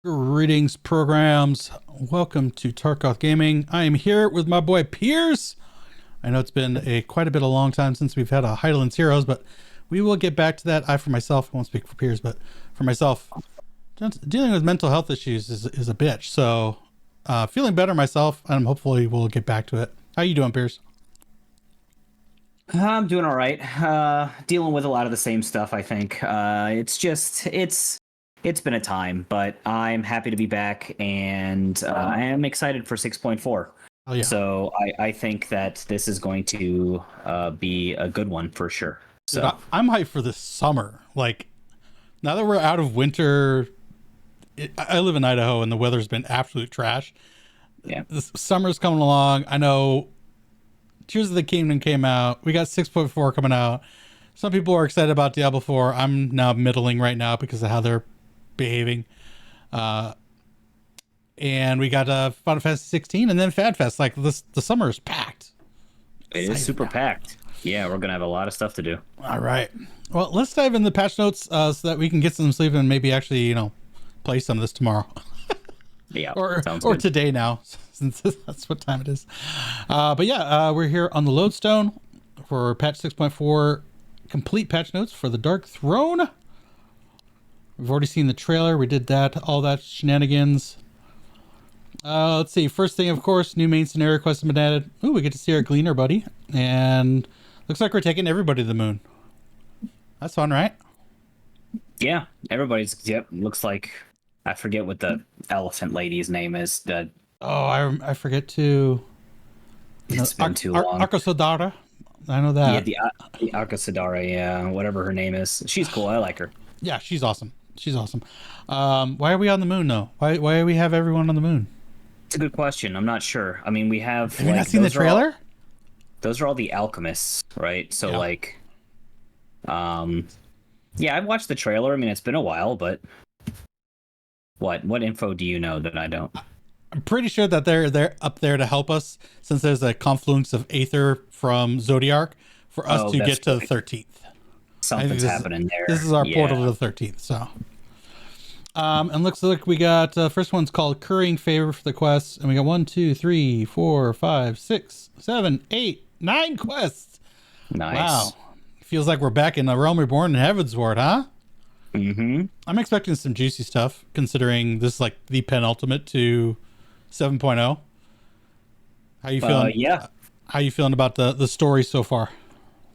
Greetings, programs. Welcome to Tarkoth Gaming. I am here with my boy Piers. I know it's been quite a bit of a long time since we've had a Highlands Heroes, but we will get back to that. For myself, I won't speak for Piers, but for myself, dealing with mental health issues is a bitch. So feeling better myself, and hopefully we'll get back to it. How you doing, Piers? I'm doing all right. Dealing with a lot of the same stuff, I think. It's been a time, but I'm happy to be back, and I am excited for 6.4. Oh yeah. So I think that this is going to be a good one for sure. So Dude, I'm hyped for this summer. Like, now that we're out of winter, I live in Idaho, and the weather's been absolute trash. Yeah, This summer's coming along. I know Tears of the Kingdom came out. We got 6.4 coming out. Some people are excited about Diablo 4. I'm now middling right now because of how they're behaving. And we got Final Fantasy 16 and then Fad Fest. Like, the summer is packed. it is super packed. Yeah, we're gonna have a lot of stuff to do. All right. Well, let's dive in the patch notes so that we can get some sleep and maybe actually, play some of this tomorrow. Yeah, or good. Today now, since that's what time it is. But yeah, we're here on the Lodestone for patch 6.4 complete patch notes for the Dark Throne. We've already seen the trailer. We did that, all that shenanigans. Let's see. First thing, of course, new main scenario quests have been added. Ooh, we get to see our Gleaner buddy. And looks like we're taking everybody to the moon. That's fun, right? Yeah, Yep, looks like I forget what the elephant lady's name is. I forget to. It's been too long. Arkosodara. I know that. Yeah, the Akasadara, yeah, whatever her name is. She's cool. I like her. Yeah, she's awesome. She's awesome. Why are we on the moon though? Why do we have everyone on the moon? It's a good question. I'm not sure. I mean, we have. Have you not seen the trailer? Those are all the alchemists, right? So yeah. Yeah, I've watched the trailer. I mean, it's been a while, but what info do you know that I don't? I'm pretty sure that they're up there to help us, since there's a confluence of Aether from Zodiac for us to get to the 13th. Something's happening there. This is our portal to the 13th. So, and looks like we got first one's called Currying Favor for the quests, and we got 1, 2, 3, 4, 5, 6, 7, 8, 9 quests. Nice. Wow, feels like we're back in the Realm Reborn and Heavensward, huh? Mm-hmm. I'm expecting some juicy stuff, considering this is like the penultimate to 7.0. How you feeling? Yeah. How you feeling about the story so far?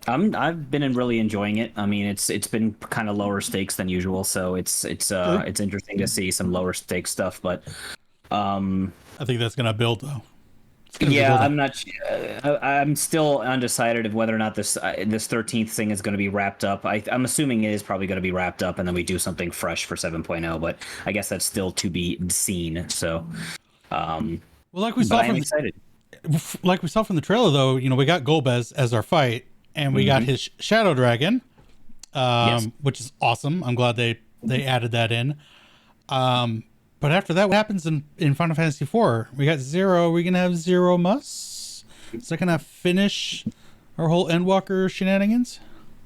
I've been really enjoying it. I mean, it's been kind of lower stakes than usual, so it's interesting to see some lower stakes stuff. But I think that's gonna build though. Yeah, I'm not. I'm still undecided of whether or not this 13th thing is going to be wrapped up. I'm assuming it is probably going to be wrapped up, and then we do something fresh for 7.0. But I guess that's still to be seen. So, well, like we saw from the trailer, though, we got Golbez as our fight, and we got his Shadow Dragon, which is awesome. I'm glad they added that in. But after that, what happens in Final Fantasy IV? We got Zero. Are we going to have Zero Mus? Is that going to finish our whole Endwalker shenanigans?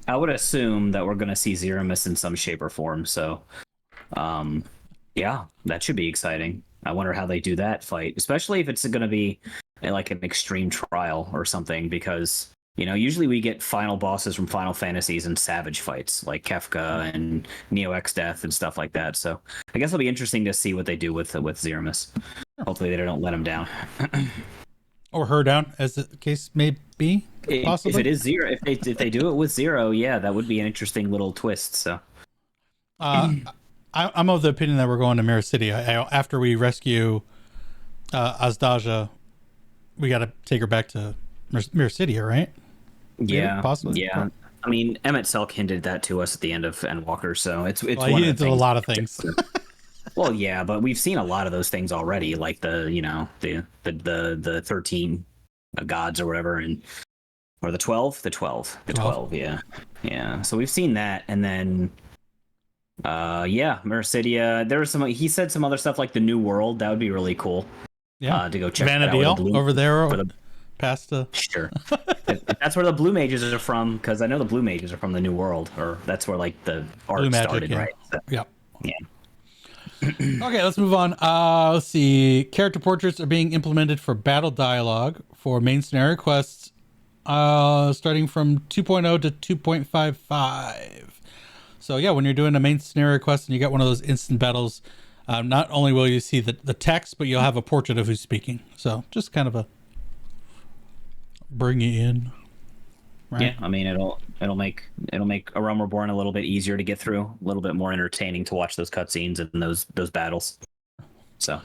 I would assume that we're going to see Zeromus in some shape or form. So, yeah, that should be exciting. I wonder how they do that fight, especially if it's going to be like an extreme trial or something, because usually we get final bosses from Final Fantasies and Savage fights like Kefka and Neo X Death and stuff like that. So I guess it'll be interesting to see what they do with Zeromus. Hopefully they don't let him down. Or her down, as the case may be. Possibly. If it is Zero, if they do it with Zero, yeah, that would be an interesting little twist. So I'm of the opinion that we're going to Mirror City. After we rescue Azdaja, we got to take her back to Mirror City, right? Yeah, maybe, possibly. Yeah. I mean, Emmett Selk hinted that to us at the end of Endwalker, so it's well, he hinted a lot of things. Well, yeah, but we've seen a lot of those things already, like the 13 gods or whatever, or the 12, the 12, yeah. So we've seen that, and then Mercidia. There was he said some other stuff like the New World. That would be really cool. Yeah, to go check Vanadil over there. Past Sure. That's where the Blue Mages are from, because I know the Blue Mages are from the New World, or that's where like the art started, right? So, yeah. Okay, let's move on. Let's see. Character portraits are being implemented for battle dialogue for main scenario quests, starting from 2.0 to 2.55. So yeah, when you're doing a main scenario quest and you get one of those instant battles, not only will you see the text, but you'll have a portrait of who's speaking. So just kind of a bring you in. Right? Yeah, I mean it'll make A Realm Reborn a little bit easier to get through, a little bit more entertaining to watch those cutscenes and those battles. So,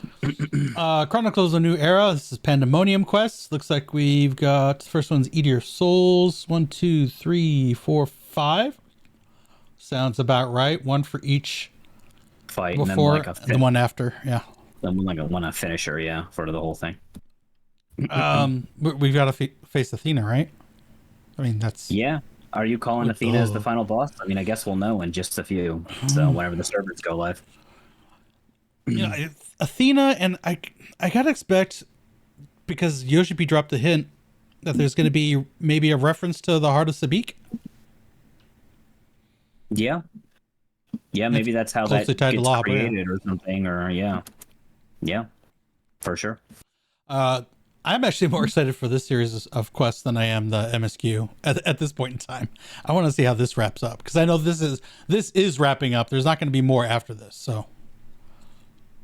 Chronicles of a New Era. This is Pandemonium quests. Looks like we've got the first one's Eat Your Souls. 1, 2, 3, 4, 5. Sounds about right. One for each fight before and then and the one after. Yeah. Then like a finisher, yeah, for the whole thing. We've got to face Athena, right? I mean, that's... Yeah. Are you calling Athena as the final boss? I mean, I guess we'll know in just a few. So whenever the servers go live. You know, Athena, and I gotta expect, because Yoshipi dropped a hint, that there's going to be maybe a reference to the Heart of Sabik. Yeah. Yeah, maybe that's how that gets created or something, or yeah. Yeah, for sure. I'm actually more excited for this series of quests than I am the MSQ at this point in time. I want to see how this wraps up, because I know this is wrapping up. There's not going to be more after this, so.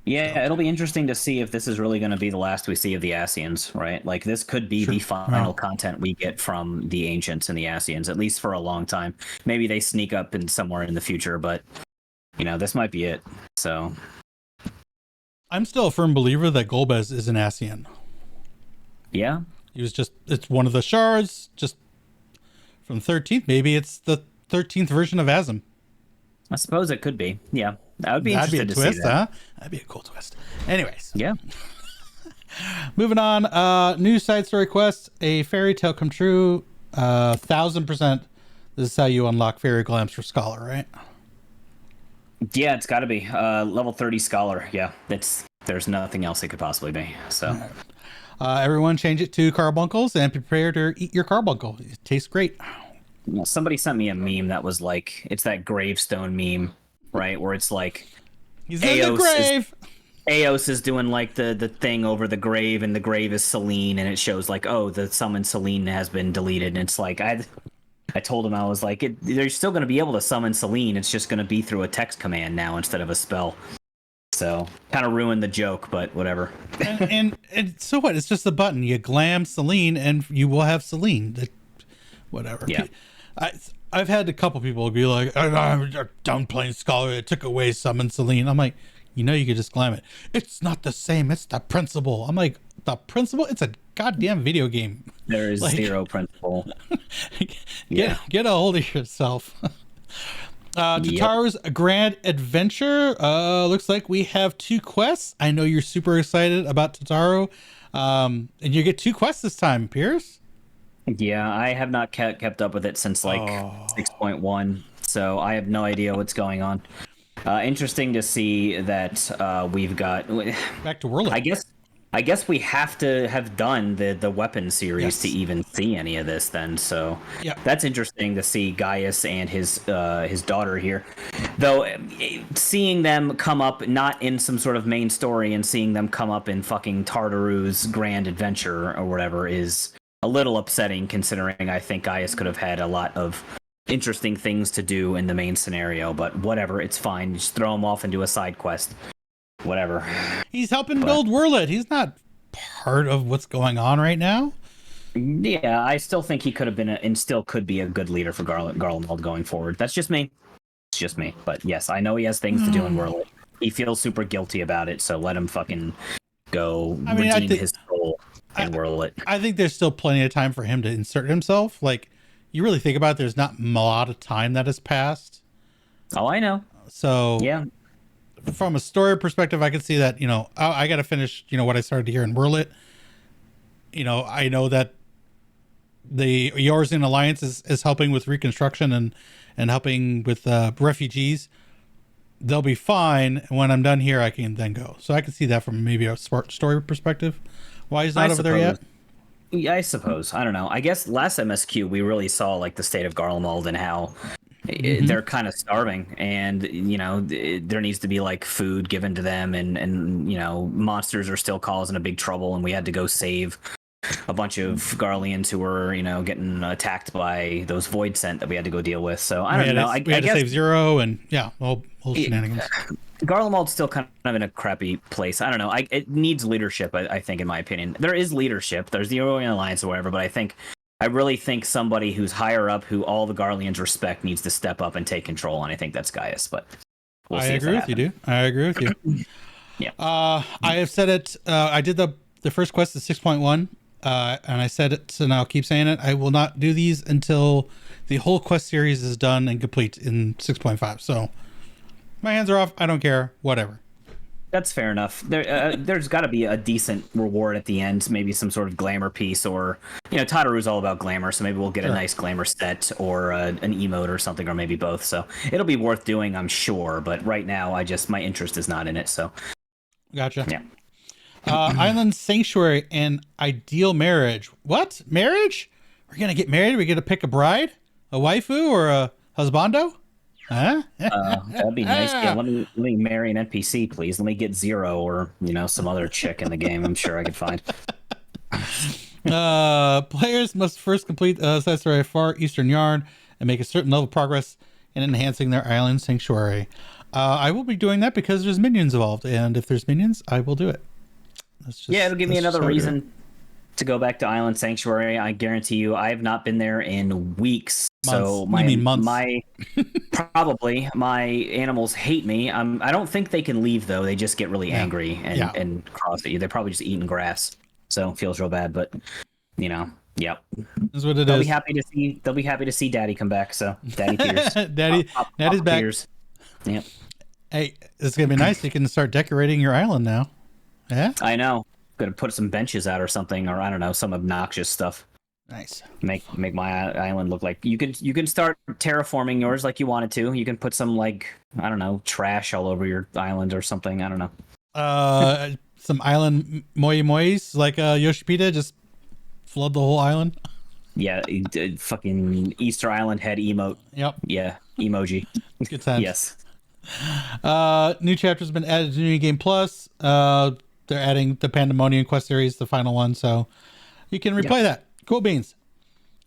Yeah, it'll be interesting to see if this is really going to be the last we see of the Ascians, right? Like, this could be the final content we get from the Ancients and the Ascians, at least for a long time. Maybe they sneak up in somewhere in the future, but, you know, this might be it, so. I'm still a firm believer that Golbez is an Ascian. Yeah? It's one of the shards, just from 13th. Maybe it's the 13th version of Azim. I suppose it could be, yeah. I would be interested to see that. Huh? That'd be a cool twist. Anyways. Yeah. Moving on. New side story quest. A fairy tale come true. 1000%. This is how you unlock fairy glams for Scholar, right? Yeah, it's got to be. Level 30 Scholar. Yeah. There's nothing else it could possibly be. So. Everyone change it to carbuncles and prepare to eat your carbuncle. It tastes great. Somebody sent me a meme that was like, it's that gravestone meme, right? Where it's like, he's in the grave. Eos is doing like the thing over the grave, and the grave is Selene, and it shows like, oh, the summon Selene has been deleted. And it's like, I told him, I was like, they're still going to be able to summon Selene. It's just going to be through a text command now instead of a spell. So kind of ruined the joke, but whatever. and so what? It's just a button. You glam Selene, and you will have Selene. Whatever. Yeah. I've had a couple people be like, I'm done playing Scholar. It took away Summon Selene. I'm like, you know, you could just glam it. It's not the same. It's the principle. I'm like, the principle? It's a goddamn video game. There is zero principle. Get a hold of yourself. Tataru's Grand Adventure. Looks like we have 2 quests. I know you're super excited about Tataru. And you get 2 quests this time, Piers. Yeah, I have not kept up with it since like 6.1, so I have no idea what's going on. Interesting to see that we've got back to World. I guess we have to have done the weapon series to even see any of this then. So that's interesting to see Gaius and his daughter here. Though seeing them come up not in some sort of main story and seeing them come up in fucking Tartaru's Grand Adventure or whatever is a little upsetting, considering I think Gaius could have had a lot of interesting things to do in the main scenario, but whatever, it's fine. Just throw him off and do a side quest. Whatever. He's helping build Worlet. He's not part of what's going on right now. Yeah, I still think he could have been and still could be a good leader for Garlemald going forward. That's just me. It's just me. But yes, I know he has things to do in Worlet. He feels super guilty about it, so let him fucking go redeem his soul in Worlet. I think there's still plenty of time for him to insert himself. Like, you really think about it, there's not a lot of time that has passed. Oh, I know. So yeah. From a story perspective, I can see that, I got to finish, what I started here in Worlet. I know that the Eorzean Alliance is helping with reconstruction and helping with refugees. They'll be fine. And when I'm done here, I can then go. So I can see that from maybe a story perspective. Why he's not over there yet? Yeah, I suppose. I don't know. I guess last MSQ we really saw like the state of Garlemald and how they're kind of starving, and there needs to be like food given to them, and monsters are still causing a big trouble, and we had to go save a bunch of Garleans who were getting attacked by those void scent that we had to go deal with. So I don't know. We had to guess save Zero, and whole shenanigans. Garlemald's still kind of in a crappy place. I don't know. It needs leadership, I think, in my opinion. There is leadership. There's the Orient Alliance or whatever, but I really think somebody who's higher up, who all the Garleans respect, needs to step up and take control, and I think that's Gaius. But we'll see. I agree with you, dude. I agree with you. Yeah. I have said it. I did the first quest is 6.1, and I said it, and I'll keep saying it. I will not do these until the whole quest series is done and complete in 6.5. So my hands are off. I don't care. Whatever. That's fair enough. There's got to be a decent reward at the end, maybe some sort of glamour piece, or Tataru's all about glamour, so maybe we'll get a nice glamour set or an emote or something, or maybe both. So it'll be worth doing, I'm sure. But right now, my interest is not in it. So, gotcha. Yeah. Island Sanctuary and Ideal Marriage. What? Marriage? We're gonna get married? We're gonna pick a bride, a waifu, or a husbando? Huh? That'd be nice. Yeah, let me marry an NPC, please. Let me get Zero or some other chick in the game. I'm sure I could find. Players must first complete Sanctuary Far Eastern Yard and make a certain level of progress in enhancing their island sanctuary. I will be doing that because there's minions involved, and if there's minions, I will do it. It'll give me another reason to go back to Island Sanctuary. I guarantee you, I have not been there in weeks. Months. So months? Probably my animals hate me. I don't think they can leave though. They just get really angry and cross at you. They're probably just eating grass, so it feels real bad. But yep. That's what They'll be happy to see Daddy come back. So Daddy Piers, Daddy's back. Piers. Yep. Hey, it's gonna be nice. You can start decorating your island now. Yeah. I know. Gonna put some benches out or something, or I don't know, some obnoxious stuff. Nice. Make my island look like you can start terraforming yours like you wanted to. You can put some trash all over your island or something. I don't know. Some island mois like Yoshipita, just flood the whole island. Yeah, fucking Easter Island head emote. Yep. Yeah, emoji. Good times. Yes. New chapter's been added to New Game Plus. They're adding the Pandemonium quest series, the final one, so you can replay that. Cool beans.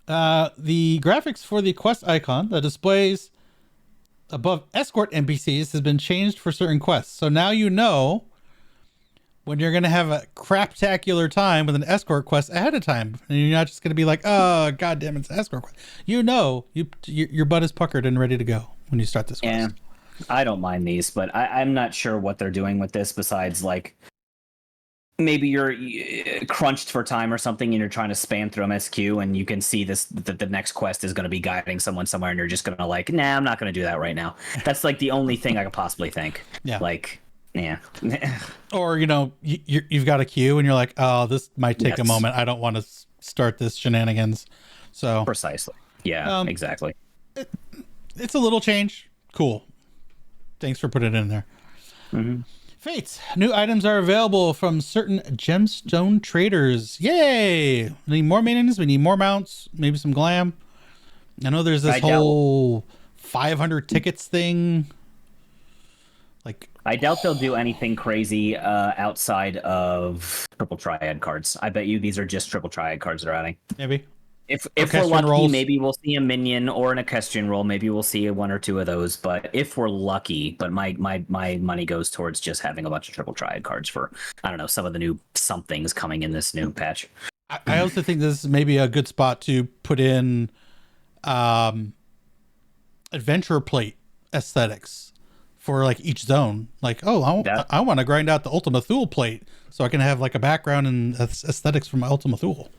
The graphics for the quest icon that displays above escort NPCs has been changed for certain quests. So now you know when you're going to have a craptacular time with an escort quest ahead of time. And you're not just going to be like, oh, goddamn, it's an escort quest. Your butt is puckered and ready to go when you start this quest. Yeah, I don't mind these, but I'm not sure what they're doing with this besides maybe you're crunched for time or something and you're trying to spam through MSQ and you can see that the next quest is going to be guiding someone somewhere and you're just going to nah, I'm not going to do that right now. That's the only thing I could possibly think. Yeah. Yeah. Or, you've got a queue and you're like, oh, this might take a moment. I don't want to start this shenanigans. So precisely. Yeah, exactly. It's a little change. Cool. Thanks for putting it in there. Mm-hmm. Fates. New items are available from certain gemstone traders. Yay! We need more maintenance. We need more mounts. Maybe some glam. I know there's this whole 500 tickets thing. I doubt they'll do anything crazy outside of triple triad cards. I bet you these are just triple triad cards they're adding. Maybe. If we're lucky, maybe we'll see a minion or an equestrian roll. Maybe we'll see one or two of those. But if we're lucky, but my money goes towards just having a bunch of triple triad cards for, I don't know, some of the new somethings coming in this new patch. I also think this is maybe a good spot to put in adventure plate aesthetics for each zone. I want to grind out the Ultima Thule plate so I can have a background and aesthetics from Ultima Thule.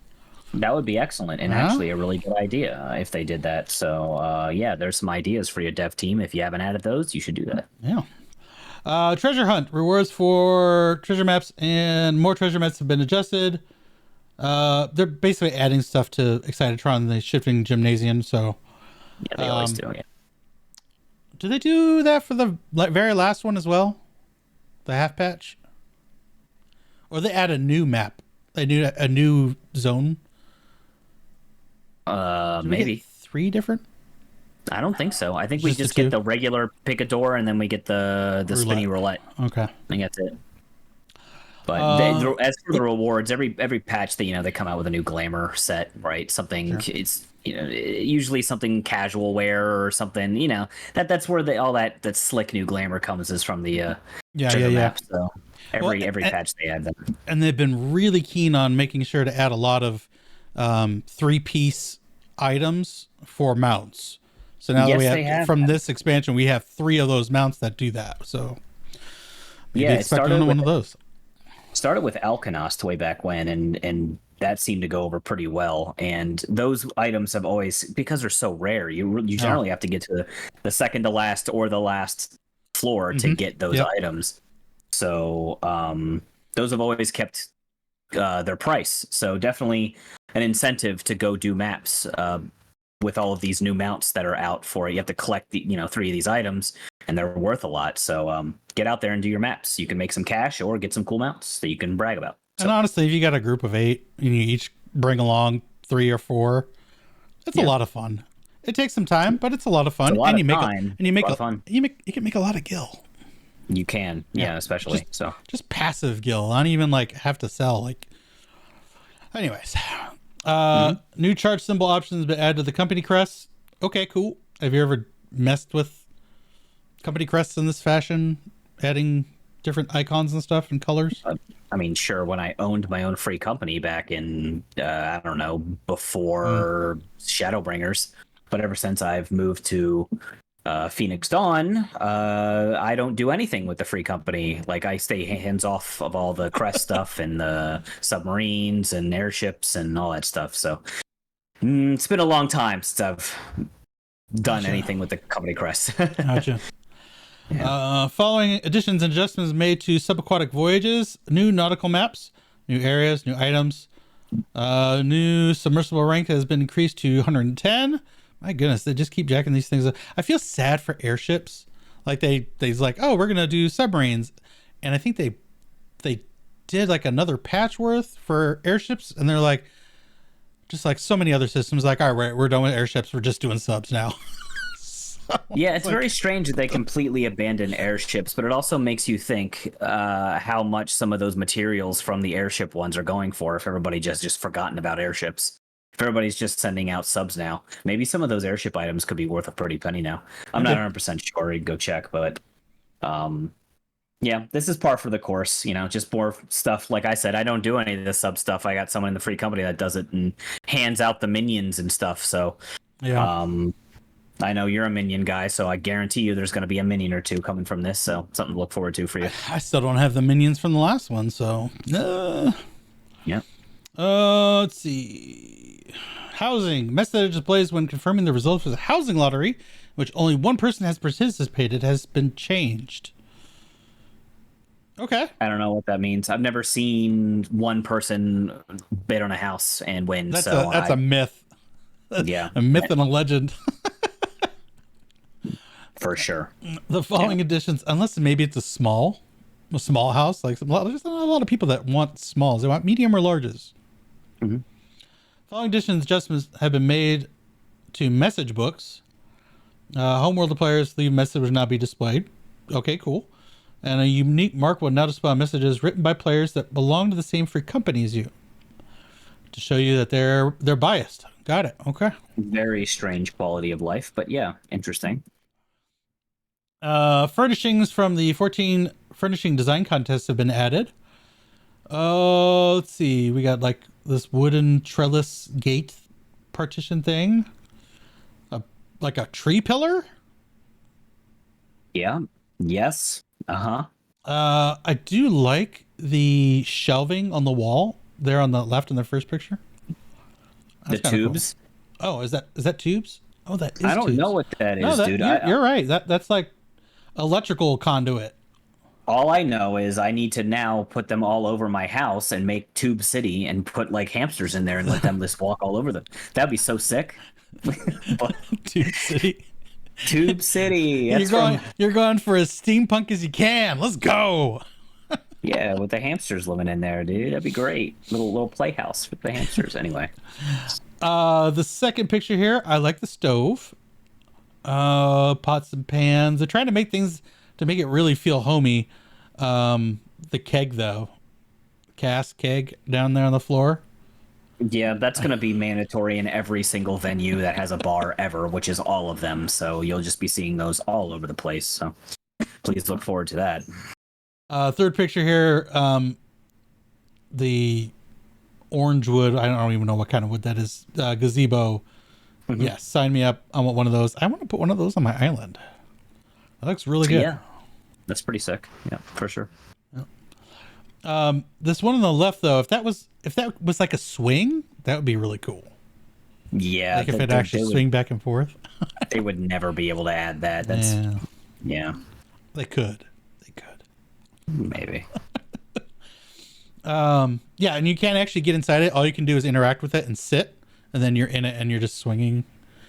That would be excellent and actually a really good idea if they did that. So, there's some ideas for your dev team. If you haven't added those, you should do that. Yeah. Treasure hunt. Rewards for treasure maps and more treasure maps have been adjusted. They're basically adding stuff to Excitedtron, the shifting gymnasium. So, yeah, they always do. Yeah. Do they do that for the very last one as well? The half patch? Or they add a new map, a new zone? Maybe 3 different. I don't think so. I think we Just the just two? get the regular pick a door, and then we get the spinny roulette. Okay. I think that's it. But as for the rewards, every patch that they come out with a new glamour set, right? Something it's usually something casual wear or something. That's where all that slick new glamour comes, is from the trigger map. So every patch they add them, and they've been really keen on making sure to add a lot of 3-piece items for mounts. So now that we have from this expansion, we have 3 of those mounts that do that. So maybe expect another one of those. Started with Alkanost way back when, and that seemed to go over pretty well. And those items have always, because they're so rare, you generally have to get to the second to last or the last floor to get those items. So those have always kept their price. So definitely an incentive to go do maps with all of these new mounts that are out for it. You have to collect the 3 of these items, and they're worth a lot. So get out there and do your maps. You can make some cash or get some cool mounts that you can brag about. And honestly, if you got a group of 8 and you each bring along 3 or 4, it's a lot of fun. It takes some time, but it's a lot of fun. And you can make a lot of gil. You can, especially just passive gil. I don't even have to sell. Anyways, new charge symbol options been added to the company crest. Okay, cool. Have you ever messed with company crests in this fashion, adding different icons and stuff and colors? I mean, sure. When I owned my own free company back in, I don't know, before Shadowbringers, but ever since I've moved to Phoenix Dawn, I don't do anything with the free company. I stay hands off of all the crest stuff and the submarines and airships and all that stuff. So it's been a long time since I've done anything with the company crest. Gotcha. Following additions and adjustments made to subaquatic voyages, new nautical maps, new areas, new items. New submersible rank has been increased to 110. My goodness, they just keep jacking these things up. I feel sad for airships. They's oh, we're gonna do submarines, and I think they did another patch worth for airships, and they're just like so many other systems, all right, we're done with airships. We're just doing subs now. Yeah, it's very strange that they completely abandon airships, but it also makes you think how much some of those materials from the airship ones are going for if everybody just forgotten about airships. If everybody's just sending out subs now, maybe some of those airship items could be worth a pretty penny now. I'm not 100% sure. You'd go check, but this is par for the course. Just more stuff. Like I said, I don't do any of this sub stuff. I got someone in the free company that does it and hands out the minions and stuff. So I know you're a minion guy, so I guarantee you there's going to be a minion or 2 coming from this, so something to look forward to for you. I still don't have the minions from the last one, so... Yeah. Let's see. Housing. Message displays when confirming the results of the housing lottery, which only one person has participated, has been changed. Okay. I don't know what that means. I've never seen one person bid on a house and win. That's a myth. Yeah. A myth and a legend. For sure. The following editions, unless maybe it's a small house, there's not a lot of people that want smalls. They want medium or larges. Mm-hmm. Following editions adjustments have been made to message books. Homeworld players leave message will not be displayed. Okay, cool. And a unique mark will now display messages written by players that belong to the same free company as you, to show you that they're biased. Got it. Okay. Very strange quality of life, but yeah, interesting. Furnishings from the 14 furnishing design contests have been added. Let's see. We got this wooden trellis gate partition thing. Like a tree pillar? Yeah. Yes. Uh-huh. I do like the shelving on the wall there on the left in the first picture. That's the tubes? Cool. Oh, is that tubes? Oh, that is I don't tubes. know what that is, dude. You're right. That's like electrical conduit. All I know is I need to now put them all over my house and make Tube City and put hamsters in there and let them just walk all over them. That'd be so sick. Tube City. Tube City. You're going for as steampunk as you can. Let's go. Yeah, with the hamsters living in there, dude. That'd be great. Little playhouse with the hamsters anyway. The second picture here, I like the stove. Pots and pans. They're trying to make things to make it really feel homey. The keg though, cast keg down there on the floor. Yeah, that's going to be mandatory in every single venue that has a bar ever, which is all of them. So you'll just be seeing those all over the place. So please look forward to that. Third picture here, the orange wood. I don't even know what kind of wood that is. Gazebo. Mm-hmm. Yes, sign me up. I want one of those. I want to put one of those on my island. That looks really good. Yeah, that's pretty sick. Yeah, for sure. This one on the left though, if that was like a swing, that would be really cool. Yeah, like if it actually swing back and forth. They would never be able to add that. That's yeah. They could. Maybe. Yeah, and you can't actually get inside it. All you can do is interact with it and sit, and then you're in it and you're just swinging.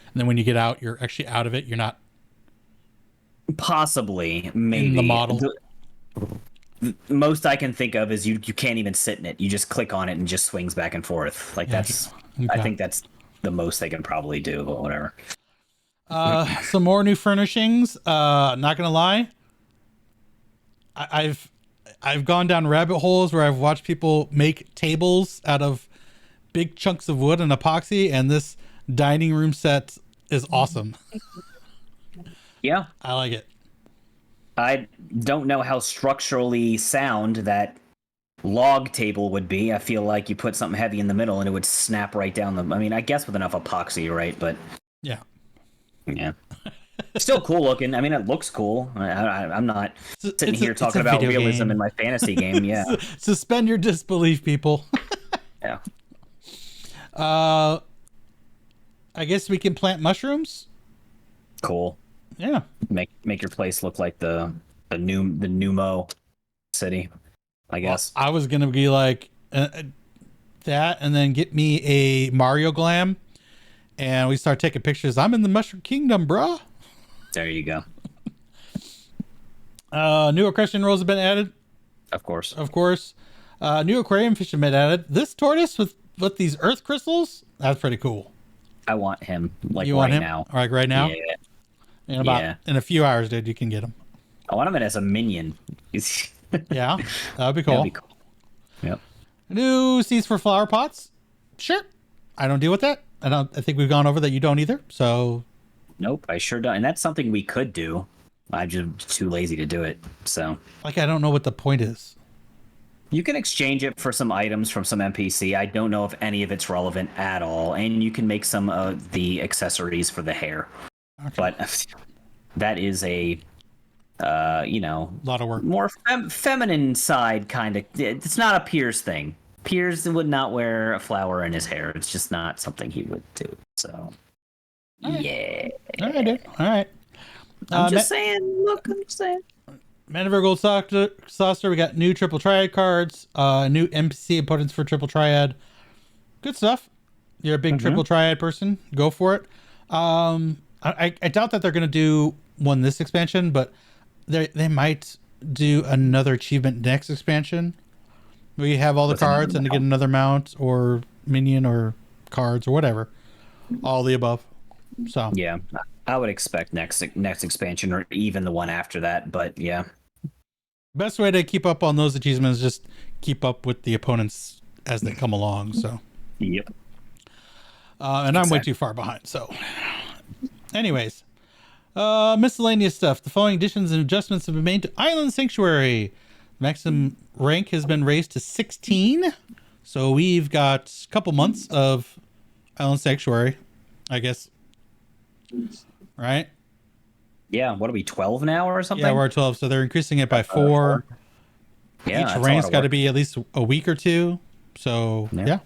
And then when you get out, you're actually out of it. You're not possibly maybe in the model. The most I can think of is you can't even sit in it. You just click on it and just swings back and forth. Like that's okay. I think that's the most they can probably do, but whatever. Some more new furnishings. Not gonna lie, I've gone down rabbit holes where I've watched people make tables out of big chunks of wood and epoxy, and this dining room set is awesome. Yeah, I like it. I don't know how structurally sound that log table would be. I feel like you put something heavy in the middle and it would snap right down the. I mean, I guess with enough epoxy, right? But yeah. Still cool looking. I mean, it looks cool. I'm not sitting here talking about realism game. In my fantasy game. Yeah. Suspend your disbelief, people. Yeah. I guess we can plant mushrooms. Cool. Yeah. Make your place look like the Numo city, I guess. Well, I was gonna be like that, and then get me a Mario glam, and we start taking pictures. I'm in the Mushroom Kingdom, bruh. There you go. New equestrian rules have been added. Of course. New aquarium fish have been added. This tortoise with these earth crystals, that's pretty cool. I want him like you want right him? now. Like right now? Yeah. In a few hours, dude, you can get him. I want him as a minion. Yeah, that would be cool. That'd be cool. Yep. New seeds for flower pots. Sure. I don't deal with that. I think we've gone over that. You don't either. So. Nope, I sure don't. And that's something we could do. I'm just too lazy to do it. So. Like, I don't know what the point is. You can exchange it for some items from some NPC. I don't know if any of it's relevant at all. And you can make some of the accessories for the hair. Okay. But that is a, a lot of work. More feminine side kind of. It's not a Piers thing. Piers would not wear a flower in his hair. It's just not something he would do. So, yeah. All right, dude. All right. I'm just saying. Look, I'm just saying. Manticore Gold Saucer. We got new Triple Triad cards. New NPC opponents for Triple Triad. Good stuff. You're a big Triple Triad person. Go for it. I doubt that they're going to do one this expansion, but they might do another achievement next expansion. where you have all the cards and to get another mount or minion or cards or whatever. All the above. So yeah, I would expect next expansion or even the one after that. But yeah, best way to keep up on those achievements is just keep up with the opponents as they come along. So yep. And I'm way too far behind. So anyways, miscellaneous stuff. The following additions and adjustments have been made to Island Sanctuary. Maximum rank has been raised to 16. So we've got a couple months of Island Sanctuary, I guess. Right? Yeah, what are we, 12 now or something? Yeah, we're at 12. So they're increasing it by 4. Yeah, each rank's got to be at least a week or two. So yeah.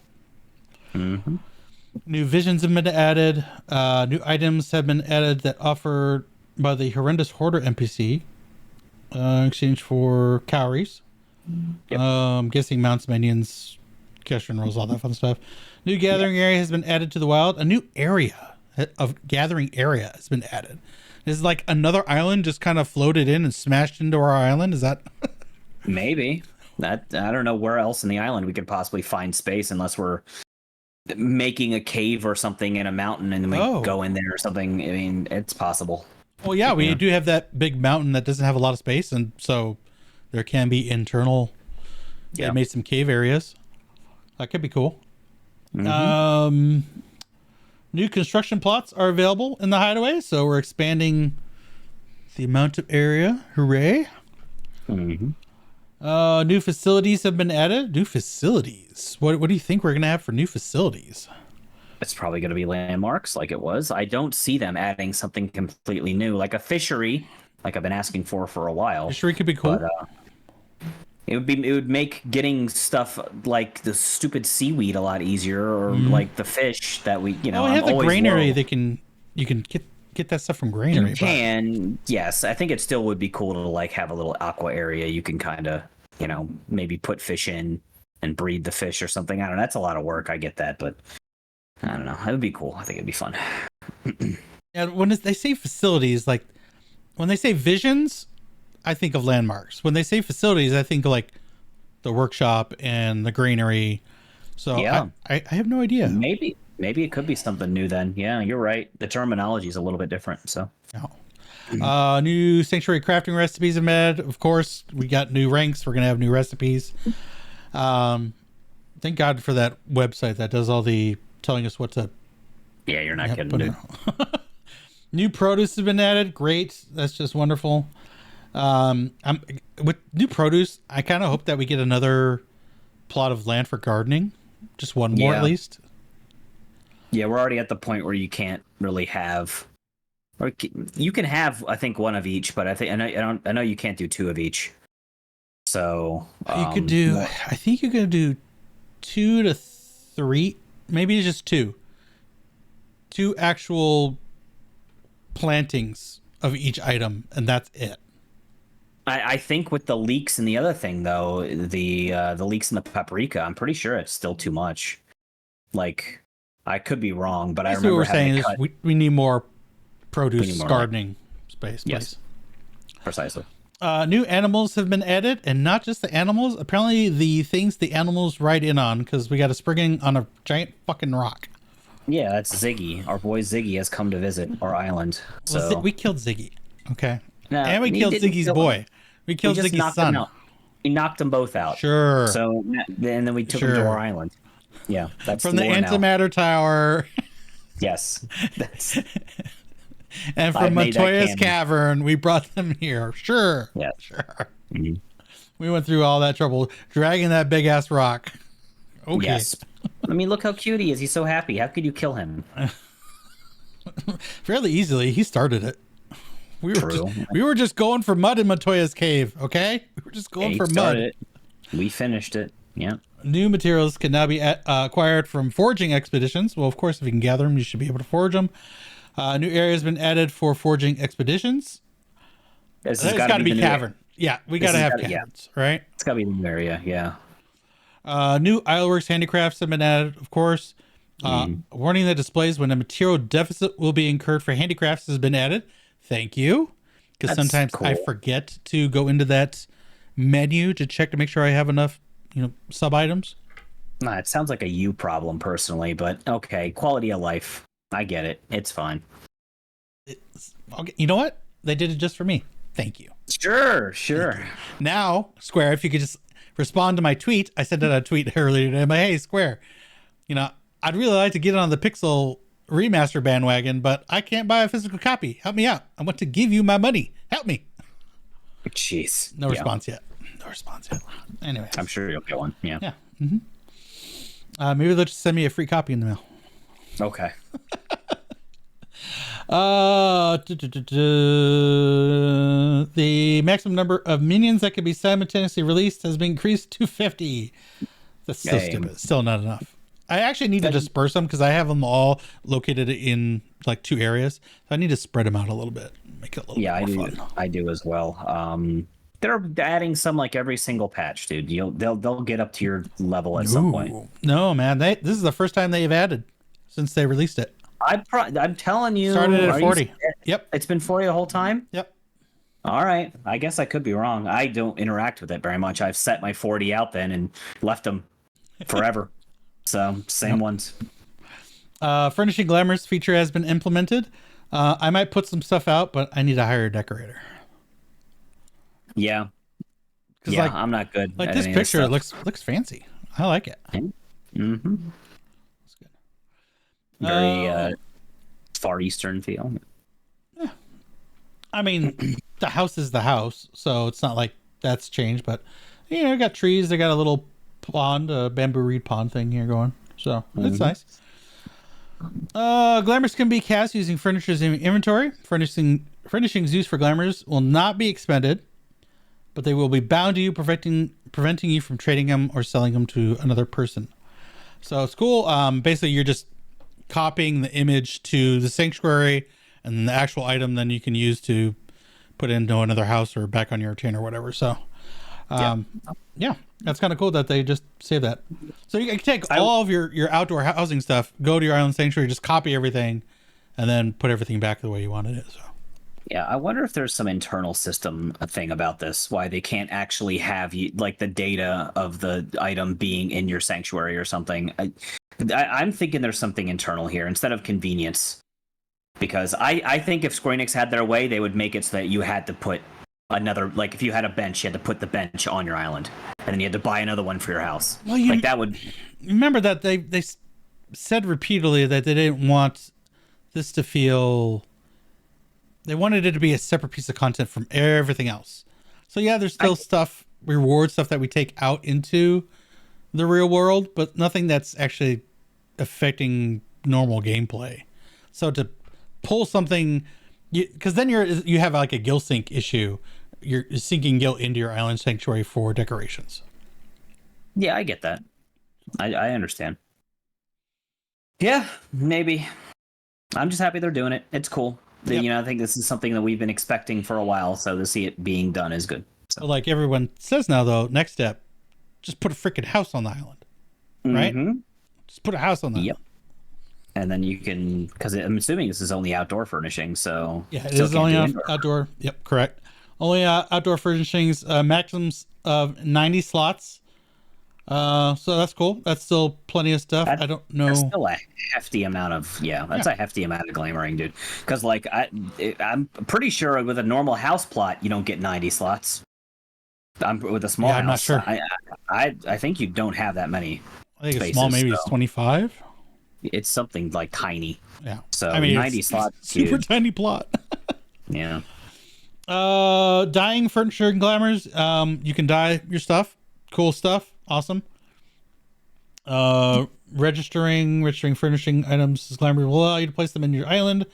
Mm-hmm. New visions have been added. New items have been added that offered by the horrendous hoarder NPC in exchange for calories. Yep. Guessing mounts, minions, question rolls, all that fun stuff. New gathering area has been added to the wild. A new area of gathering area has been added. This is like another island just kind of floated in and smashed into our island. Is that? Maybe. That I don't know where else in the island we could possibly find space unless we're making a cave or something in a mountain and then we go in there or something. I mean, it's possible. Well, yeah, we do have that big mountain that doesn't have a lot of space, and so there can be internal. Yeah, they made some cave areas. That could be cool. New construction plots are available in the hideaway, so we're expanding the amount of area. Hooray! New facilities have been added. New facilities. What do you think we're gonna have for new facilities? It's probably going to be landmarks like it was. I don't see them adding something completely new, like a fishery, like I've been asking for a while. Fishery could be cool. But, it would make getting stuff like the stupid seaweed a lot easier, or like the fish that we, Oh, I have the granary. You can get that stuff from granary. You can, yes. I think it still would be cool to like have a little aqua area. You can kind of, maybe put fish in and breed the fish or something. I don't know. That's a lot of work. I get that, but I don't know. It would be cool. I think it'd be fun. Yeah, when they say facilities, like when they say visions, I think of landmarks. When they say facilities, I think of like the workshop and the granary. So yeah, I have no idea. Maybe it could be something new then. Yeah, you're right. The terminology is a little bit different. So. New sanctuary crafting recipes have been added. Of course, we got new ranks. We're gonna have new recipes. Thank God for that website that does all the telling us what to. Yeah, you're not kidding, dude. New produce has been added. Great. That's just wonderful. With new produce, I kind of hope that we get another plot of land for gardening. Just one more at least. Yeah, we're already at the point where you can't really have, or you can have, I think, one of each, but I know you can't do two of each. So you could do. I think you could do 2 to 3. Maybe just 2 actual plantings of each item, and that's it. I think with the leeks and the other thing though, the leeks and the paprika, I'm pretty sure it's still too much. Like, I could be wrong, but I remember what we're saying is we need more produce gardening space. Yes, precisely. New animals have been added, and not just the animals. Apparently, the things the animals ride in on, because we got a springing on a giant fucking rock. Yeah, that's Ziggy. Our boy Ziggy has come to visit our island. So we killed Ziggy. Okay. No, and we killed Ziggy's boy. We killed Ziggy's son. We knocked them both out. Sure. So and then we took them to our island. Yeah, that's from the antimatter tower. Yes. That's. And from Montoya's cavern, we brought them here. Sure. Yeah. Sure. Mm-hmm. We went through all that trouble dragging that big ass rock. Okay. Yes. I mean, look how cute he is. He's so happy. How could you kill him? Fairly easily. He started it. We were just going for mud in Montoya's cave. Okay. We were just going for mud. It. We finished it. Yeah. New materials can now be acquired from foraging expeditions. Well, of course, if you can gather them, you should be able to forage them. New area has been added for foraging expeditions. It's got to be cavern. Yeah, we got to have caverns, right? It's got to be the new area, yeah. New Isleworks handicrafts have been added, of course. Warning that displays when a material deficit will be incurred for handicrafts has been added. Thank you. Because sometimes I forget to go into that menu to check to make sure I have enough, sub items. Nah, it sounds like a you problem personally, but okay. Quality of life. I get it. It's fine. Okay. You know what? They did it just for me. Thank you. Sure. Now, Square, if you could just respond to my tweet. I sent out a tweet earlier today. I'm like, hey, Square, I'd really like to get on the Pixel remaster bandwagon, but I can't buy a physical copy. Help me out. I want to give you my money. Help me. Jeez. No response yet. Anyway. I'm sure you'll get one. Yeah. Yeah. Mm-hmm. Maybe they'll just send me a free copy in the mail. Okay. The maximum number of minions that can be simultaneously released has been increased to 50. That's still stupid. Still not enough. I actually need to disperse them because I have them all located in like 2 areas. So I need to spread them out a little bit, make it a little more fun. I do as well. They're adding some like every single patch, dude. They'll get up to your level at some point. No, man. This is the first time they've added since they released it. I'm telling you. Started at 40. Yep. It's been 40 the whole time? Yep. All right. I guess I could be wrong. I don't interact with it very much. I've set my 40 out then and left them forever. So same ones. Furnishing Glamours feature has been implemented. I might put some stuff out, but I need to hire a decorator. Yeah. Yeah, I'm not good. Like at this any of picture stuff. looks fancy. I like it. Mm-hmm. That's good. Very Far Eastern feel. I mean, the house is the house, so it's not like that's changed. But you know, got trees. They got a little pond, a bamboo reed pond thing here going. So it's nice. Glamours can be cast using furniture's inventory. Furnishings used for glamours will not be expended, but they will be bound to you, preventing you from trading them or selling them to another person. So it's cool. Basically, you're just copying the image to the sanctuary, and then the actual item then you can use to put into another house or back on your tin or whatever. So, yeah, that's kind of cool that they just save that. So you can take all of your outdoor housing stuff, go to your island sanctuary, just copy everything, and then put everything back the way you wanted it. So. Yeah, I wonder if there's some internal system thing about this, why they can't actually have you like the data of the item being in your sanctuary or something. I'm thinking there's something internal here instead of convenience, because I think if Square Enix had their way, they would make it so that you had to put another, like if you had a bench, you had to put the bench on your island, and then you had to buy another one for your house. Well, like that would remember that they said repeatedly that they didn't want this to feel. They wanted it to be a separate piece of content from everything else. So yeah, there's still reward stuff that we take out into the real world, but nothing that's actually affecting normal gameplay. So to pull something, because then you have like a guild sync issue. You're syncing guild into your island sanctuary for decorations. Yeah, I get that. I understand. Yeah, maybe. I'm just happy they're doing it. It's cool. Yep. You know, I think this is something that we've been expecting for a while, so to see it being done is good. So. Like everyone says now, though, next step, just put a freaking house on the island, right? Just put a house on the island. And then you can, because I'm assuming this is only outdoor furnishing, so yeah, it is only outdoor. Yep, correct. Only outdoor furnishings, maximums of 90 slots. So that's cool. That's still plenty of stuff. I don't know. That's still a hefty amount of a hefty amount of glamoring, dude. Because like I'm pretty sure with a normal house plot you don't get 90 slots. With a small house, I'm not sure. I think you don't have that many. I think spaces, a small maybe it's 25. It's something like tiny. Yeah. So I mean, 90 slots, super tiny plot. Yeah. Dyeing furniture and glamours. You can dye your stuff. Cool stuff. Awesome. Registering furnishing items as glamour will allow you to place them in your island,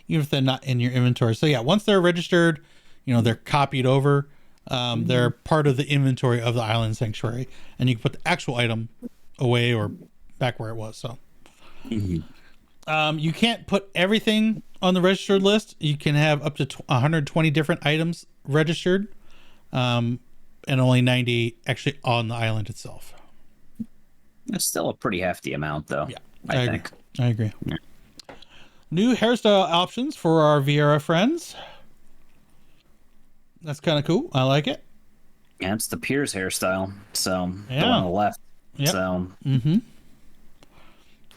even if they're not in your inventory. So yeah, once they're registered, they're copied over. They're part of the inventory of the island sanctuary, and you can put the actual item away or back where it was. So, you can't put everything on the registered list. You can have up to 120 different items registered. And only 90 actually on the island itself. That's still a pretty hefty amount, though. Yeah, I think. I agree. Yeah. New hairstyle options for our Vieira friends. That's kind of cool. I like it. Yeah, it's the Piers hairstyle. So the one on the left. Yep. So. Is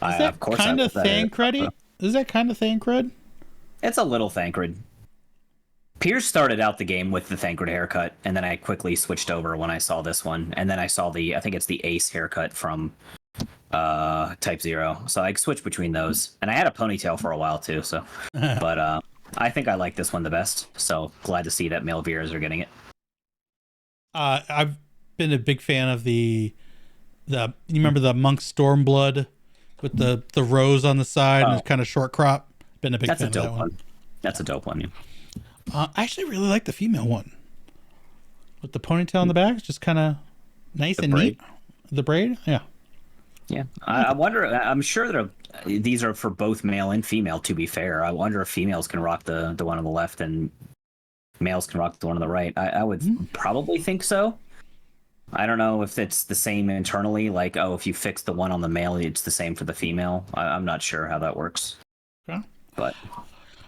that of course kind of Thancred? Is that kind of Thancred? It's a little Thancred. Piers started out the game with the Thancred haircut, and then I quickly switched over when I saw this one, and then I saw I think it's the Ace haircut from Type 0. So I switched between those, and I had a ponytail for a while too. So, but I think I like this one the best. So glad to see that male Vieras are getting it. I've been a big fan of you remember the Monk Stormblood with the rose on the side and it's kind of short crop. Been a big fan of that one. That's a dope one. Yeah. I actually really like the female one with the ponytail in the back. It's just kind of nice and neat. The braid, yeah. I wonder. I'm sure these are for both male and female. To be fair, I wonder if females can rock the one on the left and males can rock the one on the right. I would probably think so. I don't know if it's the same internally. Like, if you fix the one on the male, it's the same for the female. I'm not sure how that works. Okay. But.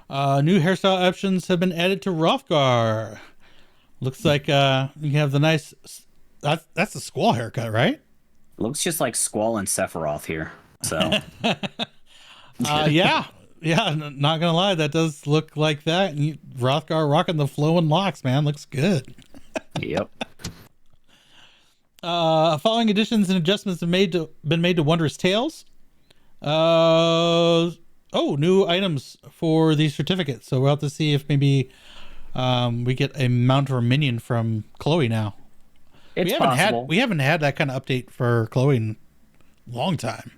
New hairstyle options have been added to Hrothgar. Looks like you have the nice. That's the squall haircut, right? Looks just like Squall and Sephiroth here. So Yeah. Yeah, not gonna lie, that does look like that. And Rothgar rocking the flowing locks, man, looks good. Yep. Following additions and adjustments have been made to Wondrous Tales. New items for these certificates. So we'll have to see if maybe we get a mount or a minion from Chloe now. It's possible. We haven't had that kind of update for Chloe in a long time.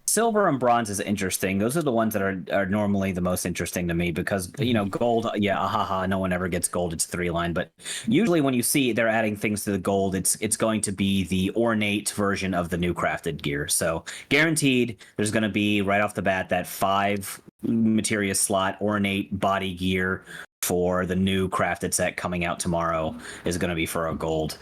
Silver and bronze is interesting. Those are the ones that are normally the most interesting to me because, gold, no one ever gets gold. It's 3-line. But usually when you see they're adding things to the gold, it's going to be the ornate version of the new crafted gear. So guaranteed there's going to be right off the bat that 5 materia slot ornate body gear for the new crafted set coming out tomorrow is going to be for a gold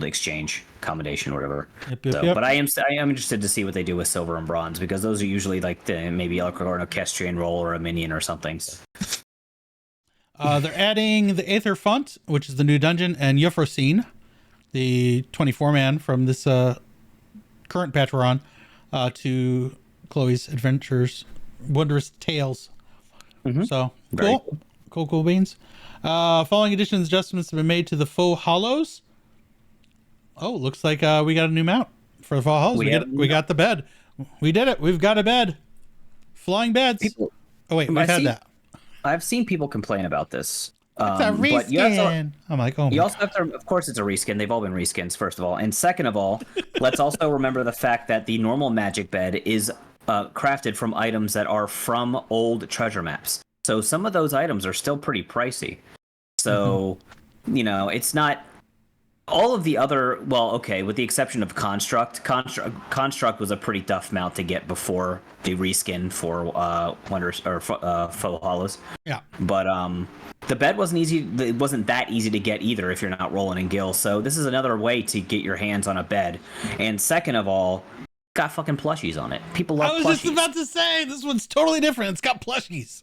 exchange combination or whatever. Yep. But I am interested to see what they do with silver and bronze because those are usually like maybe an equestrian roll or a minion or something. They're adding the Aether Font, which is the new dungeon, and Euphrosyne, the 24-man from this current patch we're on, to Chloe's Adventures, Wondrous Tales. Mm-hmm. So cool beans. Following additions, adjustments have been made to the faux hollows. Oh, looks like we got a new mount for the faux hollows. We got the bed. We did it. We've got a bed. Flying beds. We've had that. I've seen people complain about this. It's a reskin. I'm like, oh my God. Also have to, of course, it's a reskin. They've all been reskins, first of all. And second of all, let's also remember the fact that the normal magic bed is crafted from items that are from old treasure maps. So some of those items are still pretty pricey. So, it's not all of the other, with the exception of Construct. Construct was a pretty tough mount to get before the reskin for Wonders or Faux Hollows. Yeah. But the bed wasn't easy. It wasn't that easy to get either if you're not rolling in Gil. So this is another way to get your hands on a bed. And second of all, got fucking plushies on it. People love plushies. I was just about to say, this one's totally different. It's got plushies.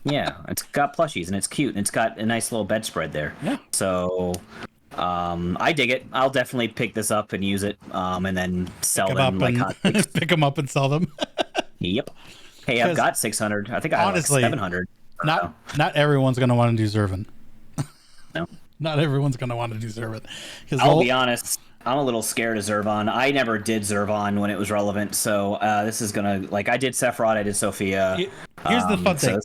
Yeah, it's got plushies and it's cute and it's got a nice little bedspread there. Yeah. So I dig it. I'll definitely pick this up and use it and then sell them like hotcakes. Pick them up and sell them. Yep. Hey, I've got 600. I think I have like 700. Not everyone's going to want to do Zervan. No. Not everyone's going to want to do Zervan. I'll be honest. I'm a little scared of Zervan. I never did Zervan when it was relevant, so this is gonna I did Sephiroth, I did Sophia. Here's the fun thing.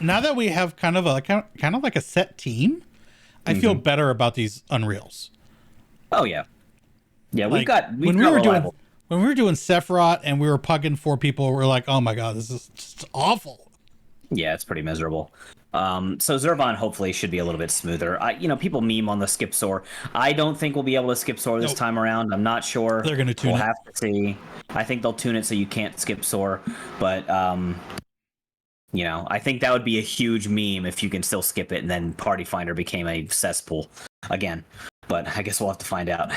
Now that we have kind of like a set team, I feel better about these Unreals. Oh yeah, when we were doing Sephiroth and we were pugging 4 people, we're like, oh my God, this is just awful. Yeah, it's pretty miserable. So Zervan hopefully should be a little bit smoother. People meme on the skip soar. I don't think we'll be able to skip soar this time around. I'm not sure. They're going to tune it. We'll have to see. I think they'll tune it so you can't skip soar. But, I think that would be a huge meme if you can still skip it and then Party Finder became a cesspool again. But I guess we'll have to find out.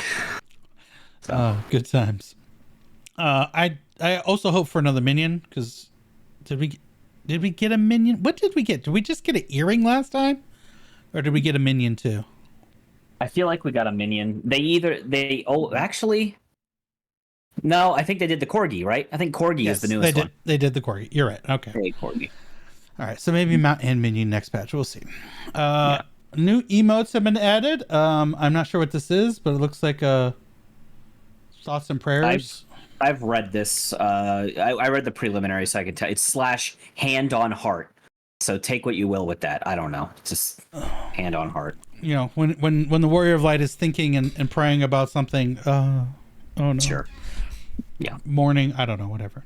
So. Oh, good times. I also hope for another minion because did we get a minion? What did we get? Did we just get an earring last time? Or did we get a minion too? I feel like we got a minion. Actually, no, I think they did the Corgi, right? I think Corgi is the newest one. They did the Corgi. You're right. Okay. Corgi. All right. So maybe mount and minion next patch. We'll see. New emotes have been added. I'm not sure what this is, but it looks like thoughts and prayers. I've read this. I read the preliminary, so I can tell. It's / hand on heart. So take what you will with that. I don't know. It's just hand on heart. When the Warrior of Light is thinking and praying about something. Oh no. Sure. Yeah. Mourning. I don't know. Whatever.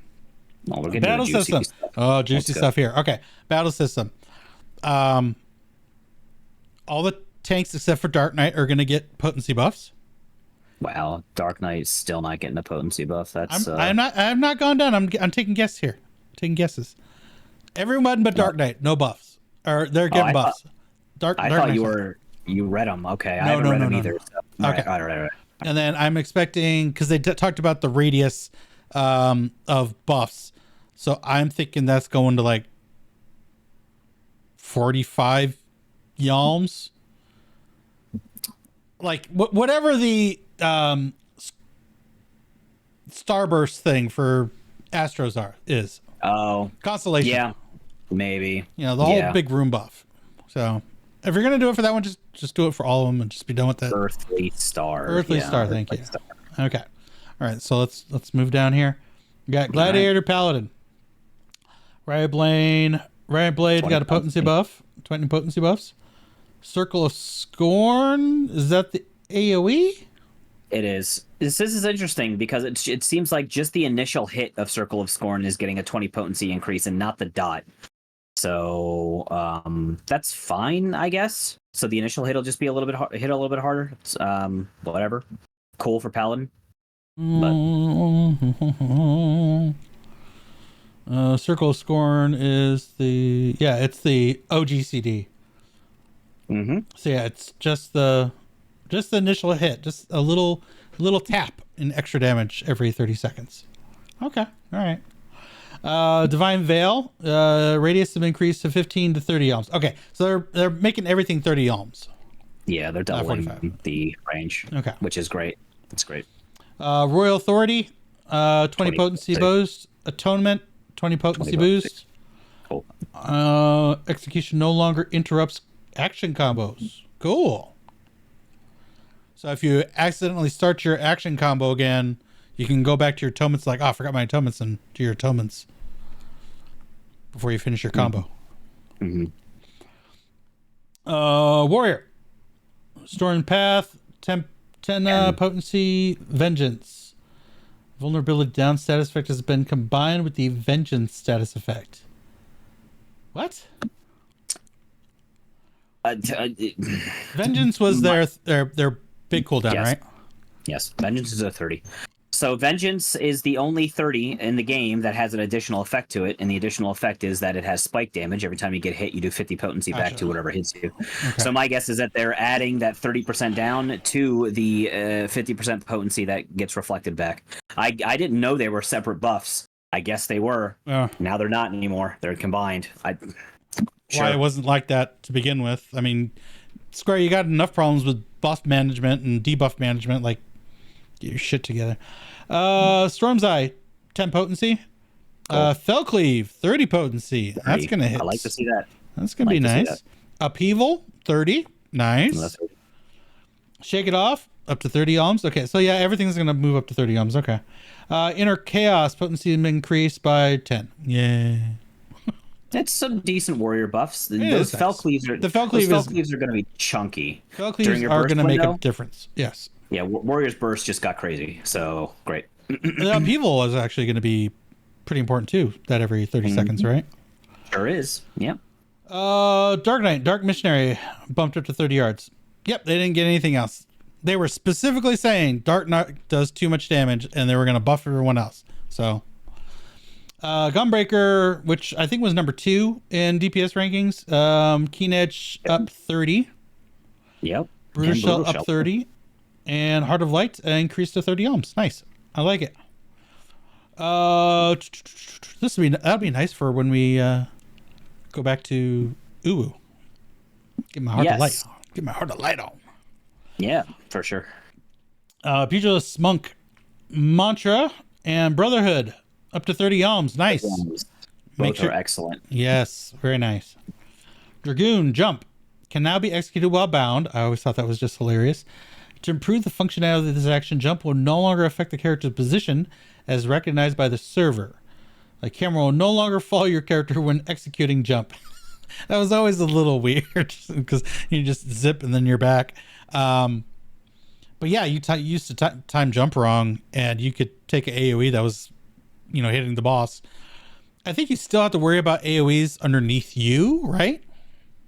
Well, we're battle system. Stuff. Oh, juicy stuff here. Okay. Battle system. All the tanks except for Dark Knight are going to get potency buffs. Wow, Dark Knight's still not getting a potency buff. That's I'm not going down. I'm taking guesses here. Taking guesses. Everyone but Dark Knight, no buffs. Or they're getting buffs. I thought you read them. Okay, I haven't read them either. So. Okay. All right. And then I'm expecting because they talked about the radius of buffs, so I'm thinking that's going to like 45 yalms. Like whatever the starburst thing for Astros is. Oh, Constellation. yeah, maybe. You know, the whole big room buff. So if you're gonna do it for that one, just do it for all of them and just be done with it. Earthly Star. Earthly Star, thank you. Star. Okay. All right, so let's move down here. We got Gladiator Paladin. Riot Blade got a potency buff. 20 potency buffs. Circle of Scorn. Is that the AoE? It is. This is interesting because it seems like just the initial hit of Circle of Scorn is getting a 20 potency increase and not the dot. So that's fine, I guess. So the initial hit will just be a little bit hit a little bit harder. It's, whatever. Cool for Paladin. But Circle of Scorn is it's the OGCD. Mm-hmm. So yeah, it's just the initial hit, just a little tap in extra damage every 30 seconds. Okay, all right. Divine Veil, radius have increased to 15 to 30 ohms. Okay, so they're making everything 30 ohms. Yeah, they're doubling the range. Okay, which is great. It's great. Royal Authority, 20 potency boost. Atonement, 20 potency boost. Cool. Execution no longer interrupts action combos. Cool. So if you accidentally start your action combo again, you can go back to your atonements like, I forgot my atonements, and do your atonements before you finish your combo. Mm-hmm. Warrior. Storm Path, 10 potency, Vengeance. Vulnerability down status effect has been combined with the Vengeance status effect. What? Vengeance was their big cooldown, right? Yes, Vengeance is a 30. So Vengeance is the only 30 in the game that has an additional effect to it, and the additional effect is that it has spike damage. Every time you get hit, you do 50 potency back to whatever hits you. Okay. So my guess is that they're adding that 30% down to the 50% potency that gets reflected back. I didn't know they were separate buffs. I guess they were. Now they're not anymore. They're combined. Why it wasn't like that to begin with. I mean, Square, you got enough problems with buff management and debuff management. Like, get your shit together. Storm's Eye, 10 potency. Cool. Fellcleave, 30 potency. 30. That's going to hit. I like to see that. That's going to be nice. Upheaval, 30. Nice. Shake It Off, up to 30 ohms. Okay, so yeah, everything's going to move up to 30 ohms. Okay. Inner Chaos, potency increased by 10. Yeah. That's some decent warrior buffs. Those Fellcleaves are going to be chunky. Fellcleaves are going to make a difference. Yes. Yeah, Warrior's Burst just got crazy, so great. The Upheaval is actually going to be pretty important too. That every 30 seconds, right? Sure is. Yeah. Dark Knight, Dark Missionary bumped up to 30 yards. Yep, they didn't get anything else. They were specifically saying Dark Knight does too much damage, and they were going to buff everyone else. So. Gunbreaker, which I think was number 2 in DPS rankings. Keen Edge up 30. Yep. Brutal Shell up 30. And Heart of Light increased to 30 ohms. Nice. I like it. That'd be nice for when we go back to Uwu. Get my Heart of Light on. Get my Heart of Light on. Yeah, for sure. Pugilist Monk, Mantra, and Brotherhood. Up to 30 ohms. Nice. Both are excellent. Yes, very nice. Dragoon Jump can now be executed while bound. I always thought that was just hilarious. To improve the functionality of this action, jump will no longer affect the character's position as recognized by the server. The camera will no longer follow your character when executing jump. That was always a little weird because you just zip and then you're back. But yeah, you used to time jump wrong and you could take an AoE that was, hitting the boss. I think you still have to worry about AoEs underneath you, right?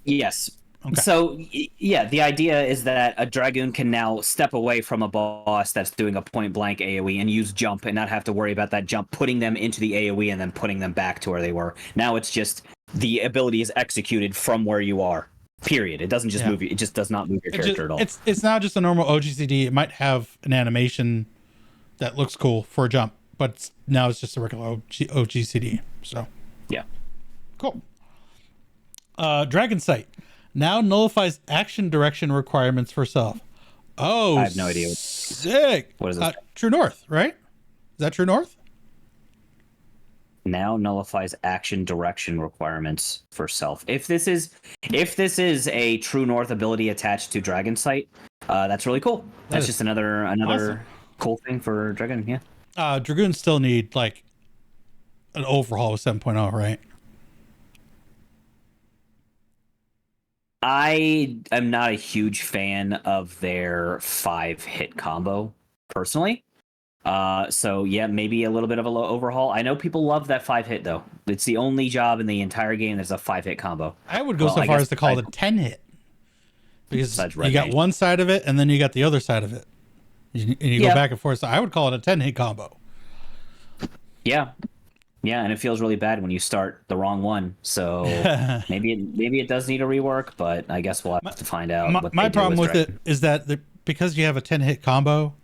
Yes. Okay. So, yeah, the idea is that a Dragoon can now step away from a boss that's doing a point-blank AoE and use jump and not have to worry about that jump putting them into the AoE and then putting them back to where they were. Now it's just the ability is executed from where you are, period. It doesn't just move you. It just does not move your character at all. It's not just a normal OGCD. It might have an animation that looks cool for a jump, but now it's just a regular OGCD. So, yeah. Cool. Dragon Sight now nullifies action direction requirements for self. Oh, I have no idea. Sick. What is this? True North, right? that True North? Now nullifies action direction requirements for self. If this is a True North ability attached to Dragon Sight, that's really cool. That's just another awesome. Cool thing for Dragoon. Yeah. Dragoons still need like an overhaul with 7.0, right? I am not a huge fan of their 5-hit combo personally. So yeah, maybe a little bit of a low overhaul. I know people love that 5-hit though. It's the only job in the entire game that's a 5-hit combo. I would go so far as to call it a 10-hit. Because you got one side of it and then you got the other side of it. And you go back and forth. So I would call it a 10-hit combo. Yeah. Yeah, and it feels really bad when you start the wrong one. So maybe it does need a rework, but I guess we'll have to find out. My problem with it is that because you have a 10-hit combo,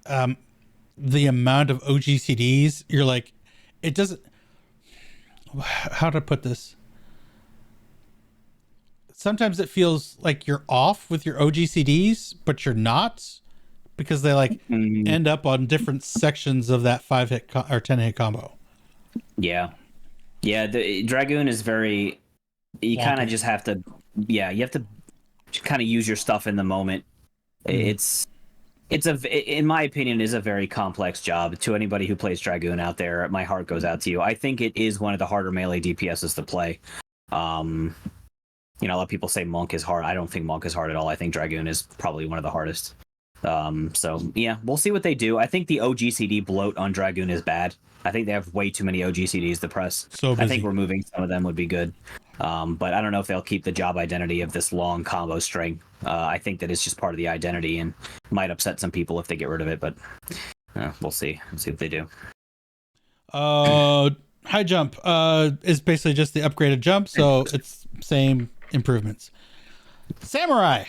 the amount of OGCDs, you're like, it doesn't. How to put this? Sometimes it feels like you're off with your OGCDs, but you're not. Because they like end up on different sections of that 5-hit or 10-hit combo. Yeah. The Dragoon is very. You kind of just have to. Yeah, you have to kind of use your stuff in the moment. It's in my opinion, is a very complex job. To anybody who plays Dragoon out there, my heart goes out to you. I think it is one of the harder melee DPSs to play. A lot of people say Monk is hard. I don't think Monk is hard at all. I think Dragoon is probably one of the hardest. So yeah, we'll see what they do. I think the OGCD bloat on Dragoon is bad. I think they have way too many OGCDs to press. So busy. I think removing some of them would be good. But I don't know if they'll keep the job identity of this long combo string. I think that it's just part of the identity and might upset some people if they get rid of it, but we'll see. We'll see what they do. High jump is basically just the upgraded jump, so it's same improvements. Samurai,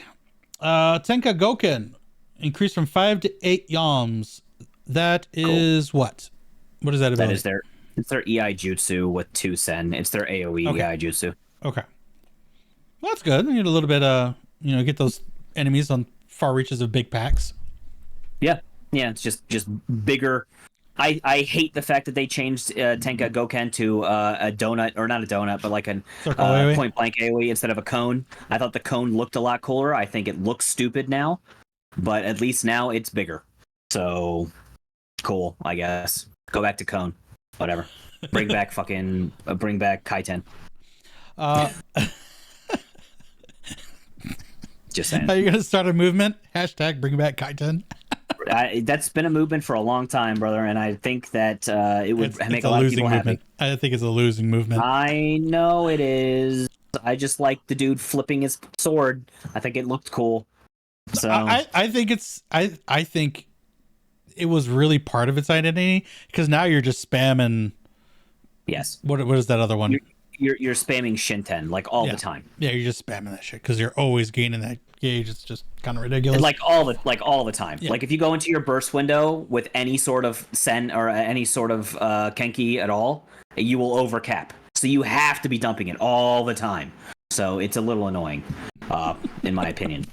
Tenka Goken. Increased from 5 to 8 yams. That is cool. What is that about? That is it's their EI Jutsu with 2 Sen. It's their AoE EI Jutsu. Okay. Well, that's good. You need a little bit, get those enemies on far reaches of big packs. Yeah. Yeah, it's just bigger. I hate the fact that they changed Tenka Goken to a donut, or not a donut, but like a point blank AoE instead of a cone. I thought the cone looked a lot cooler. I think it looks stupid now. But at least now it's bigger. So cool, I guess. Go back to cone. Whatever. Bring back Kaiten. Just saying. Are you gonna start a movement? # bring back Kaiten. That's been a movement for a long time, brother, and I think that it would make a lot of people movement. happy. I think it's a losing movement. I know it is. I just like the dude flipping his sword. I think it looked cool. So I think I think it was really part of its identity, because now you're just spamming. Yes. What is that other one? You're spamming Shinten like all the time. Yeah, you're just spamming that shit because you're always gaining that gauge. It's just kind of ridiculous. Like all the time. Yeah. Like if you go into your burst window with any sort of Sen or any sort of Kenki at all, you will overcap. So you have to be dumping it all the time. So it's a little annoying, in my opinion.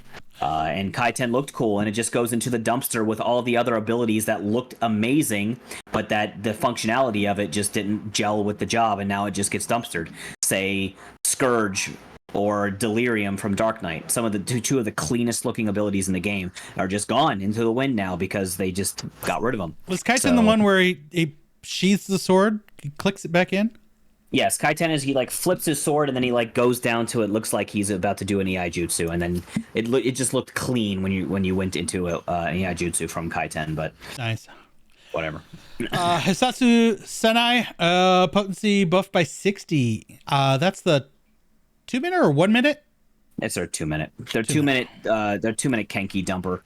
And Kaiten looked cool, and it just goes into the dumpster with all the other abilities that looked amazing, but that the functionality of it just didn't gel with the job, and now it just gets dumpstered. Say Scourge or Delirium from Dark Knight. Some of the two of the cleanest looking abilities in the game are just gone into the wind now because they just got rid of them. Was Kaiten the one where he sheaths the sword, he clicks it back in? Yes, Kaiten is he like flips his sword and then he like goes down to it. Looks like he's about to do an EI Jutsu, and then it just looked clean when you went into an EI Jutsu from Kaiten. But nice, whatever. Hisatsu Senai, potency buffed by 60. That's the 2 minute or 1 minute? It's their 2 minute. Their 2 minute. Their 2 minute Kenki dumper.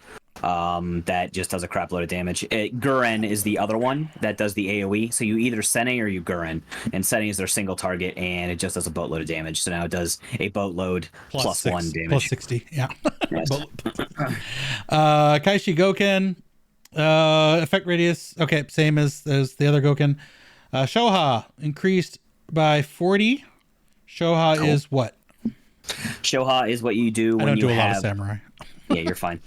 That just does a crap load of damage. Guren is the other one that does the AoE. So you either Sene or you Guren. And Sene is their single target, and it just does a boatload of damage. So now it does a boatload plus 1 damage. Plus 60, yeah. Yes. Kaishi Goken. Effect radius. Okay, same as the other Goken. Shoha increased by 40. Shoha is what? Shoha is what you do when I don't you do a have... lot of samurai. Yeah, you're fine.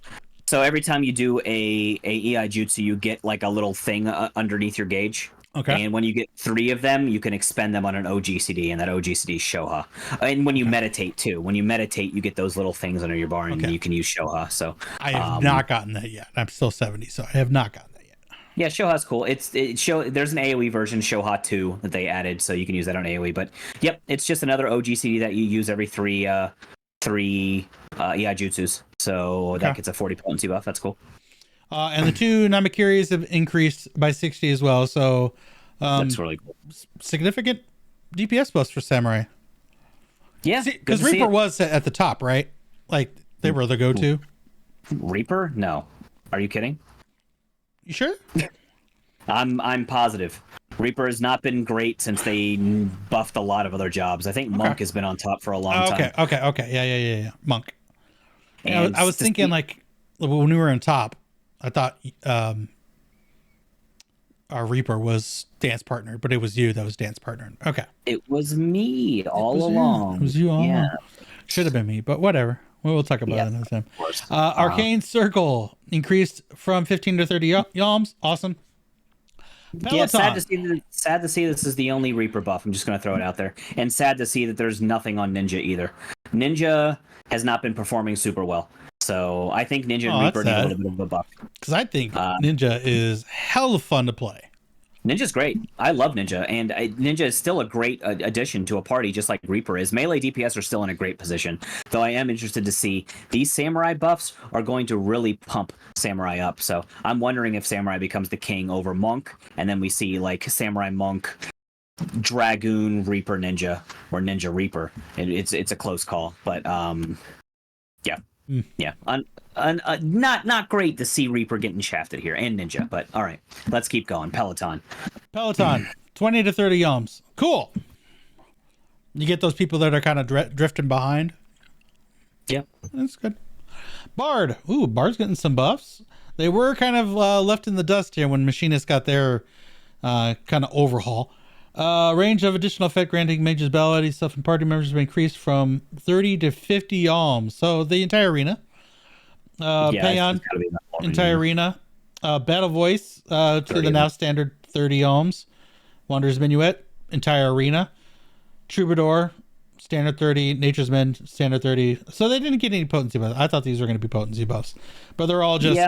So every time you do a EI jutsu, you get like a little thing underneath your gauge. Okay. And when you get 3 of them, you can expend them on an OGCD, and that OGCD is Shoha. And when you meditate too, when you meditate, you get those little things under your bar, and you can use Shoha. So I have not gotten that yet. I'm still 70, so I have not gotten that yet. yeah, Shoha's cool. There's an AoE version, Shoha 2, that they added, so you can use that on AoE. But yep, it's just another OGCD that you use every three EI jutsus. So that gets a 40 potency buff. That's cool. And the 2 Namakiris have increased by 60 as well. So that's really cool. Significant DPS buffs for Samurai. Yeah, because Reaper was at the top, right? Like they were the go-to. Reaper? No. Are you kidding? You sure? I'm positive. Reaper has not been great since they buffed a lot of other jobs. I think Monk has been on top for a long time. Okay. Yeah. Monk. And I was thinking like when we were on top, I thought our Reaper was dance partner, but it was you that was dance partner. Okay. It was me all along. It was you all along. Should have been me, but whatever. We'll talk about it another time. Arcane Circle increased from 15 to 30 yalms. Awesome. Peloton. Yeah, sad to see this is the only Reaper buff. I'm just going to throw it out there. And sad to see that there's nothing on Ninja either. Ninja has not been performing super well. So I think Ninja and Reaper need a little bit of a buff. Because I think Ninja is hella fun to play. Ninja's great. I love Ninja, and Ninja is still a great addition to a party, just like Reaper is. Melee DPS are still in a great position, though I am interested to see these Samurai buffs are going to really pump Samurai up. So I'm wondering if Samurai becomes the king over Monk, and then we see like Samurai Monk, Dragoon Reaper Ninja, or Ninja Reaper. It's a close call, but yeah. Yeah, not great to see Reaper getting shafted here, and Ninja, but all right, let's keep going. Peloton, 20 to 30 yalms. Cool. You get those people that are kind of drifting behind. Yep, that's good. Bard, Bard's getting some buffs. They were kind of left in the dust here when Machinists got their kind of overhaul. Range of additional effect granting mages, ability stuff, and party members have been increased from 30 to 50 yalms. So the entire arena. Payon, entire arena. Battle voice to the now standard 30 yalms. Wanderer's Minuet, entire arena. Troubadour, standard 30. Nature's Men, standard 30. So they didn't get any potency buffs. I thought these were going to be potency buffs, but they're all just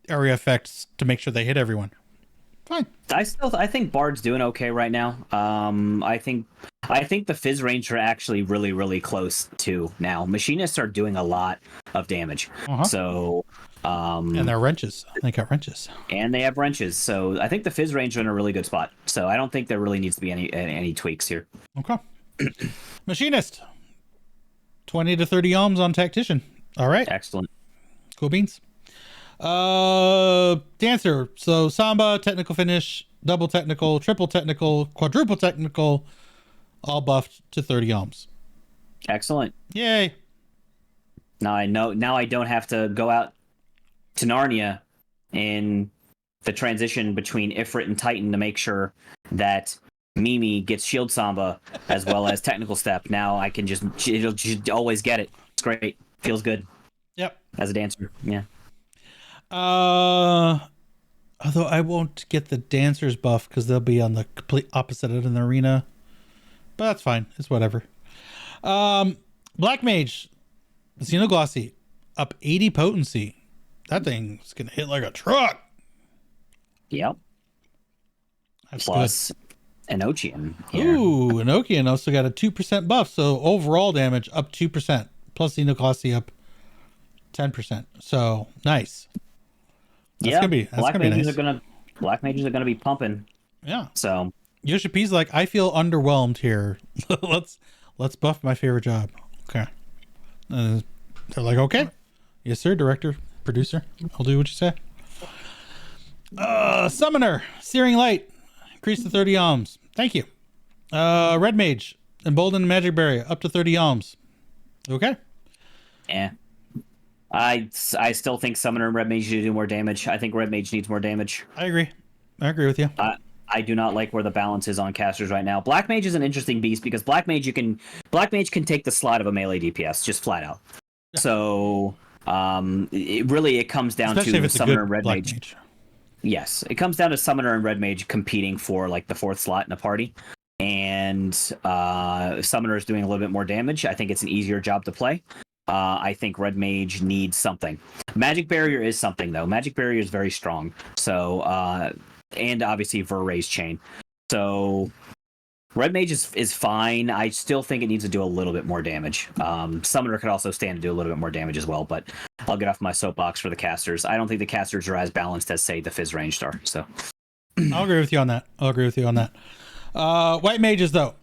area effects to make sure they hit everyone. Fine. I think Bard's doing okay right now. I think the Fizz range are actually really, really close too now. Machinists are doing a lot of damage. So and they're wrenches. They got wrenches. And they have wrenches. So I think the Fizz range are in a really good spot. So I don't think there really needs to be any tweaks here. Okay. Machinist. 20 to 30 ohms on Tactician. All right. Excellent. Cool beans. Dancer. So Samba, technical finish, double technical, triple technical, quadruple technical, all buffed to 30 ohms. Excellent. Yay. Now I don't have to go out to Narnia in the transition between Ifrit and Titan to make sure that Mimi gets shield Samba as well as technical step. Now I can it'll just always get it. It's great. Feels good. Yep. As a dancer. Yeah. Although I won't get the dancers buff because they'll be on the complete opposite end of the arena, but that's fine. It's whatever. Black Mage, Xenoglossy, up 80 potency. That thing's gonna hit like a truck. Yep. That's plus good. Enochian. Ooh, Enochian also got a 2% buff, so overall damage up 2%, plus Xenoglossy up 10%. So nice. That's gonna be nice. Black mages are gonna be pumping. Yeah. So Yoshi P's like, I feel underwhelmed here. let's buff my favorite job. Okay. They're like, okay, yes sir, director, producer, I'll do what you say. Summoner, Searing Light, increase to 30 ohms. Thank you. Red Mage, Emboldened Magic Barrier, up to 30 ohms. Okay. Yeah. I still think Summoner and Red Mage should do more damage. I think Red Mage needs more damage. I agree with you. I do not like where the balance is on casters right now. Black Mage is an interesting beast because Black Mage can take the slot of a melee DPS just flat out. Yeah. So It comes down Especially if to it's a Summoner good and Red Black Mage. Mage. Yes, it comes down to Summoner and Red Mage competing for like the 4th slot in a party, and Summoner is doing a little bit more damage. I think it's an easier job to play. I think Red Mage needs something. Magic Barrier is something though. Magic Barrier is very strong. So and obviously Verray's Chain. So Red Mage is fine. I still think it needs to do a little bit more damage. Summoner could also stand to do a little bit more damage as well, but I'll get off my soapbox for the casters. I don't think the casters are as balanced as, say, the Fizz Ranged are. So I'll agree with you on that. White Mages, though.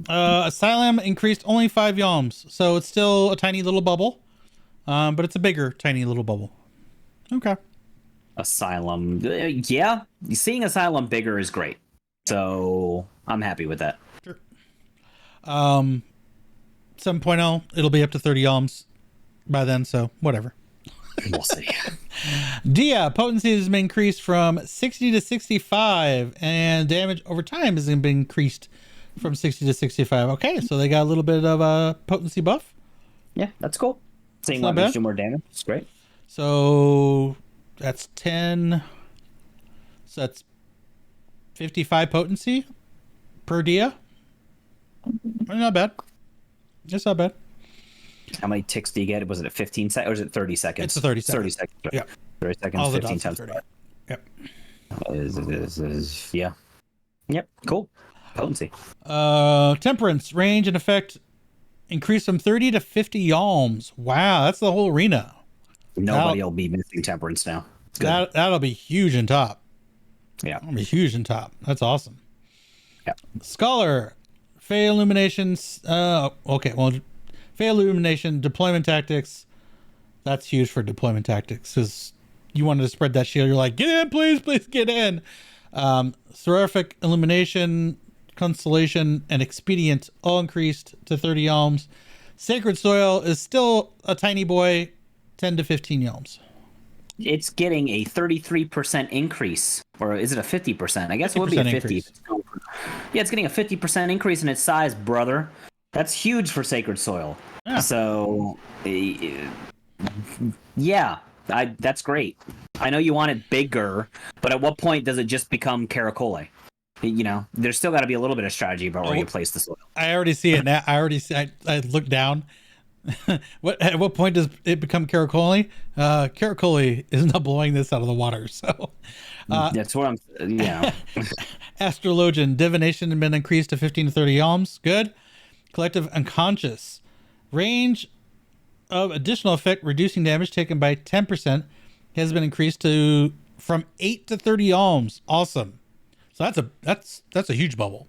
Asylum increased only 5 yalms, so it's still a tiny little bubble, but it's a bigger, tiny little bubble. Okay. Asylum, yeah. Seeing Asylum bigger is great. So I'm happy with that. Sure. 7.0, it'll be up to 30 yalms by then, so whatever. We'll see. Dia, potency has been increased from 60 to 65, and damage over time has been increased from 60 to 65. Okay, so they got a little bit of a potency buff. Yeah, that's cool. Seeing not weapons bad. do more damage, it's great. So that's 10. So that's 55 potency per Dia. Not bad. It's not bad. How many ticks do you get? Was it at 15 seconds or is it 30 seconds? It's a 30 seconds. 30 seconds. Right. Yeah. 30 seconds, All the 15 dots are times 30. 5. Yep. Yeah. Yep. Cool. Potency. Temperance range and effect increased from 30 to 50 yalms. Wow, that's the whole arena. Nobody will be missing Temperance now. It's good. That'll be huge in top. Yeah. That'll be huge in top. That's awesome. Yeah. Scholar, Fey Illuminations. Okay, well, Fey Illumination, deployment tactics. That's huge for deployment tactics because you wanted to spread that shield. You're like, get in, please get in. Seraphic Illumination, Constellation, and Expedient all increased to 30 yalms. Sacred Soil is still a tiny boy, 10 to 15 yalms. It's getting a 33% increase. Or is it a 50%? I guess it would be a 50. Increase. Yeah, it's getting a 50% increase in its size, brother. That's huge for Sacred Soil. Yeah. So, yeah, that's great. I know you want it bigger, but at what point does it just become Caracole? You know, there's still got to be a little bit of strategy about where you place the soil. I already see it now. I look down. At what point does it become Caracole? Caracole is not blowing this out of the water. So that's what I'm. Astrologian divination has been increased to 15 to 30 yalms. Good. Collective unconscious range of additional effect reducing damage taken by 10% has been increased to from 8 to 30 yalms. Awesome. So that's a huge bubble.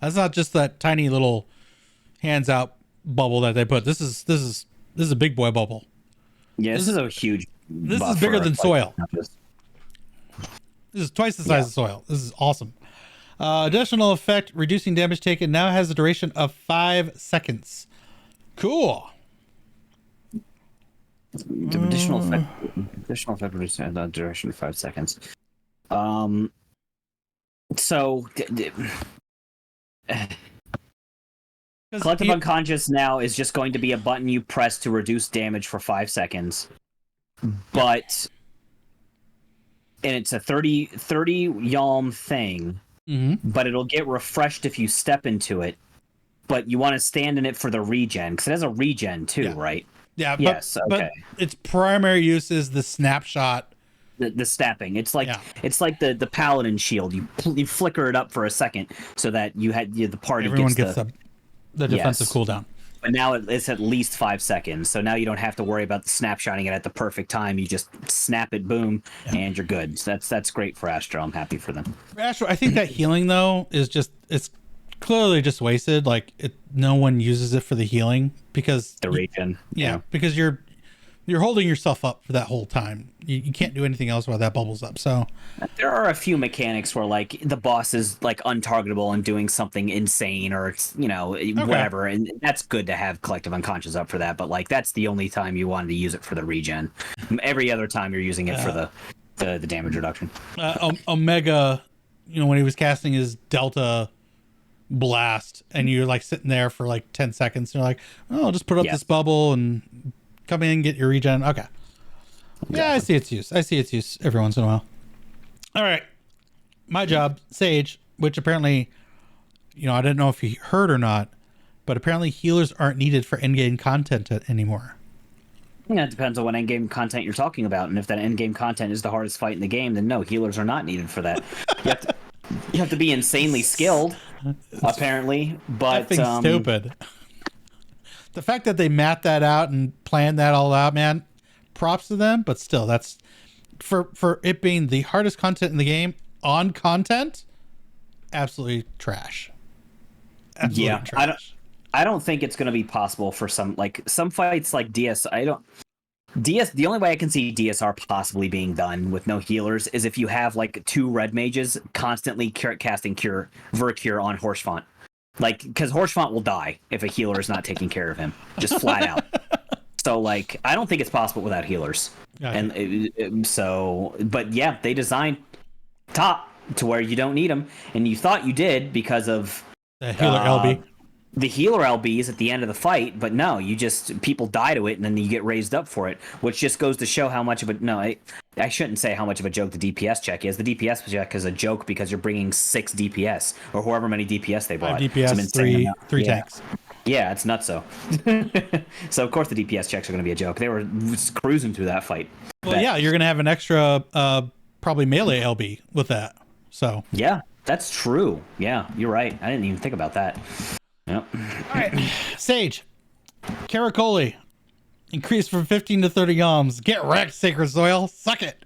That's not just that tiny little hands out bubble that they put. This is a big boy bubble. Yeah, this is a huge. This is bigger than soil. This is twice the size of soil. This is awesome. Additional effect reducing damage taken now has a duration of 5 seconds. Cool. Additional effect reducing the duration of 5 seconds. So Collective Unconscious now is just going to be a button you press to reduce damage for 5 seconds. But and it's a 30 yalm thing. Mm-hmm. But it'll get refreshed if you step into it. But you want to stand in it for the regen because it has a regen too, right? Yeah. Yes. But its primary use is the snapshot. The snapping. It's like the paladin shield. You flicker it up for a second so that the party everyone gets the defensive cooldown. But now it's at least 5 seconds. So now you don't have to worry about the snapshotting it at the perfect time. You just snap it, boom, and you're good. So that's great for Astro. I'm happy for them. Astro, I think that healing though is it's clearly just wasted. Like no one uses it for the healing because the regen. Yeah, because you're holding yourself up for that whole time. You can't do anything else while that bubbles up. So there are a few mechanics where like the boss is like untargetable and doing something insane or whatever, and that's good to have Collective Unconscious up for that. But like that's the only time you wanted to use it for the regen. Every other time you're using it for the damage reduction. Omega, when he was casting his Delta blast, and you're like sitting there for like 10 seconds, and you're like, oh, I'll just put up this bubble and come in, get your regen. Okay. Yeah, I see its use. I see its use every once in a while. All right. My job, Sage, which apparently, I didn't know if you heard or not, but apparently healers aren't needed for endgame content anymore. Yeah, it depends on what endgame content you're talking about. And if that endgame content is the hardest fight in the game, then no, healers are not needed for that. You have to be insanely skilled, apparently. But stupid. The fact that they mapped that out and planned that all out, man, props to them. But still, that's for it being the hardest content in the game on content. Absolutely trash. Absolutely trash. I don't think it's going to be possible for some fights like DS. The only way I can see DSR possibly being done with no healers is if you have like 2 red mages constantly casting Vercure on Horsefont. Like, because Horsefont will die if a healer is not taking care of him, just flat out. So, like, I don't think it's possible without healers. Gotcha. But yeah, they designed top to where you don't need them, and you thought you did because of the healer LB. The healer LB is at the end of the fight, but no, people die to it, and then you get raised up for it, which just goes to show how much of a I shouldn't say how much of a joke the DPS check is. The DPS check is a joke because you're bringing 6 DPS or however many DPS they brought. 5 DPS, three tanks. Yeah, it's nutso. So of course the DPS checks are going to be a joke. They were cruising through that fight. Well, yeah, you're going to have an extra probably melee LB with that. So yeah, that's true. Yeah, you're right. I didn't even think about that. Yep. All right. Sage. Caracoli. Increased from 15 to 30 ohms. Get wrecked, Sacred Soil. Suck it.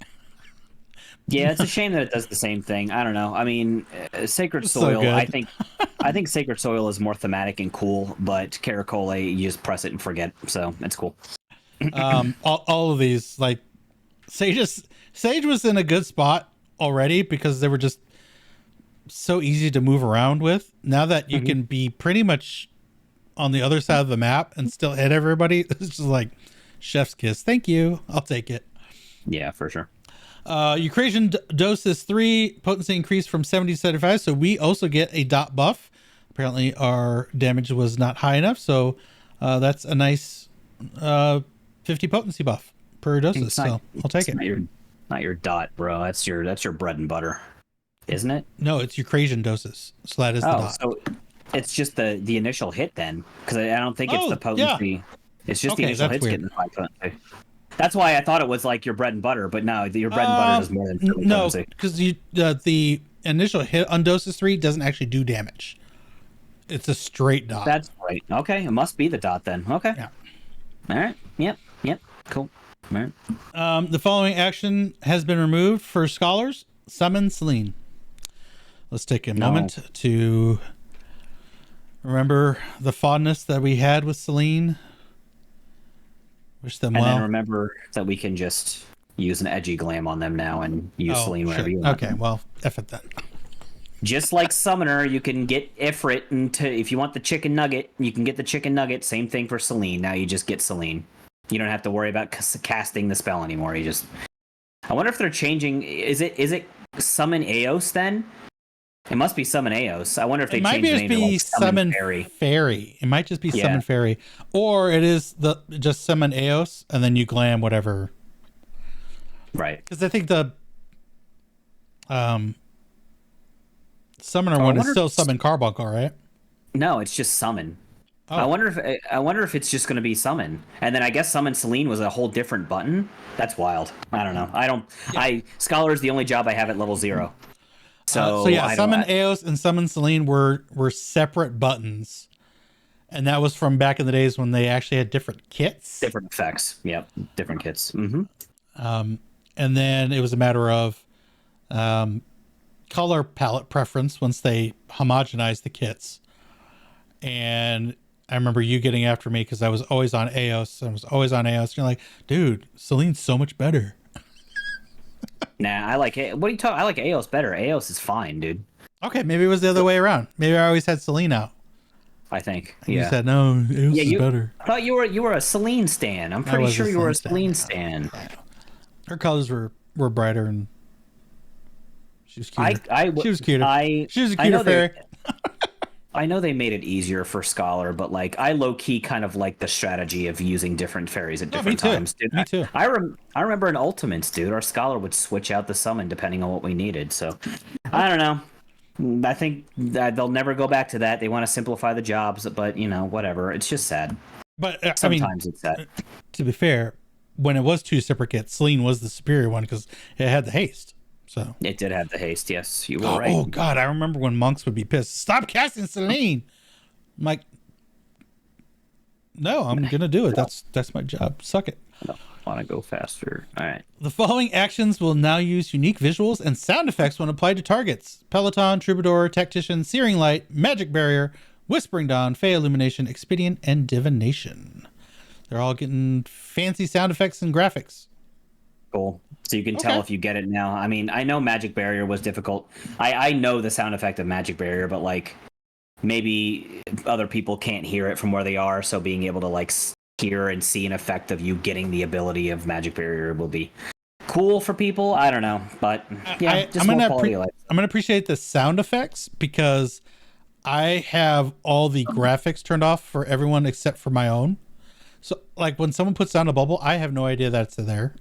Yeah, it's a shame that it does the same thing. I don't know. I mean, Sacred Soil, I think Sacred Soil is more thematic and cool, but Caracoli, you just press it and forget. So it's cool. All of these, like, Sage was in a good spot already because they were just so easy to move around with. Now that you can be pretty much on the other side of the map and still hit everybody, it's just like chef's kiss. Thank you. I'll take it. Yeah, for sure. Eucrasian doses 3 potency increased from 70 to 75, so we also get a dot buff. Apparently our damage was not high enough, so that's a nice 50 potency buff per doses. So I'll take it. Not your dot, bro. That's your bread and butter, isn't it? No, it's Eucrasian doses, so that is the dot. So it's just the initial hit then, because I don't think it's the potency. Yeah. It's just the initial hits getting high potency. That's why I thought it was like your bread and butter, but no, your bread and butter is more than potency. No, because the initial hit on doses 3 doesn't actually do damage. It's a straight dot. That's right. Okay, it must be the dot then. Okay. Yeah. All right. Yep. Cool. All right. The following action has been removed for scholars. Summon Celine. Let's take a moment to remember the fondness that we had with Celine. Wish them well. And then remember that we can just use an edgy glam on them now and use Celine whenever you want. Okay, well, F it then. Just like Summoner, you can get Ifrit, if you want the chicken nugget, you can get the chicken nugget. Same thing for Celine. Now you just get Celine. You don't have to worry about casting the spell anymore. You just... I wonder if they're changing... Is it Summon Eos then? It must be Summon Eos. I wonder if they changed the name to like Summon Fairy. It might just be Summon Fairy. Or it is just Summon Eos, and then you glam whatever. Right. Because I think the Summoner one is still Summon Carbuncle, right? No, it's just Summon. Oh. I wonder if it's just going to be Summon. And then I guess Summon Celine was a whole different button. That's wild. I don't know. Scholar is the only job I have at level 0. So Summon Eos and Summon Celine were separate buttons. And that was from back in the days when they actually had different kits. Different effects. Yep. Different kits. Mm-hmm. And then it was a matter of color palette preference once they homogenized the kits. And I remember you getting after me because I was always on Eos. And you're like, dude, Celine's so much better. Nah, I like it. What are you talking? I like Eos better. Eos is fine, dude. Okay, maybe it was the other way around. Maybe I always had Celine out. I think. And you said no, Eos is better. I thought you were a Celine stan. I'm pretty sure you were a Celine stan. Her colors were brighter and she was cuter. She was cuter. She was a cuter fairy. I know they made it easier for Scholar, but like I low key kind of like the strategy of using different fairies at different times. Dude, Me too. I remember in Ultimates, dude, our Scholar would switch out the summon depending on what we needed. So I don't know. I think that they'll never go back to that. They want to simplify the jobs, but you know, whatever. It's just sad. But Sometimes it's sad. To be fair, when it was 2 separate kits, Celine was the superior one because it had the haste. So It did have the haste. Yes, you were right. Oh God, I remember when monks would be pissed. Stop casting Celine. I'm like, no, I'm gonna do it. That's my job. Suck it. I want to go faster. All right. The following actions will now use unique visuals and sound effects when applied to targets: Peloton, Troubadour, Tactician, Searing Light, Magic Barrier, Whispering Dawn, Fey Illumination, Expedient, and Divination. They're all getting fancy sound effects and graphics. Cool. So you can tell if you get it now. I mean, I know Magic Barrier was difficult. I know the sound effect of Magic Barrier, but like maybe other people can't hear it from where they are. So being able to like hear and see an effect of you getting the ability of Magic Barrier will be cool for people. I don't know, but yeah, I'm gonna appreciate the sound effects because I have all the graphics turned off for everyone except for my own. So like when someone puts down a bubble, I have no idea that's there.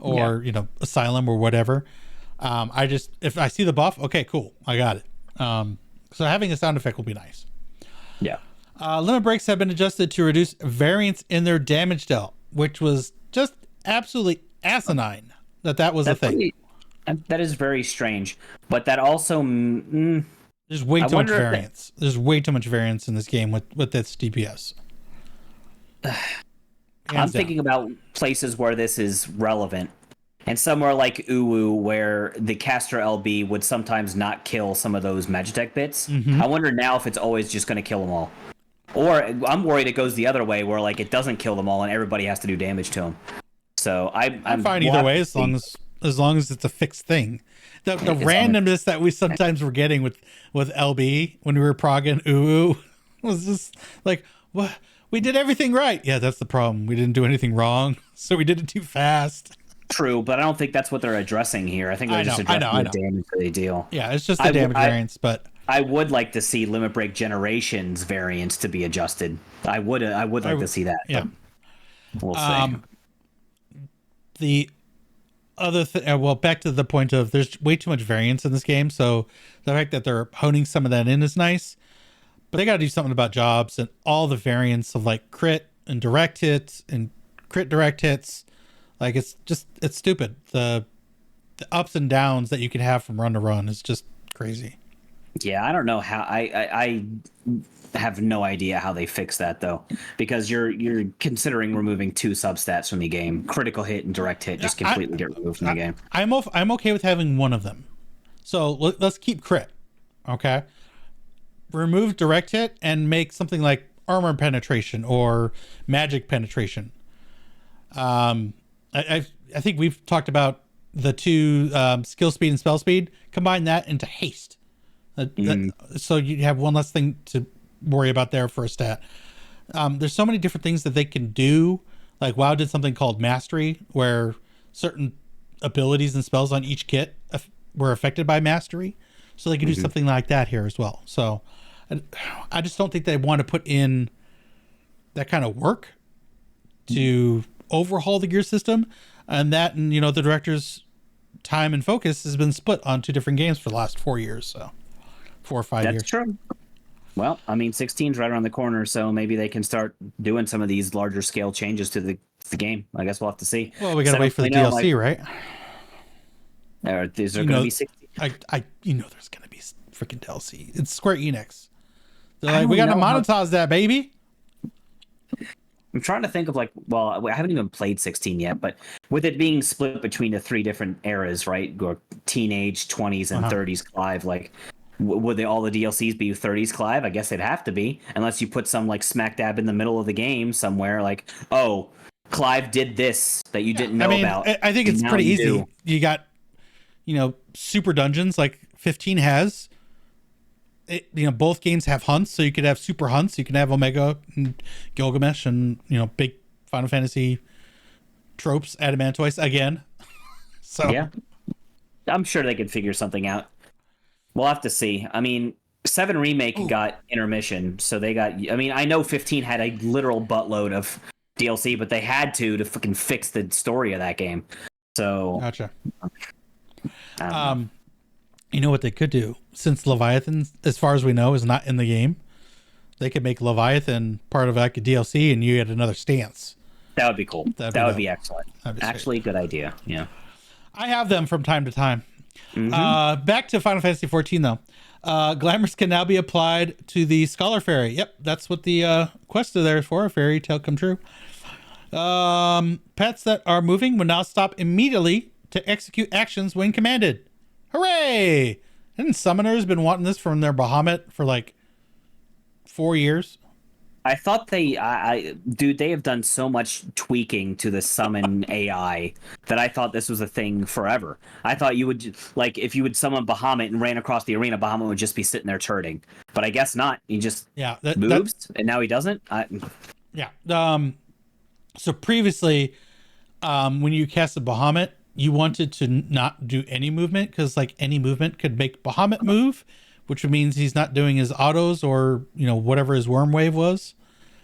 Or you know, Asylum or whatever. I just, if I see the buff, okay, cool, I got it. So having a sound effect will be nice. Yeah. Limit breaks have been adjusted to reduce variance in their damage dealt, which was just absolutely asinine that was a thing. That is very strange, but that also there's way too much variance. There's way too much variance in this game with this DPS. I'm thinking about places where this is relevant, and somewhere like Uwu, where the caster LB would sometimes not kill some of those Magitech bits. I wonder now if it's always just going to kill them all, or I'm worried it goes the other way, where like it doesn't kill them all and everybody has to do damage to them. So I'm fine either way as long as it's a fixed thing. The randomness that we sometimes were getting with LB when we were progging Uwu was just like, what? We did everything right. Yeah, that's the problem. We didn't do anything wrong, so we did it too fast. True, but I don't think that's what they're addressing here. I think they're just addressing the damage they deal. Yeah, it's just the damage variance, but I would like to see Limit Break Generations variance to be adjusted. I would like to see that. Yeah. We'll see. The other thing, well, back to the point of there's way too much variance in this game, so the fact that they're honing some of that in is nice. But they got to do something about jobs and all the variants of like crit and direct hits and crit direct hits. Like it's stupid. The ups and downs that you can have from run to run is just crazy. Yeah, I don't know how. I have no idea how they fix that though, because you're considering removing 2 substats from the game. Critical hit and direct hit just completely get removed from the game. I'm okay with having one of them. So let's keep crit. Okay. Remove direct hit and make something like armor penetration or magic penetration. I think we've talked about the 2 skill speed and spell speed. Combine that into haste, so you have one less thing to worry about there for a stat. There's so many different things that they can do. Like WoW did something called mastery, where certain abilities and spells on each kit were affected by mastery, so they can do something like that here as well. So I just don't think they want to put in that kind of work to overhaul the gear system, and that, and you know, the director's time and focus has been split on 2 different games for the last 4 years, so 4 or 5 years. That's true. Well, I mean, 16's right around the corner, so maybe they can start doing some of these larger scale changes to the game. I guess we'll have to see. Well, we gotta wait for the DLC, right? Or is there going to be 16? You know, there's going to be freaking DLC. It's Square Enix. They're like, we got to monetize that, baby. I'm trying to think of like, well, I haven't even played 16 yet, but with it being split between the 3 different eras, right? Or teenage, 20s, and 30s Clive, like, would all the DLCs be 30s Clive? I guess they'd have to be, unless you put some like smack dab in the middle of the game somewhere, like, oh, Clive did this that you didn't know about. I think it's pretty easy. You got, you know, super dungeons like 15 has. You know, both games have hunts, so you could have super hunts. You can have Omega and Gilgamesh and, you know, big Final Fantasy tropes, Adamantoise again. So yeah, I'm sure they could figure something out. We'll have to see. I mean, 7 Remake got intermission, so they got. I mean, I know 15 had a literal buttload of DLC, but they had to fucking fix the story of that game. So, Gotcha. I don't know. You know what they could do? Since Leviathan, as far as we know, is not in the game, they could make Leviathan part of like a DLC, and you get another stance. That would be cool. That would be excellent. Actually, good idea. Yeah. I have them from time to time. Back to Final Fantasy XIV, though. Glamours can now be applied to the Scholar Fairy. Yep, that's what the quest is there for. A fairy tale come true. Pets that are moving will now stop immediately to execute actions when commanded. Hooray! Hadn't summoners been wanting this from their Bahamut for like 4 years? I thought dude, they have done so much tweaking to the summon AI that I thought this was a thing forever. I thought you would, like, if you would summon Bahamut and ran across the arena, Bahamut would just be sitting there turning. But I guess not. He just moves, and now he doesn't. So previously, when you cast a Bahamut, you wanted to not do any movement, because like any movement could make Bahamut move, which means he's not doing his autos or, you know, whatever his worm wave was.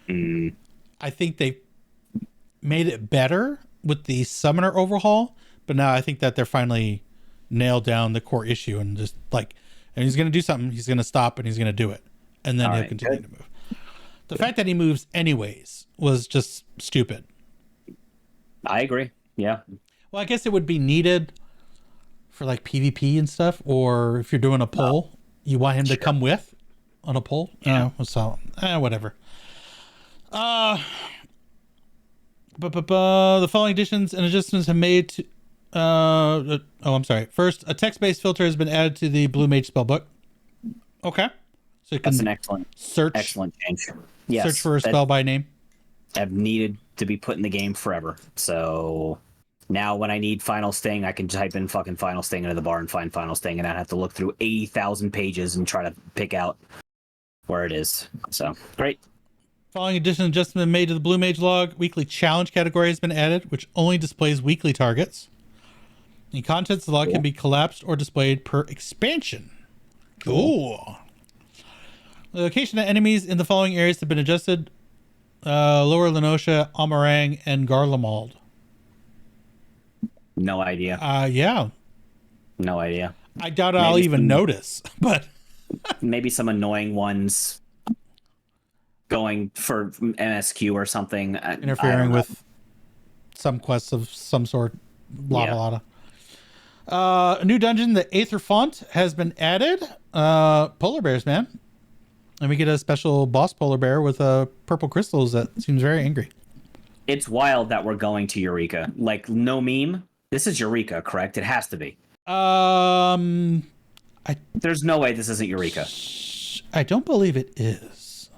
I think they made it better with the summoner overhaul, but now I think that they're finally nailed down the core issue and just like, and he's going to do something, he's going to stop and he's going to do it. And then he'll continue to move. The fact that he moves anyways was just stupid. I agree. Yeah. Well, I guess it would be needed for like PvP and stuff, or if you're doing a poll, you want him to come with on a poll. So whatever. The following additions and adjustments have made to I'm sorry. First, a text-based filter has been added to the Blue Mage spellbook. Okay. So you can That's an excellent change. Yes, search for a spell by name. I've needed to be put in the game forever. So now when I need Final Sting, I can type in fucking Final Sting into the bar and find Final Sting, and I have to look through 80,000 pages and try to pick out where it is. So great. Following addition adjustment made to the Blue Mage log, weekly challenge category has been added, which only displays weekly targets. The contents of the log can be collapsed or displayed per expansion. Cool. The location of enemies in the following areas have been adjusted. Lower Lenosha, Amarang, and Garlemald. No idea. Yeah. No idea. I doubt I'll even notice, but maybe some annoying ones going for MSQ or something. Interfering with some quests of some sort. Blah. A new dungeon, the Aether Font, has been added. Polar bears, man. And we get a special boss polar bear with purple crystals that seems very angry. It's wild that we're going to Eureka. Like, no meme. This is Eureka, correct? It has to be. There's no way this isn't Eureka. I don't believe it is.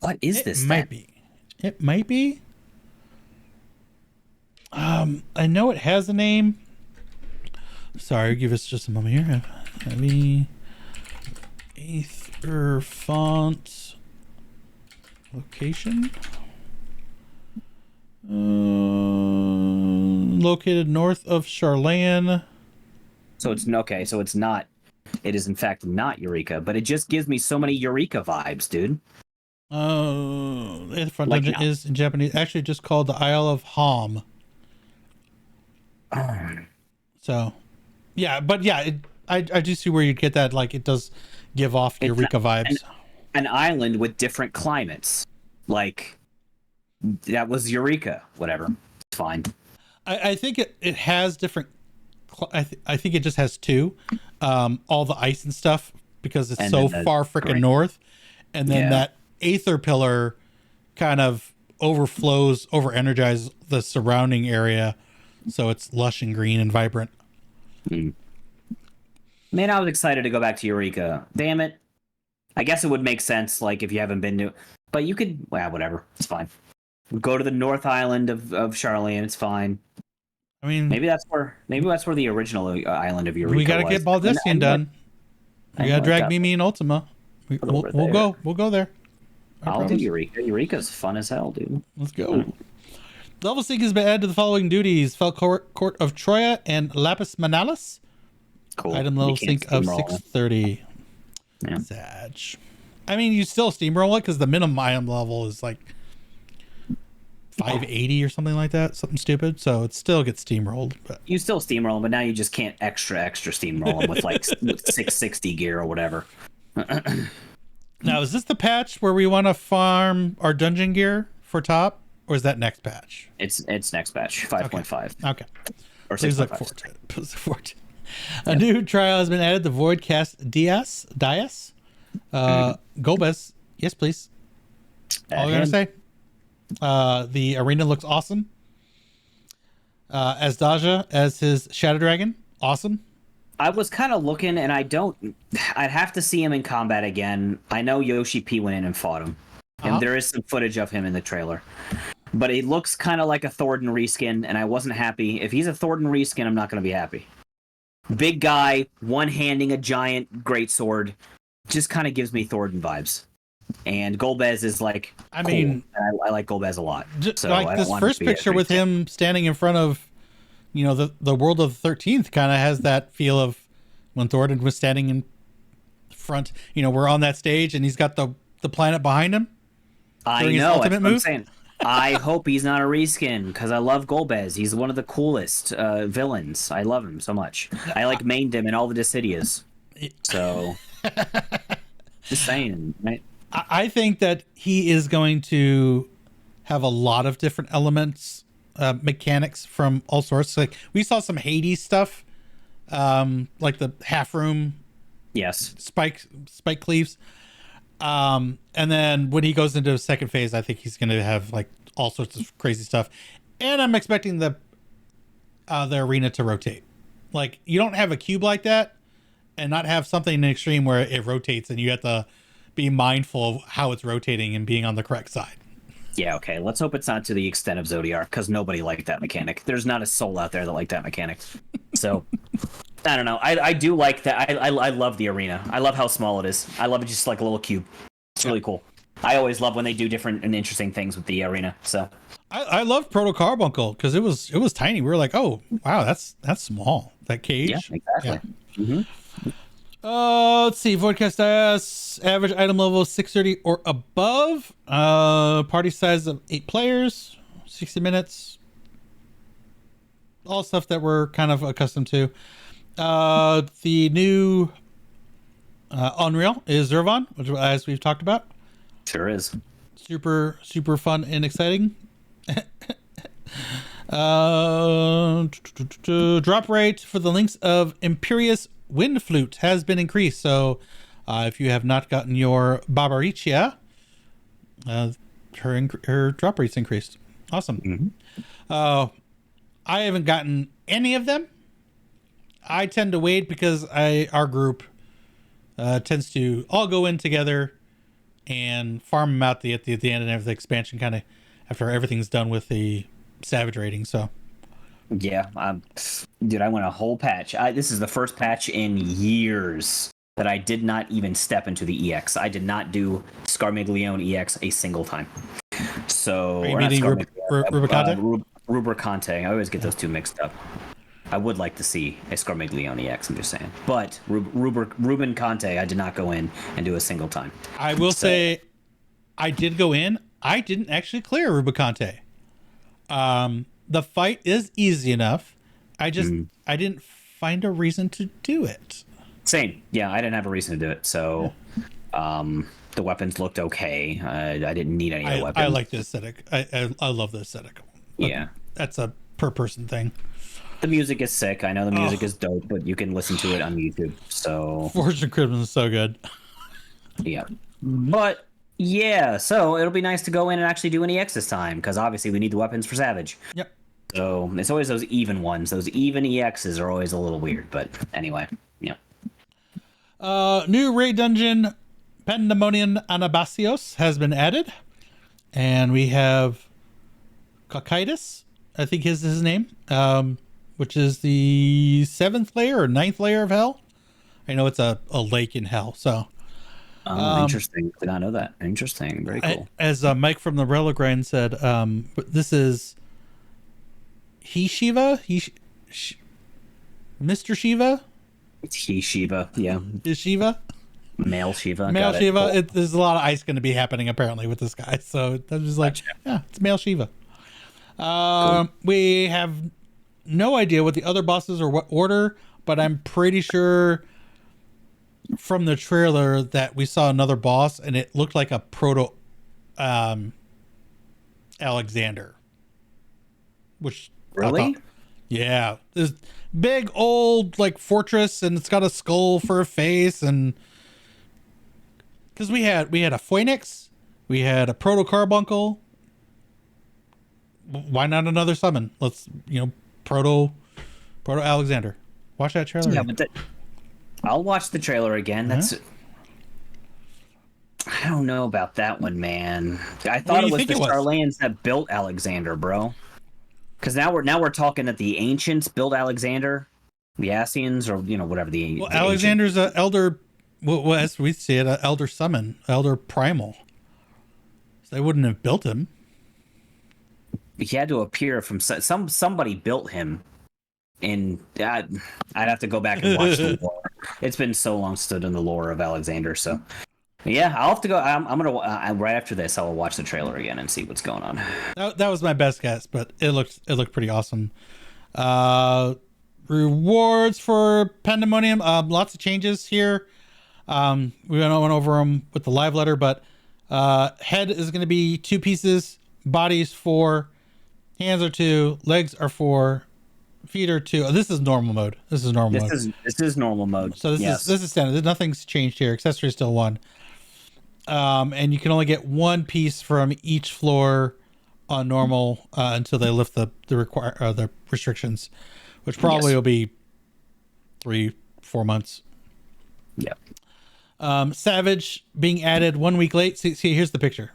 What is this? It might be. It might be. I know it has a name. Sorry, give us just a moment here. Heavy Aether Font location. Located north of Charlayan. So it's okay. So it's not. It is in fact not Eureka, but it just gives me so many Eureka vibes, dude. The Aether Font dungeon is in Japanese actually just called the Isle of Hom. So, yeah, but yeah, I do see where you get that. Like, it does give off Eureka vibes. An island with different climates. Like, that was Eureka. Whatever. It's fine. I think it has different. I think it just has two. All the ice and stuff because it's so far freaking north, and then that Aether Pillar kind of overflows, over-energizes the surrounding area. So it's lush and green and vibrant. Man, I was excited to go back to Eureka. Damn it. I guess it would make sense, like, if you haven't been to... But you could... Well, whatever. It's fine. Go to the North Island of Charlayan. It's fine. I mean... Maybe that's where the original island of Eureka was. We gotta get Baldestian done. We gotta drag Mimi and Ultima. We'll go. We'll go there. I'll do Eureka. Eureka's fun as hell, dude. Let's go. Level sync has been added to the following duties: Fell Court of Troya and Lapis Manalis. Cool. Item level sync of 630. Yeah. Sag. I mean, you still steamroll it because the minimum item level is like 580 or something like that, something stupid. So it still gets steamrolled. But You still steamroll them, but now you just can't extra steamroll them with like 660 gear or whatever. now, is this the patch where we want to farm our dungeon gear for top, or is that next patch? It's next patch, 5.5. Okay. Or Please look 6.5. forward to it. A new trial has been added, the Voidcast Dias. Golbez, yes, please. All I'm going to say. The arena looks awesome. As Daja, as his Shadow Dragon, awesome. I was kind of looking, and I'd have to see him in combat again. I know Yoshi P went in and fought him. And there is some footage of him in the trailer. But he looks kind of like a Thornton reskin, and I wasn't happy. If he's a Thornton reskin, I'm not going to be happy. Big guy, one-handing a giant greatsword, just kind of gives me Thornton vibes. And Golbez is like, I mean, I like Golbez a lot. So like this first picture with him standing in front of, the world of the 13th kind of has that feel of when Thornton was standing in front. We're on that stage and he's got the planet behind him. I know. That's what I'm saying. I hope he's not a reskin because I love Golbez. He's one of the coolest villains. I love him so much. I like mained him in all the Dissidias. So, just saying, right? I think that he is going to have a lot of different elements, mechanics from all sorts. Like we saw some Hades stuff, like the half room, yes, spike cleaves. And then when he goes into a second phase, I think he's going to have like all sorts of crazy stuff. And I'm expecting the arena to rotate. Like you don't have a cube like that and not have something in extreme where it rotates and you have to be mindful of how it's rotating and being on the correct side. Yeah, okay. Let's hope it's not to the extent of Zodiac because nobody liked that mechanic. There's not a soul out there that liked that mechanic. So, I don't know. I do like that. I love the arena. I love how small it is. I love it just like a little cube. It's really cool. I always love when they do different and interesting things with the arena. So I love Proto Carbuncle because it was tiny. We were like, oh wow, that's small. That cage. Yeah, exactly. Yeah. Mm-hmm. Let's see. Voidcast Dias, average item level 630 or above. Party size of 8 players, 60 minutes. All stuff that we're kind of accustomed to. The new Unreal is Zervon, which, as we've talked about. Sure is. Super fun and exciting. Drop rate for the links of Imperious Wind Flute has been increased. So if you have not gotten your Barbaricia, her drop rate's increased. Awesome. Mm-hmm. I haven't gotten any of them. I tend to wait because our group tends to all go in together and farm them out at the end of the expansion, kind of after everything's done with the Savage rating. So yeah, dude, I went a whole patch. This is the first patch in years that I did not even step into the EX. I did not do Scarmiglione EX a single time. So, are you meaning Rubicante? Rubricante. I always get those two mixed up. I would like to see a Scarmiglione EX, I'm just saying. But Ruben Conte, I did not go in and do a single time. I will say I did go in. I didn't actually clear Rubicante. The fight is easy enough. I didn't find a reason to do it. Same. Yeah, I didn't have a reason to do it. So, the weapons looked okay. I didn't need any of the weapons. I like the aesthetic. I love the aesthetic. But yeah. That's a per person thing. The music is sick. I know the music is dope, but you can listen to it on YouTube. So Fortune Crimson is so good. Yeah. But yeah, so it'll be nice to go in and actually do an EX this time, because obviously we need the weapons for Savage. Yep. So it's always those even ones. Those even EXs are always a little weird, but anyway, yeah. New raid dungeon, Pandemonium Anabasios, has been added. And we have Cocytus, I think is his name, which is the 7th layer or 9th layer of hell. I know it's a lake in hell, so... interesting. Did not know that. Interesting. Very cool. As Mike from the Relic Grind said, this is Shiva? Mr. Shiva? It's Shiva, yeah. Is Shiva? Male Shiva. Male got Shiva. Cool. There's a lot of ice going to be happening apparently with this guy. So I'm just like, Gotcha. yeah, it's male Shiva. Cool. We have no idea what the other bosses or what order, but I'm pretty sure from the trailer that we saw another boss and it looked like a proto Alexander. Which Really? yeah, this big old like fortress, and it's got a skull for a face, and because we had a Phoenix, we had a proto Carbuncle. Why not another summon? Let's proto Alexander. Watch that trailer. Yeah, but I'll watch the trailer again. That's. I don't know about that one, man. I thought it was the Starlands that built Alexander, bro. Because now we're talking that the ancients built Alexander, the Asians, or whatever the. Well, the Alexander's an elder. Well, as we see it, an elder summon, elder primal. So they wouldn't have built him. He had to appear from somebody built him, and I'd have to go back and watch the lore. It's been so long stood in the lore of Alexander, so. Yeah, I'll have to go. I'm gonna right after this. I will watch the trailer again and see what's going on. That was my best guess, but it looked pretty awesome. Rewards for Pandemonium. Lots of changes here. We went over them with the live letter, but head is going to be 2 pieces, bodies 4, hands are 2, legs are 4, feet are 2. Oh, this is normal mode. This is normal mode. This is normal mode. So this is standard. Nothing's changed here. Accessory is still 1. And you can only get 1 piece from each floor on normal until they lift the restrictions, which probably will be 3-4 months. Yeah. Savage being added 1 week late. See, here's the picture.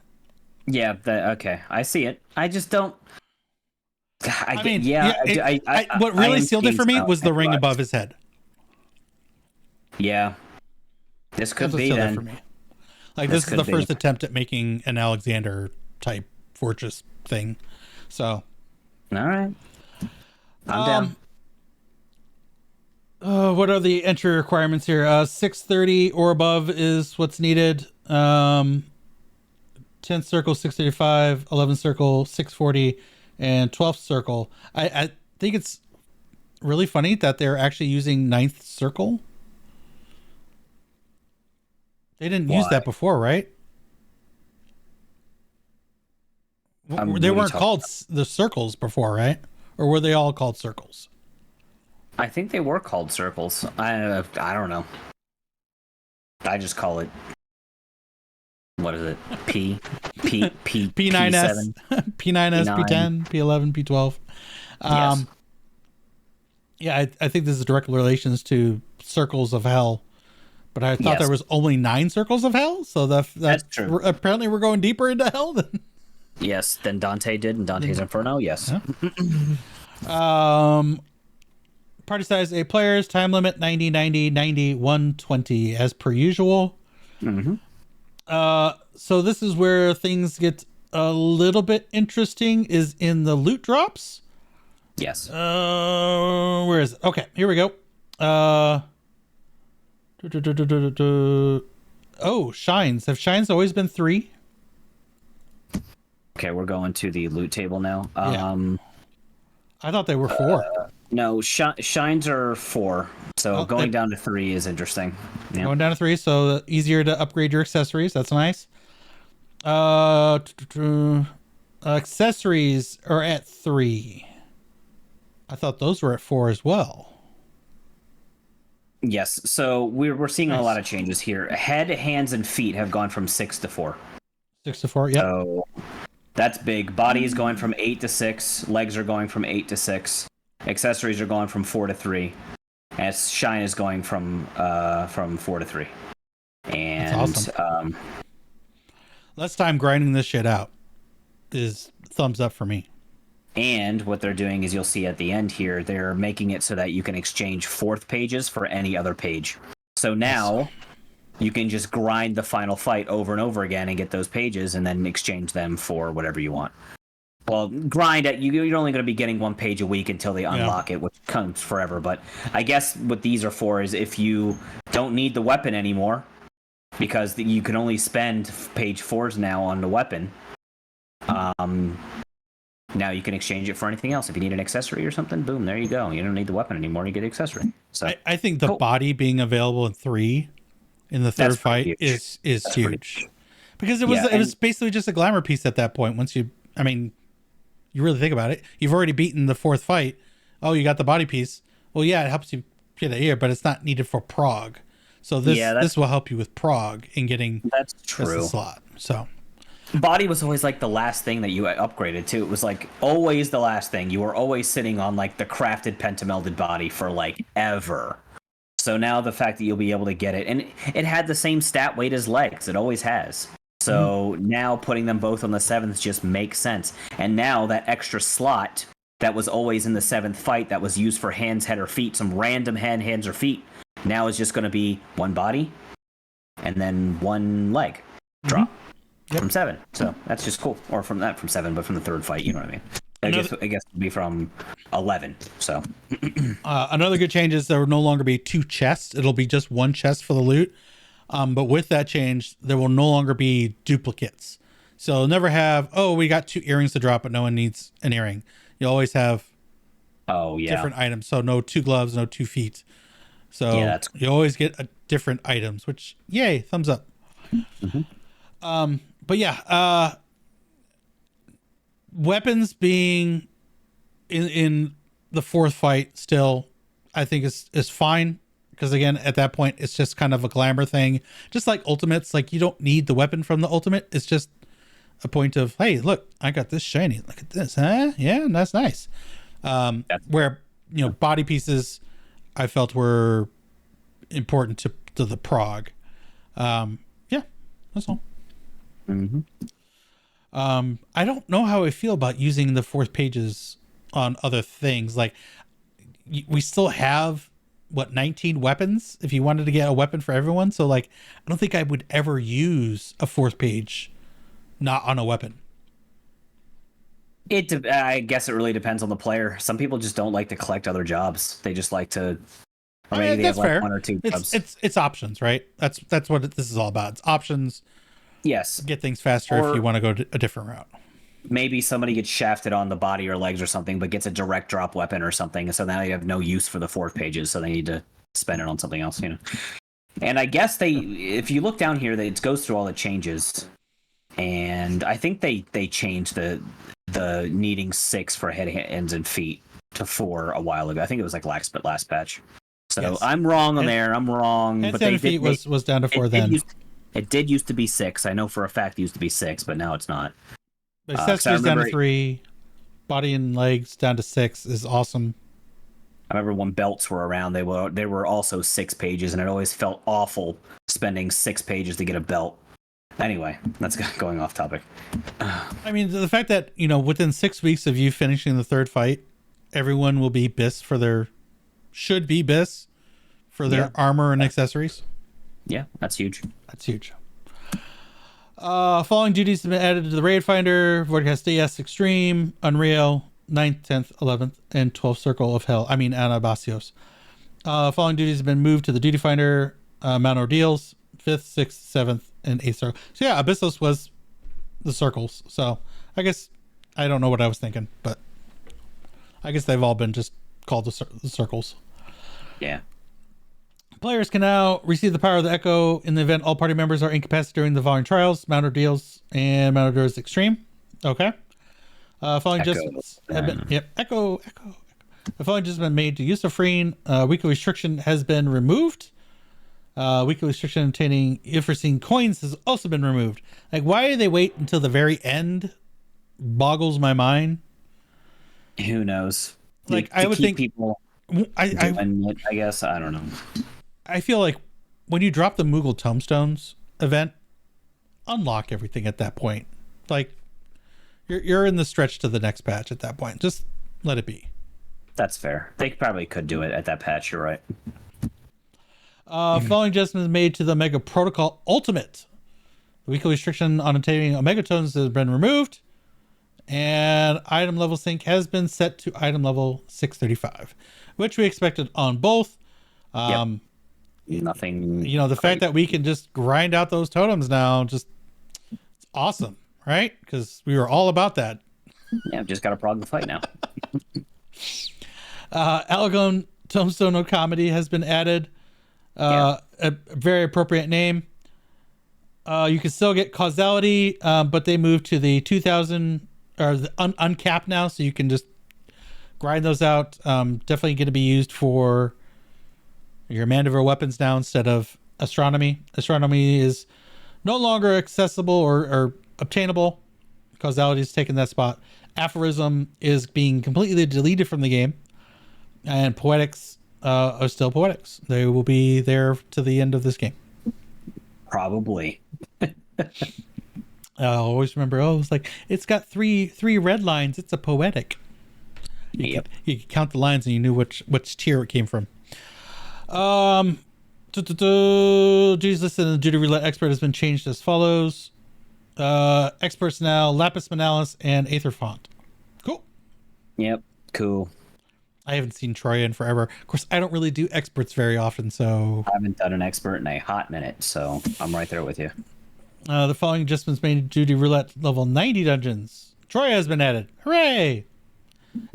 Yeah. Okay. I see it. I just don't. What really sealed it for me was the ring above his head. Yeah. This could be then. For me. Like this is the first attempt at making an Alexander type fortress thing. So. All right. I'm down. What are the entry requirements here? 630 or above is what's needed. 10th circle 635, 11th circle 640, and 12th circle. I think it's really funny that they're actually using 9th circle. They didn't use that before, right? They weren't called the circles before, right? Or were they all called circles? I think they were called circles. I don't know. I just call it. What is it? P9S, P9S, P10, P11, P12. Yes. Yeah, I think this is direct relations to Circles of Hell, but I thought there was only 9 Circles of Hell, so that's true. Apparently we're going deeper into hell then. Yes, than Dante did in Dante's Inferno. Yes. Yeah. Party size 8 players, time limit 90, 90, 90, 120 as per usual. Mm-hmm. So this is where things get a little bit interesting, is in the loot drops. Yes. Where is it? Okay, here we go. Oh, shines. Have shines always been 3? Okay, we're going to the loot table now. I thought they were 4. No, shines are 4. So going down to 3 is interesting. Yeah. Going down to 3, so easier to upgrade your accessories. That's nice. Accessories are at 3. I thought those were at 4 as well. Yes, so we're seeing a lot of changes here. Head, hands, and feet have gone from 6 to 4. 6 to 4, yep. So that's big. Body is going from 8 to 6. Legs are going from 8 to 6. Accessories are going from 4 to 3. And shine is going from 4 to 3. And that's awesome. Less time grinding this shit out is thumbs up for me. And what they're doing is, you'll see at the end here, they're making it so that you can exchange 4th pages for any other page. So now you can just grind the final fight over and over again and get those pages and then exchange them for whatever you want. Well, grind it. You're only going to be getting 1 page a week until they unlock it, which comes forever. But I guess what these are for is if you don't need the weapon anymore, because you can only spend page 4s now on the weapon. Now you can exchange it for anything else. If you need an accessory or something, boom, there you go. You don't need the weapon anymore. You get the accessory. So I think the body being available in 3 in the third fight is huge. Because it was basically just a glamour piece at that point. Once you really think about it, you've already beaten the 4th fight. Oh, you got the body piece. Well, yeah, it helps you get it here, but it's not needed for prog. So this will help you with prog in getting that's true the slot. So body was always like the last thing that you upgraded to. It was like always the last thing. You were always sitting on like the crafted pentamelded body for like ever. So now the fact that you'll be able to get it, and it had the same stat weight as legs. It always has. So now putting them both on the 7th just makes sense. And now that extra slot that was always in the 7th fight that was used for hands, head, or feet, some random hands, or feet, now is just going to be one body and then one leg drop from 7. So that's just cool. Or from 7, but from the 3rd fight, you know what I mean? I guess it'll be from 11. So another good change is there will no longer be 2 chests. It'll be just 1 chest for the loot. But with that change, there will no longer be duplicates. So you'll never have, we got 2 earrings to drop, but no one needs an earring. You always have different items. So no 2 gloves, no 2 feet. So you always get different items, which, yay, thumbs up. But yeah, weapons being in the 4th fight still, I think is fine. Because again, at that point, it's just kind of a glamour thing. Just like ultimates, like you don't need the weapon from the ultimate. It's just a point of, hey, look, I got this shiny. Look at this, huh? Yeah, that's nice. Where, body pieces I felt were important to the prog. Yeah, that's all. I don't know how I feel about using the 4th pages on other things. Like, we still have 19 weapons if you wanted to get a weapon for everyone. So like, I don't think I would ever use a 4th page not on a weapon. I guess it really depends on the player. Some people just don't like to collect other jobs. They just like to, or maybe they have like 1 or 2 jobs. It's options, right? That's what this is all about. It's options. Yes. Get things faster if you want to go a different route. Maybe somebody gets shafted on the body or legs or something, but gets a direct drop weapon or something. So now you have no use for the 4th pages. So they need to spend it on something else, And I guess if you look down here, it goes through all the changes. And I think they changed the needing 6 for hands, and feet to 4 a while ago. I think it was like last patch. So yes. I'm wrong on there. I'm wrong. Hands, but feet was down to 4 then. It did used to be 6. I know for a fact it used to be 6, but now it's not. But accessories down to 3, body and legs down to 6 is awesome. I remember when belts were around, they were also 6 pages, and it always felt awful spending 6 pages to get a belt. Anyway, that's going off topic. I mean, the fact that, within 6 weeks of you finishing the 3rd fight, everyone will be BIS should be BIS for their armor and accessories. Yeah, that's huge. That's huge. Following duties have been added to the Raid Finder, Vortex DS Extreme, Unreal, 9th, 10th, 11th, and 12th Circle of Hell. Anabasios. Following duties have been moved to the Duty Finder, Mount Ordeals, 5th, 6th, 7th, and 8th Circle. So yeah, Abyssos was the circles. So I guess I don't know what I was thinking, but I guess they've all been just called the circles. Yeah. Players can now receive the power of the Echo in the event all party members are incapacitated during the following trials: Mount Ordeals and Mount Ordeals Extreme. Okay. Following adjustments have been Echo. The following adjustments have been made to Eusophrene. Weekly restriction has been removed. Weekly restriction obtaining Ifracine coins has also been removed. Like, why do they wait until the very end? Boggles my mind. Who knows? Like, I would think people. I guess I don't know. I feel like when you drop the Moogle Tombstones event, unlock everything at that point. Like, you're in the stretch to the next patch at that point. Just let it be. That's fair. They probably could do it at that patch. You're right. Following adjustments made to the Omega Protocol Ultimate. The weekly restriction on obtaining Omega Tones has been removed. And item level sync has been set to item level 635, which we expected on both. Nothing. You know, the fact that we can just grind out those totems now, just it's awesome, right? Because we were all about that. Yeah, I've just got to prog the fight now. Alagon Tombstone of Comedy has been added. A very appropriate name. You can still get causality, but they moved to the 2000 or the uncapped now, so you can just grind those out. Definitely going to be used for your Mandivar weapons now instead of astronomy. Astronomy is no longer accessible or obtainable. Causality is taking that spot. Aphorism is being completely deleted from the game, and poetics are still poetics. They will be there to the end of this game. Probably. I always remember. Oh, it's like it's got three red lines. It's a poetic. You could count the lines and you knew which tier it came from. Duties listed in the Duty Roulette Expert has been changed as follows. Experts now Lapis Manalis and Aether Font. Cool. Yep. Cool. I haven't seen Troya in forever. Of course, I don't really do experts very often, so I haven't done an expert in a hot minute, so I'm right there with you. The following adjustments made to Duty Roulette level 90 dungeons. Troya has been added. Hooray!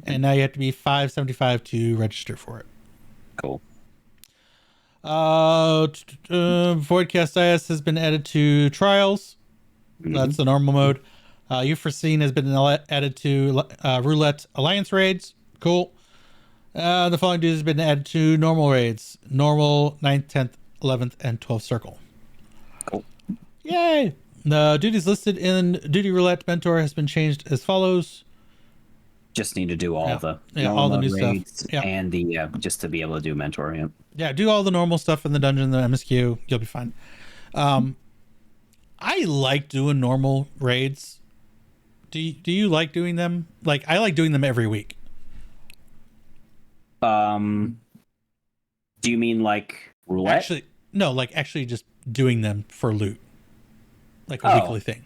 And now you have to be 575 to register for it. Cool. Voidcast IS has been added to Trials. That's the normal mode. Euphrosyne has been added to Roulette Alliance raids. Cool. The following duties have been added to normal raids. Normal, 9th, 10th, 11th, and 12th circle. Cool. Yay! The duties listed in Duty Roulette Mentor has been changed as follows. Just need to do all the all the new stuff. And the just to be able to do mentor. Yeah. Yeah, do all the normal stuff in the dungeon, the MSQ. You'll be fine. I like doing normal raids. Do you like doing them? Like, I like doing them every week. Do you mean like roulette? Actually, no, like actually just doing them for loot, like a weekly thing.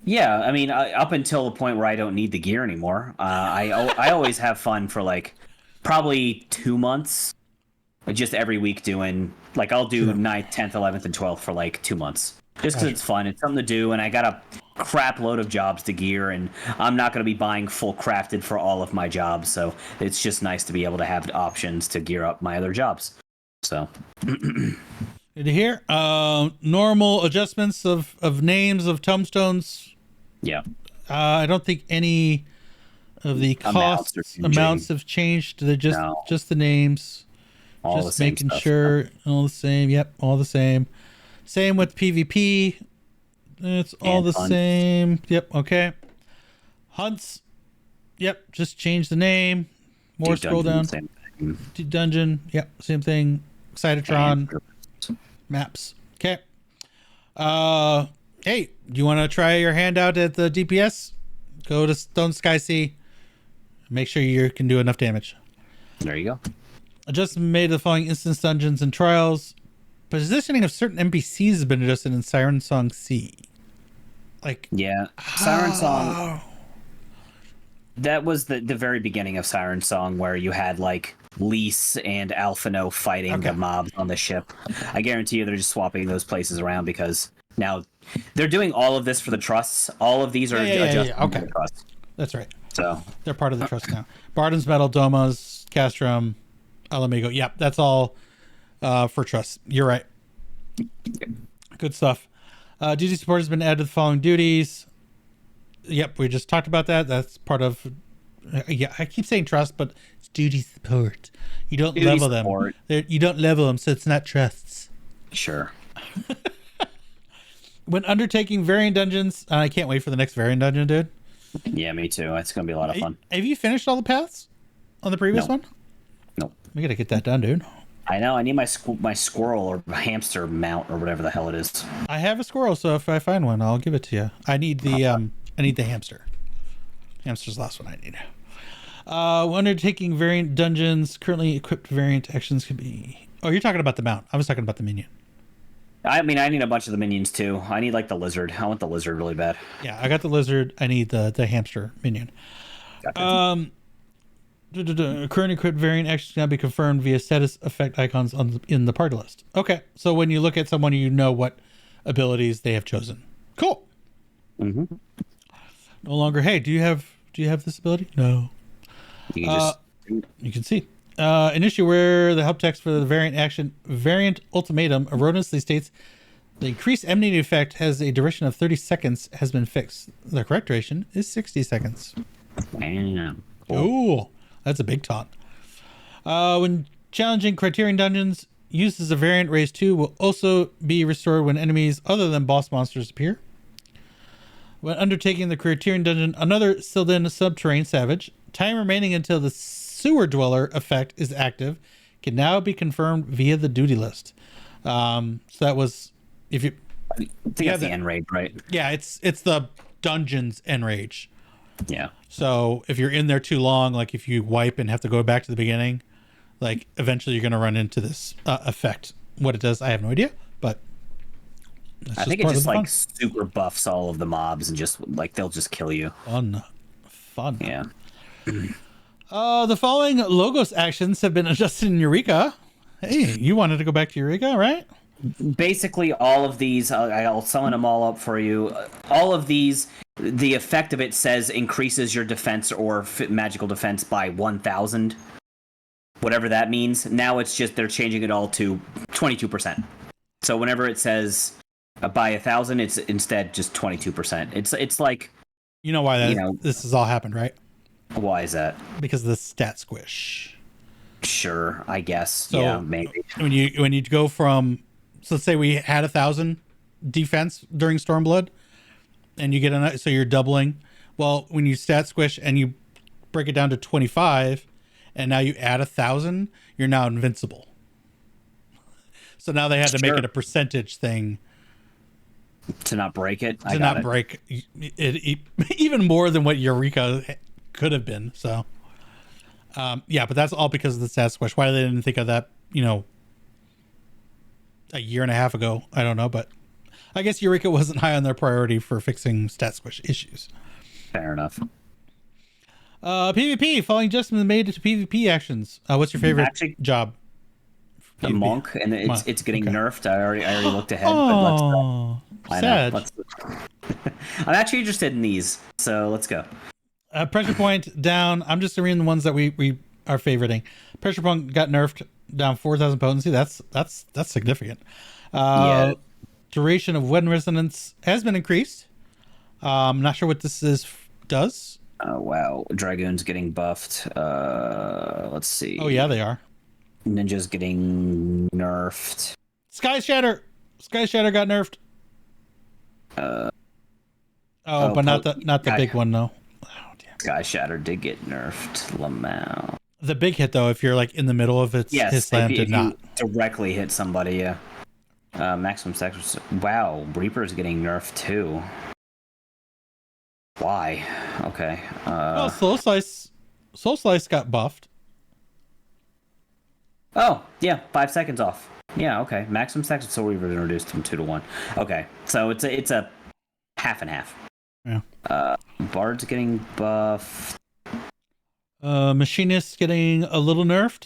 Yeah, I mean, up until the point where I don't need the gear anymore, I always have fun for like probably 2 months, just every week doing like I'll do 9th, 10th, 11th, and 12th for like 2 months, just because it's fun. It's something to do, and I got a crap load of jobs to gear, and I'm not going to be buying full crafted for all of my jobs, so it's just nice to be able to have options to gear up my other jobs. So. Good to hear. Normal adjustments of names of tombstones. Yeah. I don't think any of the amounts have changed. They're just the names. All just the same making stuff. sure all the same. Yep, all the same. Same with PvP. It's all the same. Yep, okay. Hunts. Yep, just change the name. More scroll down. Same thing. Dungeon. Yep, same thing. Cytotron. Maps. Okay. Hey, do you want to try your hand out at the DPS? Go to Stone Sky Sea. Make sure you can do enough damage. There you go. Adjustment made to the following instance dungeons and trials. Positioning of certain NPCs has been adjusted in Siren Song C. Like, yeah, Siren Song. That was the very beginning of Siren Song, where you had like Lise and Alphino fighting the mobs on the ship. I guarantee you they're just swapping those places around because now they're doing all of this for the trusts. All of these are adjusted for the trusts. That's right. So they're part of the trust now. Barden's Metal, Domas, Castrum, Alamigo. Yep, that's all for trust. You're right. Good stuff. Duty support has been added to the following duties. Yep, we just talked about that. That's part of. Yeah, I keep saying trust, but it's duty support. You don't level them. You don't level them, so it's not trusts. Sure. When undertaking variant dungeons, I can't wait for the next variant dungeon, dude. Yeah, me too. It's gonna be a lot of fun. Have you finished all the paths on the previous one? No. We gotta get that done, dude. I know. I need my squirrel or hamster mount or whatever the hell it is. I have a squirrel, so if I find one, I'll give it to you. I need the hamster. Hamster's the last one I need. Undertaking variant dungeons, currently equipped variant actions could be. Oh, you're talking about the mount. I was talking about the minion. I mean, I need a bunch of the minions too. I need like the lizard. I want the lizard really bad. Yeah, I got the lizard. I need the hamster minion. Gotcha. Current equipped variant actions can now be confirmed via status effect icons in the party list. Okay, so when you look at someone, you know what abilities they have chosen. Cool. Mm-hmm. No longer, hey, do you have this ability? No. You can You can see. An issue where the help text for the variant ultimatum erroneously states the increased emanating effect has a duration of 30 seconds has been fixed. The correct duration is 60 seconds. Damn. Ooh, that's a big taunt. When challenging Criterion dungeons, use as a variant raise 2 will also be restored when enemies other than boss monsters appear. When undertaking the Criterion dungeon, another Sylvan subterranean savage, time remaining until the sewer dweller effect is active can now be confirmed via the duty list. So that was if you I think that's the end rage, right? Yeah, it's the dungeon's end rage. Yeah. So if you're in there too long, like if you wipe and have to go back to the beginning, like eventually you're going to run into this effect. What it does, I have no idea, but I think it just like super buffs all of the mobs and just like they'll just kill you. Fun. Yeah. The following logos actions have been adjusted in Eureka. Hey, you wanted to go back to Eureka, right? Basically, all of these, I'll summon them all up for you. All of these, the effect of it says increases your defense or magical defense by 1,000. Whatever that means. Now it's just they're changing it all to 22%. So whenever it says by 1,000, it's instead just 22%. It's like, you know why this has all happened, right? Why is that? Because of the stat squish. Sure, I guess. So yeah, maybe. When you go from, so let's say we had 1,000 defense during Stormblood, and you get so you're doubling. Well, when you stat squish and you break it down to 25, and now you add 1,000, you're now invincible. So now they had to make it a percentage thing to not break it. To not break it even more than what Eureka could have been. So, yeah, but that's all because of the stat squish. Why they didn't think of that, a year and a half ago, I don't know. But I guess Eureka wasn't high on their priority for fixing stat squish issues. Fair enough. PvP, following adjustments made to PvP actions. What's your favorite job? The monk, and it's getting nerfed. I already looked ahead. Oh, but sad. I'm actually interested in these, so let's go. Pressure point down. I'm just reading the ones that we are favoriting. Pressure point got nerfed down 4,000 potency. That's significant. Yeah. Duration of wind resonance has been increased. I'm not sure what this does. Oh wow, Dragoon's getting buffed. Let's see. Oh yeah, they are. Ninja's getting nerfed. Sky Shatter got nerfed. But not the big one though. Oh, damn. Sky Shatter did get nerfed. Lamau. The big hit though, if you're like in the middle of it, his slam did not directly hit somebody. Yeah. Maximum sex. Wow, Reaper's getting nerfed too. Why? Okay. Well, Soul Slice got buffed. Oh, yeah, 5 seconds off. Yeah, okay. Maximum sex with Soul Reaver is reduced from 2 to 1. Okay, so it's a half and half. Yeah. Bard's getting buffed. Machinist getting a little nerfed.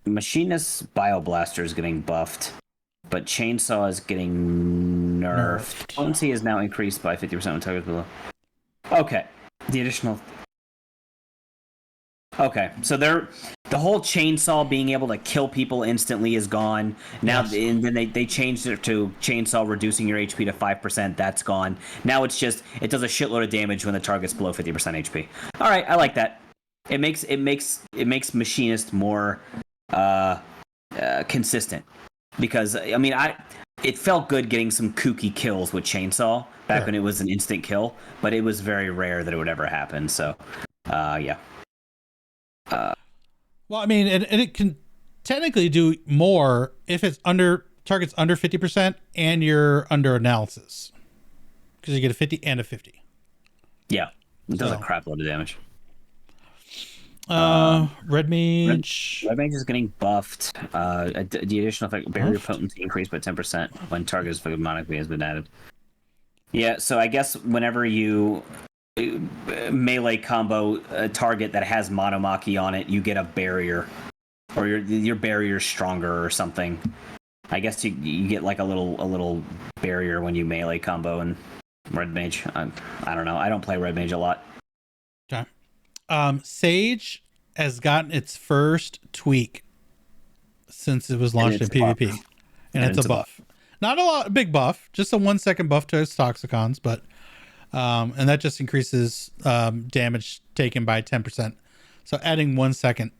Machinist Bioblaster is getting buffed, but Chainsaw is getting nerfed. Potency is now increased by 50% when targets below. Okay, the additional. Okay, so the whole Chainsaw being able to kill people instantly is gone. Now, yes. And then they changed it to Chainsaw reducing your HP to 5%. That's gone. Now it does a shitload of damage when the target's below 50% HP. All right, I like that. It makes Machinist more consistent because I mean it felt good getting some kooky kills with Chainsaw back when it was an instant kill, but it was very rare that it would ever happen. So, yeah. Well, I mean, and it can technically do more if it's targets under 50% and you're under analysis, because you get a 50 and a 50. Yeah, it does a crap load of damage. Red Mage. Red Mage is getting buffed. The additional effect barrier potency increased by 10% when target monically has been added. Yeah, so I guess whenever you melee combo target that has Monomaki on it, you get a barrier, or your barrier's stronger or something. I guess you get like a little barrier when you melee combo in Red Mage. I don't know. I don't play Red Mage a lot. Okay. Sage has gotten its first tweak since it was launched in PvP, and it's a buff. Not a big buff, just a 1 second buff to its Toxicons, but and that just increases damage taken by 10%. So adding 1 second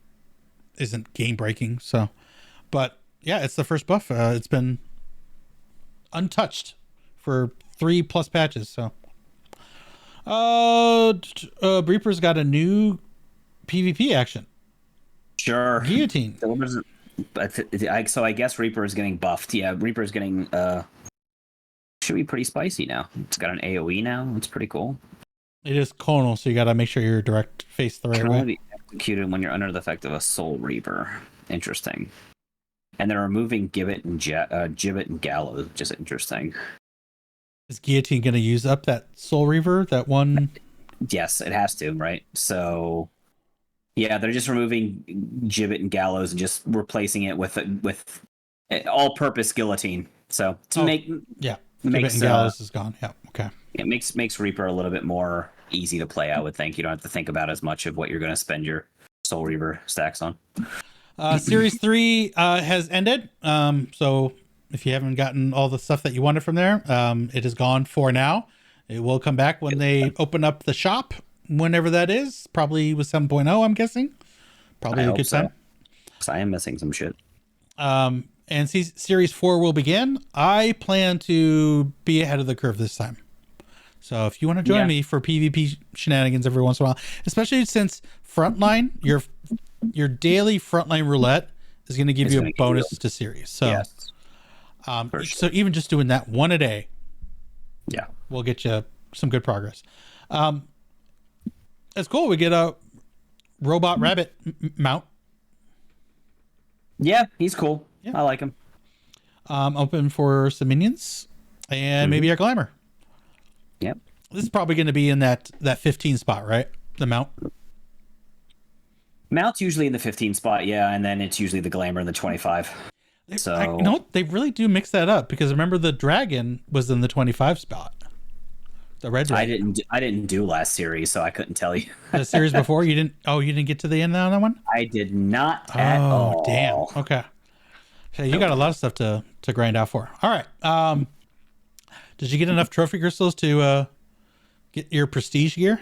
isn't game breaking. So, but yeah, it's the first buff. It's been untouched for 3+ patches. So, Reaper's got a new PvP action. Sure. Guillotine. So I guess Reaper is getting buffed. Yeah, Reaper is getting should be pretty spicy now. It's got an AoE now. It's pretty cool. It is conal, so you got to make sure you're direct face the right Can way. only be executed when you're under the effect of a Soul Reaver. Interesting. And they're removing Gibbet and Gallows, which is interesting. Is Guillotine going to use up that Soul Reaver? That one? Yes, it has to, right? So, yeah, they're just removing Gibbet and Gallows and just replacing it with all-purpose Guillotine. So Gibbet and Gallows is gone. Yeah, okay. It makes Reaper a little bit more easy to play, I would think. You don't have to think about as much of what you're going to spend your Soul Reaver stacks on. Series 3 has ended. So if you haven't gotten all the stuff that you wanted from there, it is gone for now. It will come back when they open up the shop, whenever that is. Probably with 7.0, I'm guessing. Probably a good time. Because I am missing some shit. And Series 4 will begin. I plan to be ahead of the curve this time. So if you want to join me for PvP shenanigans every once in a while, especially since Frontline, your daily Frontline roulette is going to give you a bonus to Series. So, yes. So even just doing that one a day, will get you some good progress. It's cool. We get a robot rabbit mount. Yeah, he's cool. Yeah. I like him. Open for some minions and maybe a glamour. Yep. This is probably going to be in that 15 spot, right? The mount. Mount's usually in the 15 spot, yeah, and then it's usually the glamour in the 25. They really do mix that up, because remember the dragon was in the 25 spot. The red dragon. I didn't do last series, so I couldn't tell you. The series before you didn't get to the end on that one? I did not at all. Oh, damn. Okay. Hey, you got a lot of stuff to grind out for. All right. Did you get enough trophy crystals to get your prestige gear?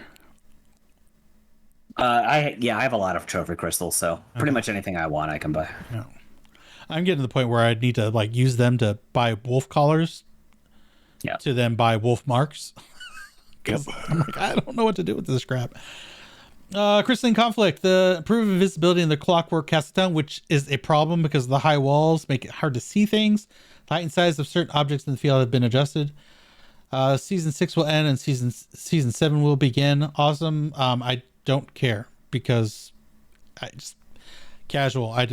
I have a lot of trophy crystals, so pretty much anything I want I can buy. Yeah. I'm getting to the point where I need to use them to buy wolf collars. Yeah. To then buy wolf marks. Because I'm like, I don't know what to do with this crap. Crystalline Conflict, the improved visibility in the Clockwork Castle, which is a problem because the high walls make it hard to see things. The height and size of certain objects in the field have been adjusted. Season 6 will end and season 7 will begin. Awesome. I don't care because I just casual. I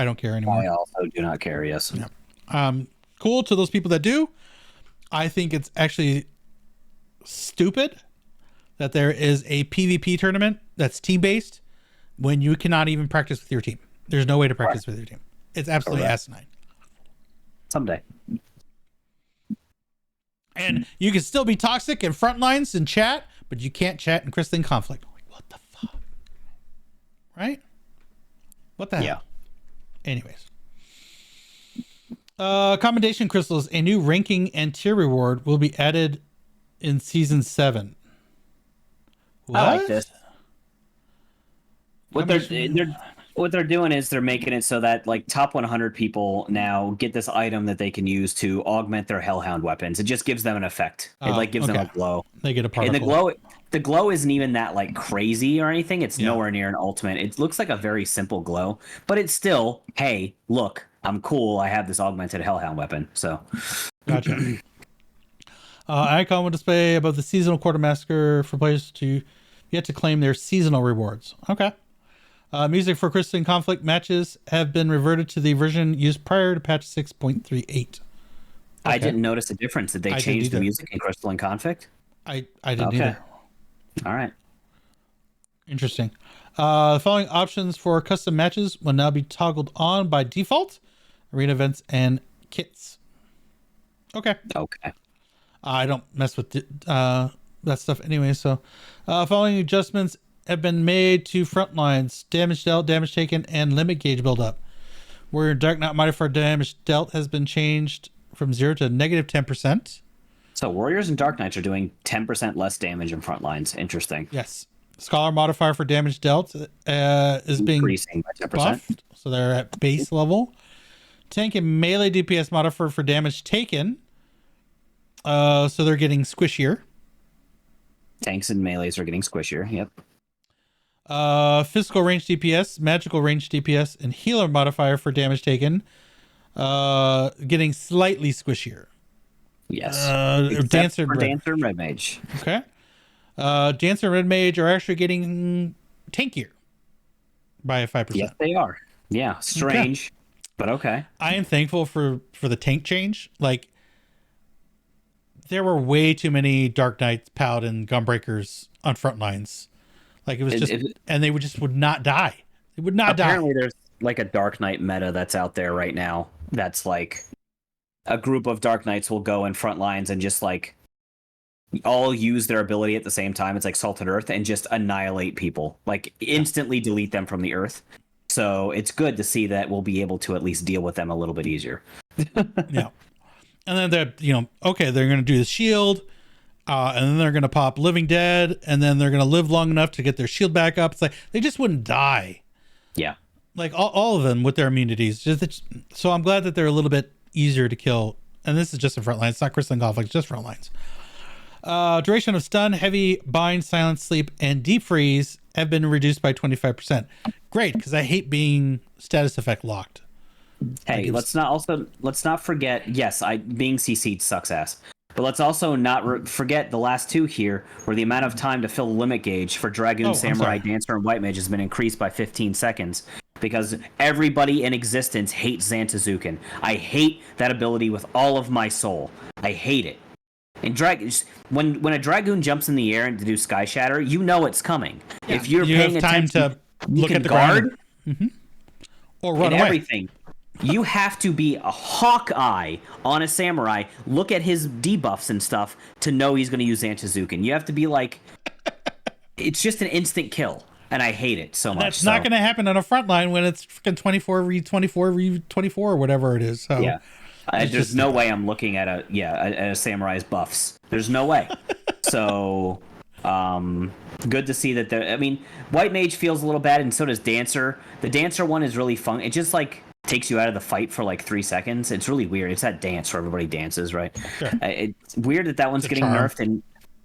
don't care anymore. I also do not care. Yes. Yeah. Cool to those people that do. I think it's actually stupid that there is a PvP tournament that's team-based when you cannot even practice with your team. There's no way to practice with your team. It's absolutely asinine. Someday. And you can still be toxic in front lines and chat, but you can't chat in Crystalline Conflict. Like, what the fuck? Right? What the hell? Yeah. Anyways. Commendation crystals, a new ranking and tier reward will be added in season 7. What? I like this. What they're doing is they're making it so that top 100 people now get this item that they can use to augment their Hellhound weapons. It just gives them an effect. It gives them a glow. They get a particle. And the glow isn't even that crazy or anything. It's nowhere near an ultimate. It looks like a very simple glow, but it's still, hey, look, I'm cool. I have this augmented Hellhound weapon. So, gotcha. Icon will display above the seasonal quartermaster for players to yet to claim their seasonal rewards. Okay. Music for Crystalline Conflict matches have been reverted to the version used prior to patch 6.38. Okay. I didn't notice a difference. Did they change the music in Crystalline Conflict? I didn't either. All right. Interesting. The following options for custom matches will now be toggled on by default: arena events and kits. Okay. Okay. I don't mess with that stuff anyway. So, following adjustments have been made to front lines: damage dealt, damage taken, and limit gauge buildup. Where Dark Knight modifier damage dealt has been changed from 0 to negative 10%. So Warriors and Dark Knights are doing 10% less damage in front lines. Interesting. Yes. Scholar modifier for damage dealt is being Increasing by 10%. buffed, so they're at base level. Tank and melee DPS modifier for damage taken, so they're getting squishier. Tanks and melees are getting squishier. Yep. Physical range DPS, magical range DPS, and healer modifier for damage taken, getting slightly squishier. Yes. Dancer and Red Mage. Okay. Dancer and Red Mage are actually getting tankier by 5%. Yes, they are. Yeah, strange, but okay. I am thankful for the tank change. Like, there were way too many Dark Knights, Paladin, Gunbreakers on front lines. Like, it was just, and they would not die. They would not die. Apparently, there's like a Dark Knight meta that's out there right now. That's like a group of Dark Knights will go in front lines and just like all use their ability at the same time. It's like Salted Earth, and just annihilate people, like instantly delete them from the earth. So it's good to see that we'll be able to at least deal with them a little bit easier. Yeah. And then they're, they're going to do the shield, and then they're going to pop Living Dead, and then they're going to live long enough to get their shield back up. It's like, they just wouldn't die. Yeah. Like, all of them with their immunities. So I'm glad that they're a little bit easier to kill. And this is just in front lines. It's not Crystalline Conflict, it's just front lines. Duration of stun, heavy, bind, silent sleep, and deep freeze have been reduced by 25%. Great, because I hate being status effect locked. Hey, let's not forget. Yes, being CC'd sucks ass, but let's also not forget the last two here, where the amount of time to fill the limit gauge for Dragoon, Samurai, Dancer, and White Mage has been increased by 15 seconds. Because everybody in existence hates Zantazuken. I hate that ability with all of my soul. I hate it. And when a Dragoon jumps in the air and to do Sky Shatter, you know it's coming. Yeah, if you're you paying have time attention, to look at the guard ground. Or run and away. Everything. You have to be a Hawkeye on a Samurai, look at his debuffs and stuff to know he's going to use Zantazuken. You have to be like, it's just an instant kill. And I hate it so much. That's not going to happen on a front line when it's freaking 24v24 or whatever it is. So yeah, there's no way I'm looking at a Samurai's buffs. There's no way. So, good to see that. White Mage feels a little bad, and so does Dancer. The Dancer one is really fun. It just like takes you out of the fight for like 3 seconds. It's really weird. It's that dance where everybody dances, right? Sure. It's weird that one's getting nerfed, and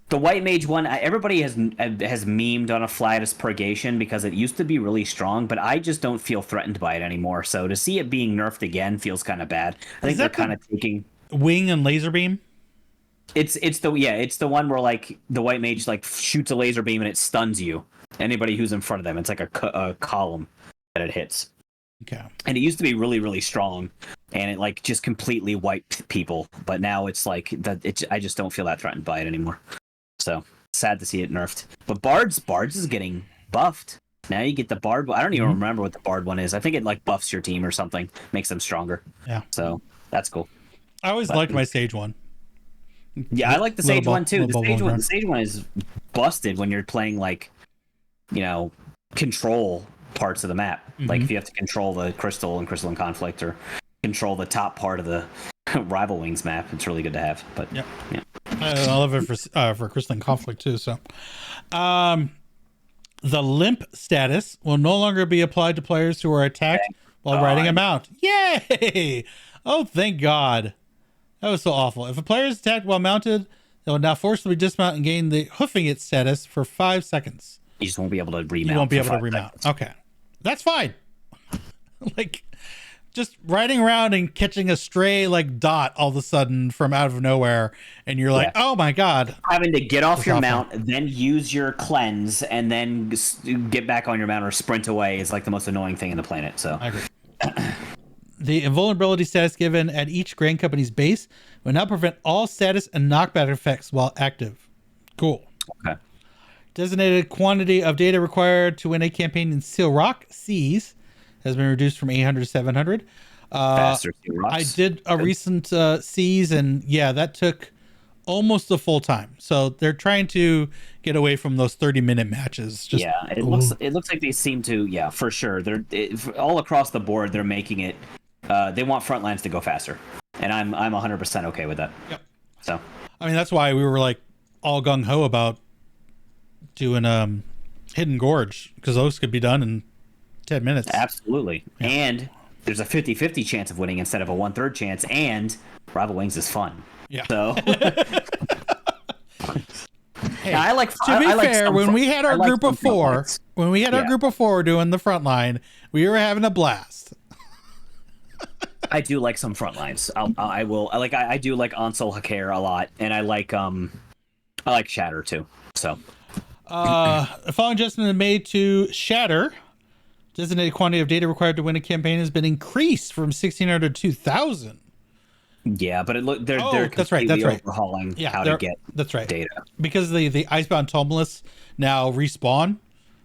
the White Mage one, everybody has memed on a Flatus Purgation because it used to be really strong, but I just don't feel threatened by it anymore. So to see it being nerfed again feels kind of bad. I think they're kind of taking wing and laser beam. It's the one where like the White Mage like shoots a laser beam and it stuns you. Anybody who's in front of them, it's like a column that it hits. Okay. And it used to be really, really strong, and it like just completely wiped people. But now it's like that. I just don't feel that threatened by it anymore. So sad to see it nerfed. But Bards is getting buffed. Now you get the Bard. I don't even remember what the Bard one is. I think it like buffs your team or something, makes them stronger. Yeah. So that's cool. I always liked my Sage one. Yeah, I like the Sage one too. The Sage one is busted when you're playing like, control parts of the map. Like if you have to control the Crystal and Crystalline Conflict, or control the top part of the Rival Wings map, it's really good to have. But yeah. I love it for Crystalline Conflict too. So, the limp status will no longer be applied to players who are attacked while riding a mount. Yay! Oh, thank God. That was so awful. If a player is attacked while mounted, they will now forcibly dismount and gain the hoofing it status for 5 seconds. You just won't be able to remount. You won't be able to remount. Okay, that's fine. Like, just riding around and catching a stray like dot all of a sudden from out of nowhere, and you're like, oh my God. Having to get off your mount, then use your cleanse, and then get back on your mount or sprint away is like the most annoying thing in the planet. So I agree. The invulnerability status given at each Grand Company's base will now prevent all status and knockback effects while active. Cool. Okay. Designated quantity of data required to win a campaign in Seal Rock Seas has been reduced from 800 to 700. Faster Seal Rocks. I did a recent Seas, and yeah, that took almost the full time. So they're trying to get away from those 30-minute matches. It looks like they seem to, for sure. All across the board, they're making it. They want Frontlines to go faster, and I'm 100% okay with that. Yep. So I mean, that's why we were like all gung ho about doing Hidden Gorge, because those could be done in 10 minutes. Absolutely. Yeah. And there's a 50-50 chance of winning instead of a 1/3 chance, and Rival Wings is fun. Yeah. So hey, I like. To be fair, when we had our group of four, our group of four doing the Frontline, we were having a blast. I do like some Frontlines. I do like Ansel Haker a lot, and I like Shatter too. So the following adjustment is made to Shatter. Designated quantity of data required to win a campaign has been increased from 1,600 to 2,000. Yeah, but they're that's right. Overhauling how to get data, because the Icebound Tumulus now respawn,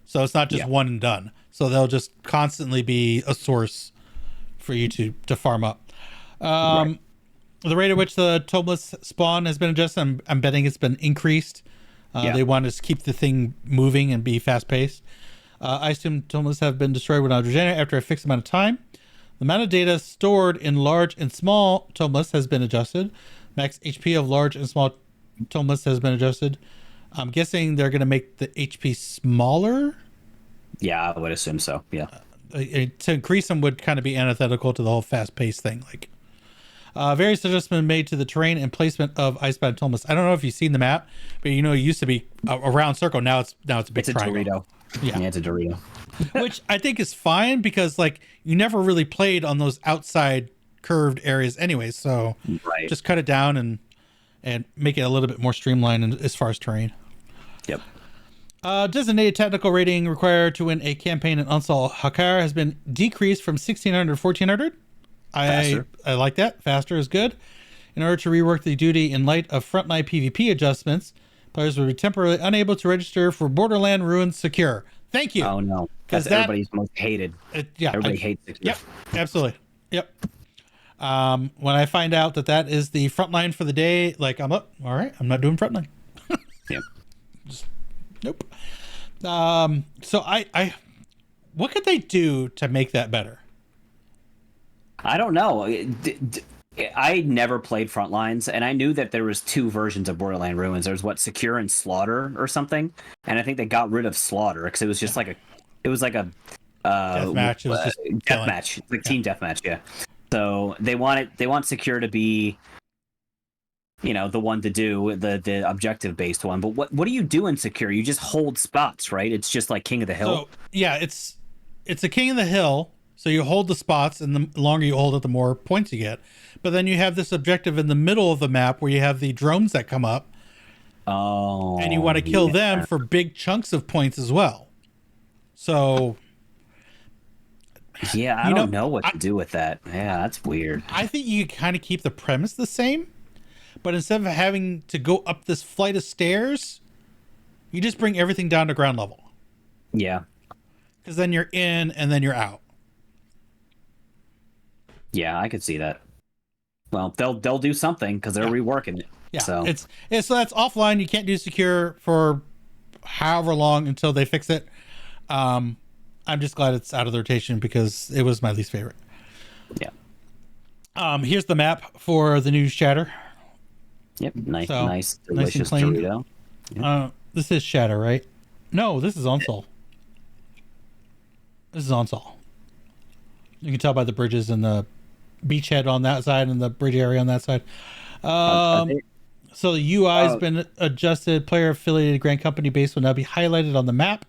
so it's not just one and done. So they'll just constantly be a source for you to farm up. The rate at which the Tumulus spawn has been adjusted, I'm betting it's been increased. They want to keep the thing moving and be fast paced. I assume Tumulus have been destroyed when regenerated after a fixed amount of time. The amount of data stored in large and small Tumulus has been adjusted. Max HP of large and small Tumulus has been adjusted. I'm guessing they're going to make the HP smaller. Yeah, I would assume so. Yeah. To increase them would kind of be antithetical to the whole fast-paced thing. Like, various adjustments made to the terrain and placement of Icebound Tumulus. I don't know if you've seen the map, but it used to be a round circle. Now it's a big triangle. Dorito. Yeah, it's a Dorito. Which I think is fine, because like you never really played on those outside curved areas anyway, so just cut it down and make it a little bit more streamlined as far as terrain. Yep. Designated technical rating required to win a campaign in Ansel Haker has been decreased from 1,600 to 1,400. I like that. Faster is good. In order to rework the duty in light of frontline PvP adjustments, players will be temporarily unable to register for Borderland Ruins Secure. Thank you. Oh no, that's everybody's most hated. Everybody hates Secure. Yep, absolutely. Yep. When I find out that is the frontline for the day, like I'm up. All right, I'm not doing frontline. Yep. Nope. So I what could they do to make that better? I don't know. I never played Frontlines, and I knew that there was two versions of Borderland Ruins. There's Secure and Slaughter or something, and I think they got rid of Slaughter because it was just like a deathmatch. It was just deathmatch, like team deathmatch. Yeah. So they want Secure to be, the one to do the objective based one. But what do you do in Secure? You just hold spots, right? It's just like King of the Hill. So yeah, it's a King of the Hill. So you hold the spots, and the longer you hold it, the more points you get. But then you have this objective in the middle of the map where you have the drones that come up. Oh. And you want to kill them for big chunks of points as well. So. Yeah, I don't know what to do with that. Yeah, that's weird. I think you kind of keep the premise the same, but instead of having to go up this flight of stairs, you just bring everything down to ground level. Yeah. Because then you're in and then you're out. Yeah, I could see that. Well, they'll do something because they're reworking it. Yeah, so so that's offline. You can't do Secure for however long until they fix it. I'm just glad it's out of the rotation because it was my least favorite. Yeah. Here's the map for the new Shatter. Yep, nice, delicious nice and Dorito. Yep. This is Shatter, right? No, this is Onsol. This is Onsol. You can tell by the bridges and the beachhead on that side and the bridge area on that side. So the UI has been adjusted. Player affiliated Grand Company base will now be highlighted on the map.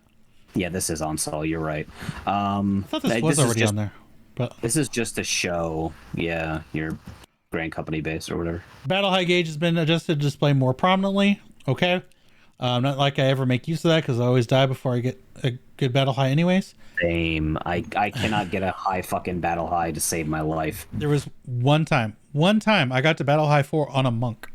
Yeah, this is Onsol. You're right. I thought this was already on there. But this is just to show, your Grand Company base or whatever. Battle high gauge has been adjusted to display more prominently. Okay. Not like I ever make use of that because I always die before I get a good battle high anyways. Same. I cannot get a high fucking battle high to save my life. There was one time I got to battle high 4 on a monk.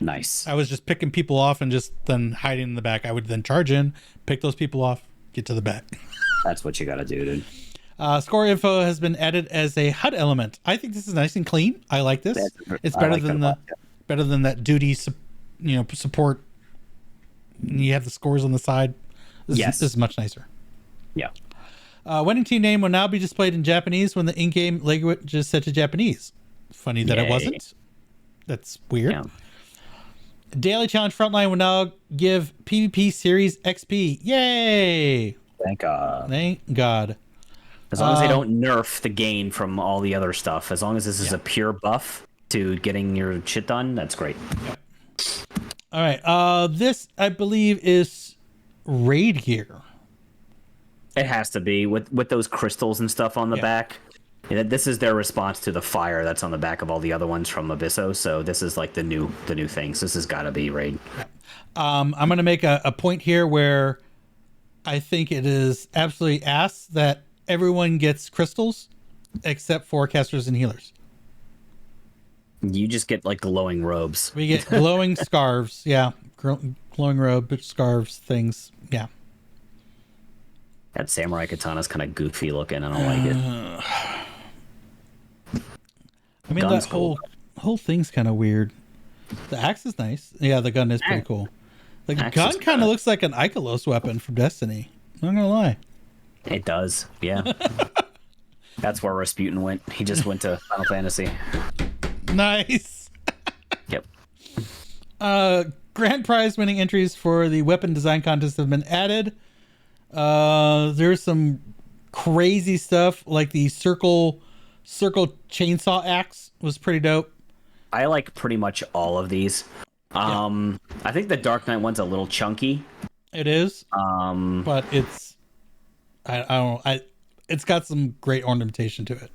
Nice. I was just picking people off and just then hiding in the back. I would then charge in, pick those people off, get to the back. That's what you got to do, dude. Score info has been added as a HUD element. I think this is nice and clean. I like this. It's better than better than that duty, support. You have the scores on the side. This is much nicer. Yeah. Winning team name will now be displayed in Japanese when the in-game language is set to Japanese. Funny that it wasn't. That's weird. Yeah. Daily Challenge Frontline will now give PvP Series XP. Yay! Thank God. Thank God. As long as they don't nerf the gain from all the other stuff. As long as this is a pure buff to getting your shit done, that's great. Yep. All right. This, I believe, is raid gear. It has to be with those crystals and stuff on the back. This is their response to the fire that's on the back of all the other ones from Abysso. So this is like the new things. This has got to be raid. I'm going to make a point here where I think it is absolutely ass that everyone gets crystals except for casters and healers. You just get like glowing robes. We get glowing scarves. Yeah. Glowing robe, scarves, things. Yeah. That samurai katana's kind of goofy looking. I don't like it. I mean, that whole thing's kind of weird. The axe is nice. Yeah, the gun is pretty cool. The gun kind of looks like an Ikelos weapon from Destiny. I'm not gonna lie. It does. Yeah. That's where Rasputin went. He just went to Final Fantasy. Nice. Yep. Grand prize winning entries for the weapon design contest have been added. There's some crazy stuff like the circle chainsaw axe was pretty dope. I like pretty much all of these. I think the Dark Knight one's a little chunky. It is. But it's it's got some great ornamentation to it.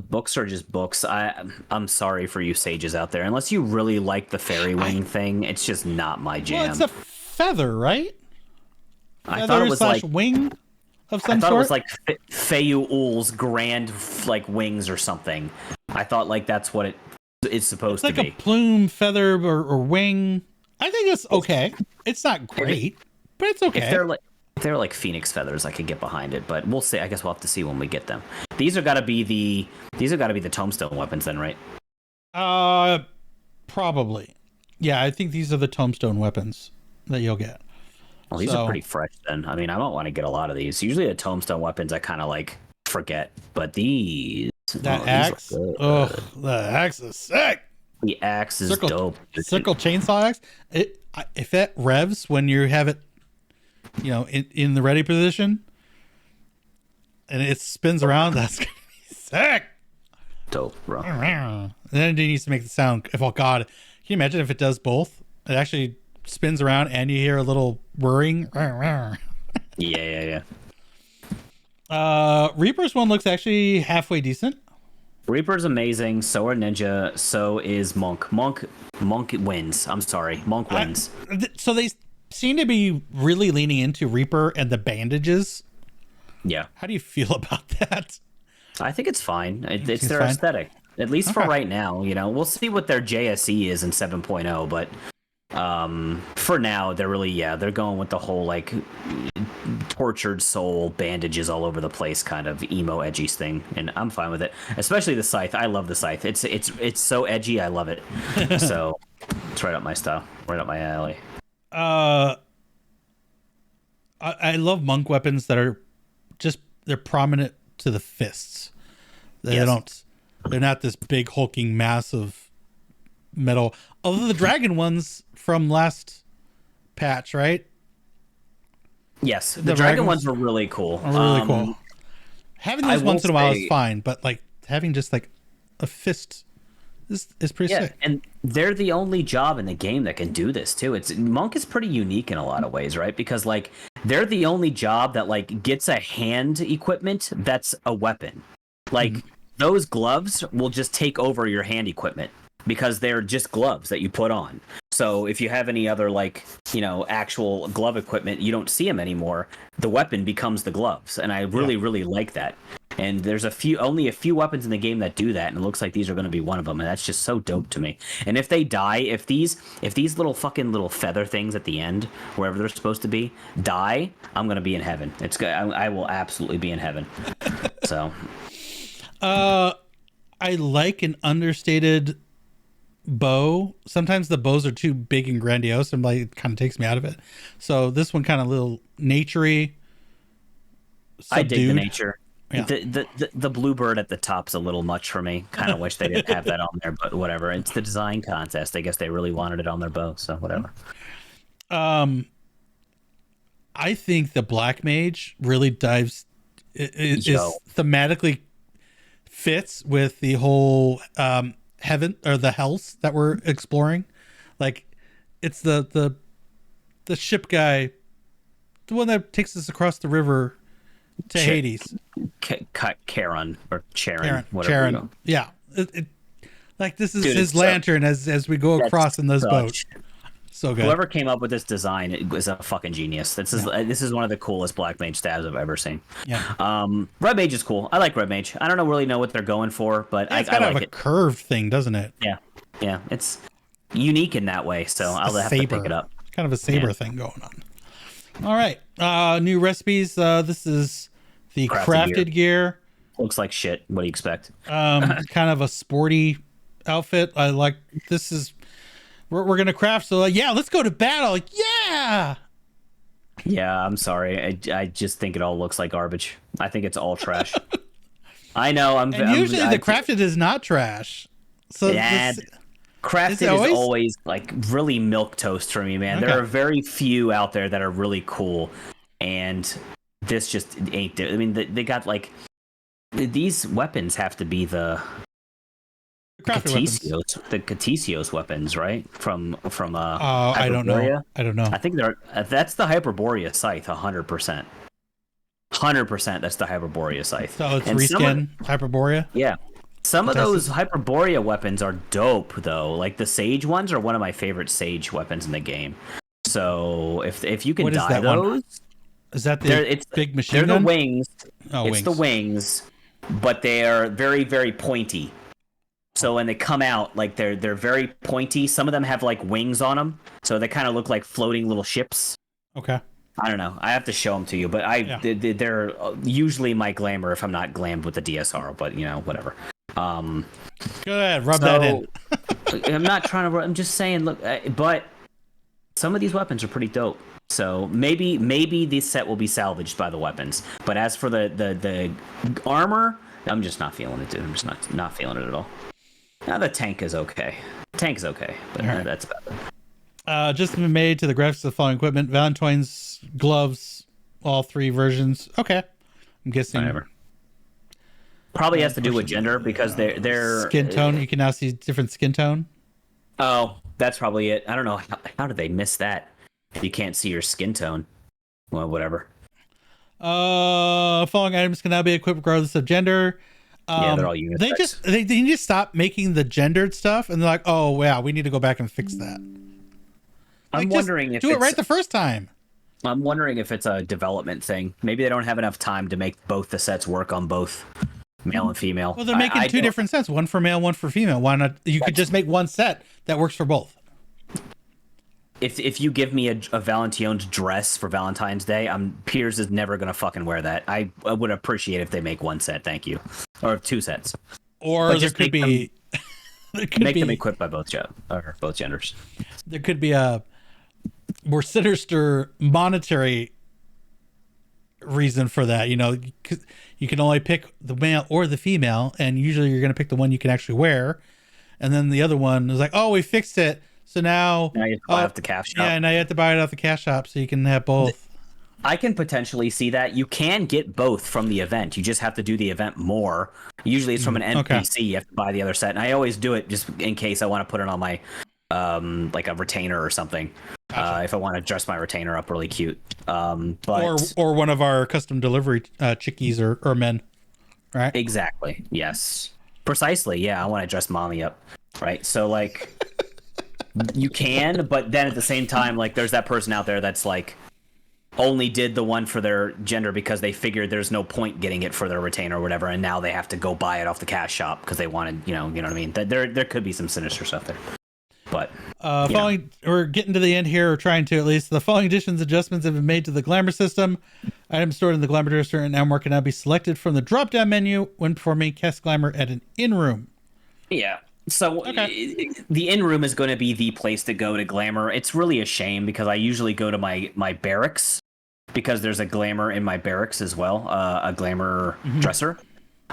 Books are just books. I'm sorry for you sages out there. Unless you really like the fairy wing thing, it's just not my jam. Well, it's a feather, right? I thought it was like wing of some sort. I thought it was like Feyuul's grand like wings or something. I thought like that's what it's supposed to be. It's like a plume, feather, or wing. I think it's okay. It's not great, but it's okay. If they're like phoenix feathers, I could get behind it, but we'll see. I guess we'll have to see when we get them. These have got to be the tombstone weapons, then, right? Probably. Yeah, I think these are the tombstone weapons that you'll get. Well, these are pretty fresh, then. I mean, I don't want to get a lot of these. Usually, the tombstone weapons I kind of like forget, but these. That axe. Oh, the axe is sick. The axe is dope. Circle chainsaw axe. If it revs when you have it, in the ready position, and it spins around, that's gonna be sick. Dope, bro. And then it needs to make the sound. Oh God, can you imagine if it does both? It actually spins around and you hear a little whirring. Yeah. Reaper's one looks actually halfway decent. Reaper's amazing. So are Ninja. So is Monk. Monk wins. I'm sorry. Monk wins. So they seem to be really leaning into Reaper and the bandages. Yeah. How do you feel about that? I think it's fine. It's their aesthetic. At least for right now. We'll see what their JSE is in 7.0, but for now they're going with the whole like tortured soul bandages all over the place kind of emo edgy thing, and I'm fine with it. Especially the scythe. I love the scythe. It's so edgy. I love it. So it's right up my style, right up my alley. I love monk weapons that are they're prominent to the fists. They're not this big hulking mass of metal. Although the dragon ones from last patch, right? Yes, the dragon ones were really cool. Cool. Having those once in a while is fine, but like having just like a fist is pretty sick. And they're the only job in the game that can do this too. Monk is pretty unique in a lot of ways, right? Because like they're the only job that like gets a hand equipment that's a weapon. Like those gloves will just take over your hand equipment because they're just gloves that you put on. So if you have any other like, actual glove equipment, you don't see them anymore. The weapon becomes the gloves. And I really like that. And there's only a few weapons in the game that do that, and it looks like these are going to be one of them, and that's just so dope to me. And if they die, if these little feather things at the end, wherever they're supposed to be, die, I'm going to be in heaven. I will absolutely be in heaven. So, I like an understated bow. Sometimes the bows are too big and grandiose, and like it kind of takes me out of it. So this one kind of little naturey. I dig the nature. Yeah. The bluebird at the top's a little much for me. Kind of wish they didn't have that on there, but whatever. It's the design contest. I guess they really wanted it on their bow, so whatever. I think the black mage really dives is thematically fits with the whole heaven or the hells that we're exploring. Like it's the ship guy, the one that takes us across the river to Hades. Charon or Charon, whatever. Charon. Yeah. Like this is his lantern as we go across in this boat. So good. Whoever came up with this design was a fucking genius. This is one of the coolest black mage stabs I've ever seen. Yeah. Red mage is cool. I like red mage. I don't really know what they're going for, but it's I kind like of a curved thing, doesn't it? Yeah. It's unique in that way, so I'll have to pick it up. Kind of a saber thing going on. All right. New recipes. This is the crafted gear. Looks like shit. What do you expect? Kind of a sporty outfit. I like this is. We're gonna craft, so yeah, let's go to battle. Yeah. Yeah, I'm sorry. I just think it all looks like garbage. I think it's all trash. I know. Usually the crafted is not trash. So crafted is always like really milquetoast for me, man. Okay. There are very few out there that are really cool, and this just ain't. I mean, they got like these weapons have to be the Catesios weapons, right? From I don't know. I think that's the Hyperborea scythe, 100%. 100%. That's the Hyperborea scythe. So it's reskin Hyperborea. Yeah. Some of those Hyperborea weapons are dope though. Like the Sage ones are one of my favorite Sage weapons in the game. So if you can dye those, is that the big machine gun? They're the wings. Oh, it's the wings, but they are very, very pointy. So when they come out, like they're very pointy. Some of them have like wings on them, so they kind of look like floating little ships. Okay. I don't know. I have to show them to you, but they're usually my glamour if I'm not glammed with the DSR. But whatever. Go ahead, rub that in. I'm not trying to. I'm just saying. Look, but some of these weapons are pretty dope. So maybe this set will be salvaged by the weapons. But as for the armor, I'm just not feeling it, dude. I'm just not feeling it at all. Now the tank is okay. But that's about it. Just been made to the graphics of the following equipment: Valentine's gloves, all 3 versions. Okay, I'm guessing. Whatever. Probably has to do with gender because they're skin tone. You can now see different skin tone. Oh, that's probably it. I don't know how did they miss that. You can't see your skin tone. Well, whatever. Following items can now be equipped regardless of gender. They're all unisex. They need to stop making the gendered stuff, and they're like, oh yeah, we need to go back and fix that. I'm wondering if do it right the first time. I'm wondering if it's a development thing. Maybe they don't have enough time to make both the sets work on both male and female. Well, they're making 2 different sets, one for male, one for female. Why not? You could just make one set that works for both. If you give me a Valention's dress for Valentine's Day, Piers is never gonna fucking wear that. I would appreciate if they make one set, thank you, or 2 sets. Or there could be them equipped by both genders. There could be a more sinister monetary reason for that. You can only pick the male or the female, and usually you're gonna pick the one you can actually wear, and then the other one is like, oh, we fixed it. So now you have to buy it off the cash shop. Yeah, now you have to buy it off the cash shop so you can have both. I can potentially see that. You can get both from the event. You just have to do the event more. Usually it's from an NPC. Okay. You have to buy the other set. And I always do it just in case I want to put it on my like a retainer or something. Gotcha. If I want to dress my retainer up really cute. But or one of our custom delivery chickies or men. Right? Exactly. Yes. Precisely. Yeah, I want to dress mommy up. Right? So like you can, but then at the same time, like there's that person out there that's like, only did the one for their gender because they figured there's no point getting it for their retainer or whatever, and now they have to go buy it off the cash shop because they wanted, you know what I mean? There could be some sinister stuff there. But we're getting to the end here, or trying to at least. The following additions adjustments have been made to the glamour system. Items stored in the glamour dresser and armor can now be selected from the drop-down menu when performing cast glamour at an in-room. Yeah. So the in-room is going to be the place to go to glamour. It's really a shame because I usually go to my barracks because there's a glamour in my barracks as well, a glamour dresser.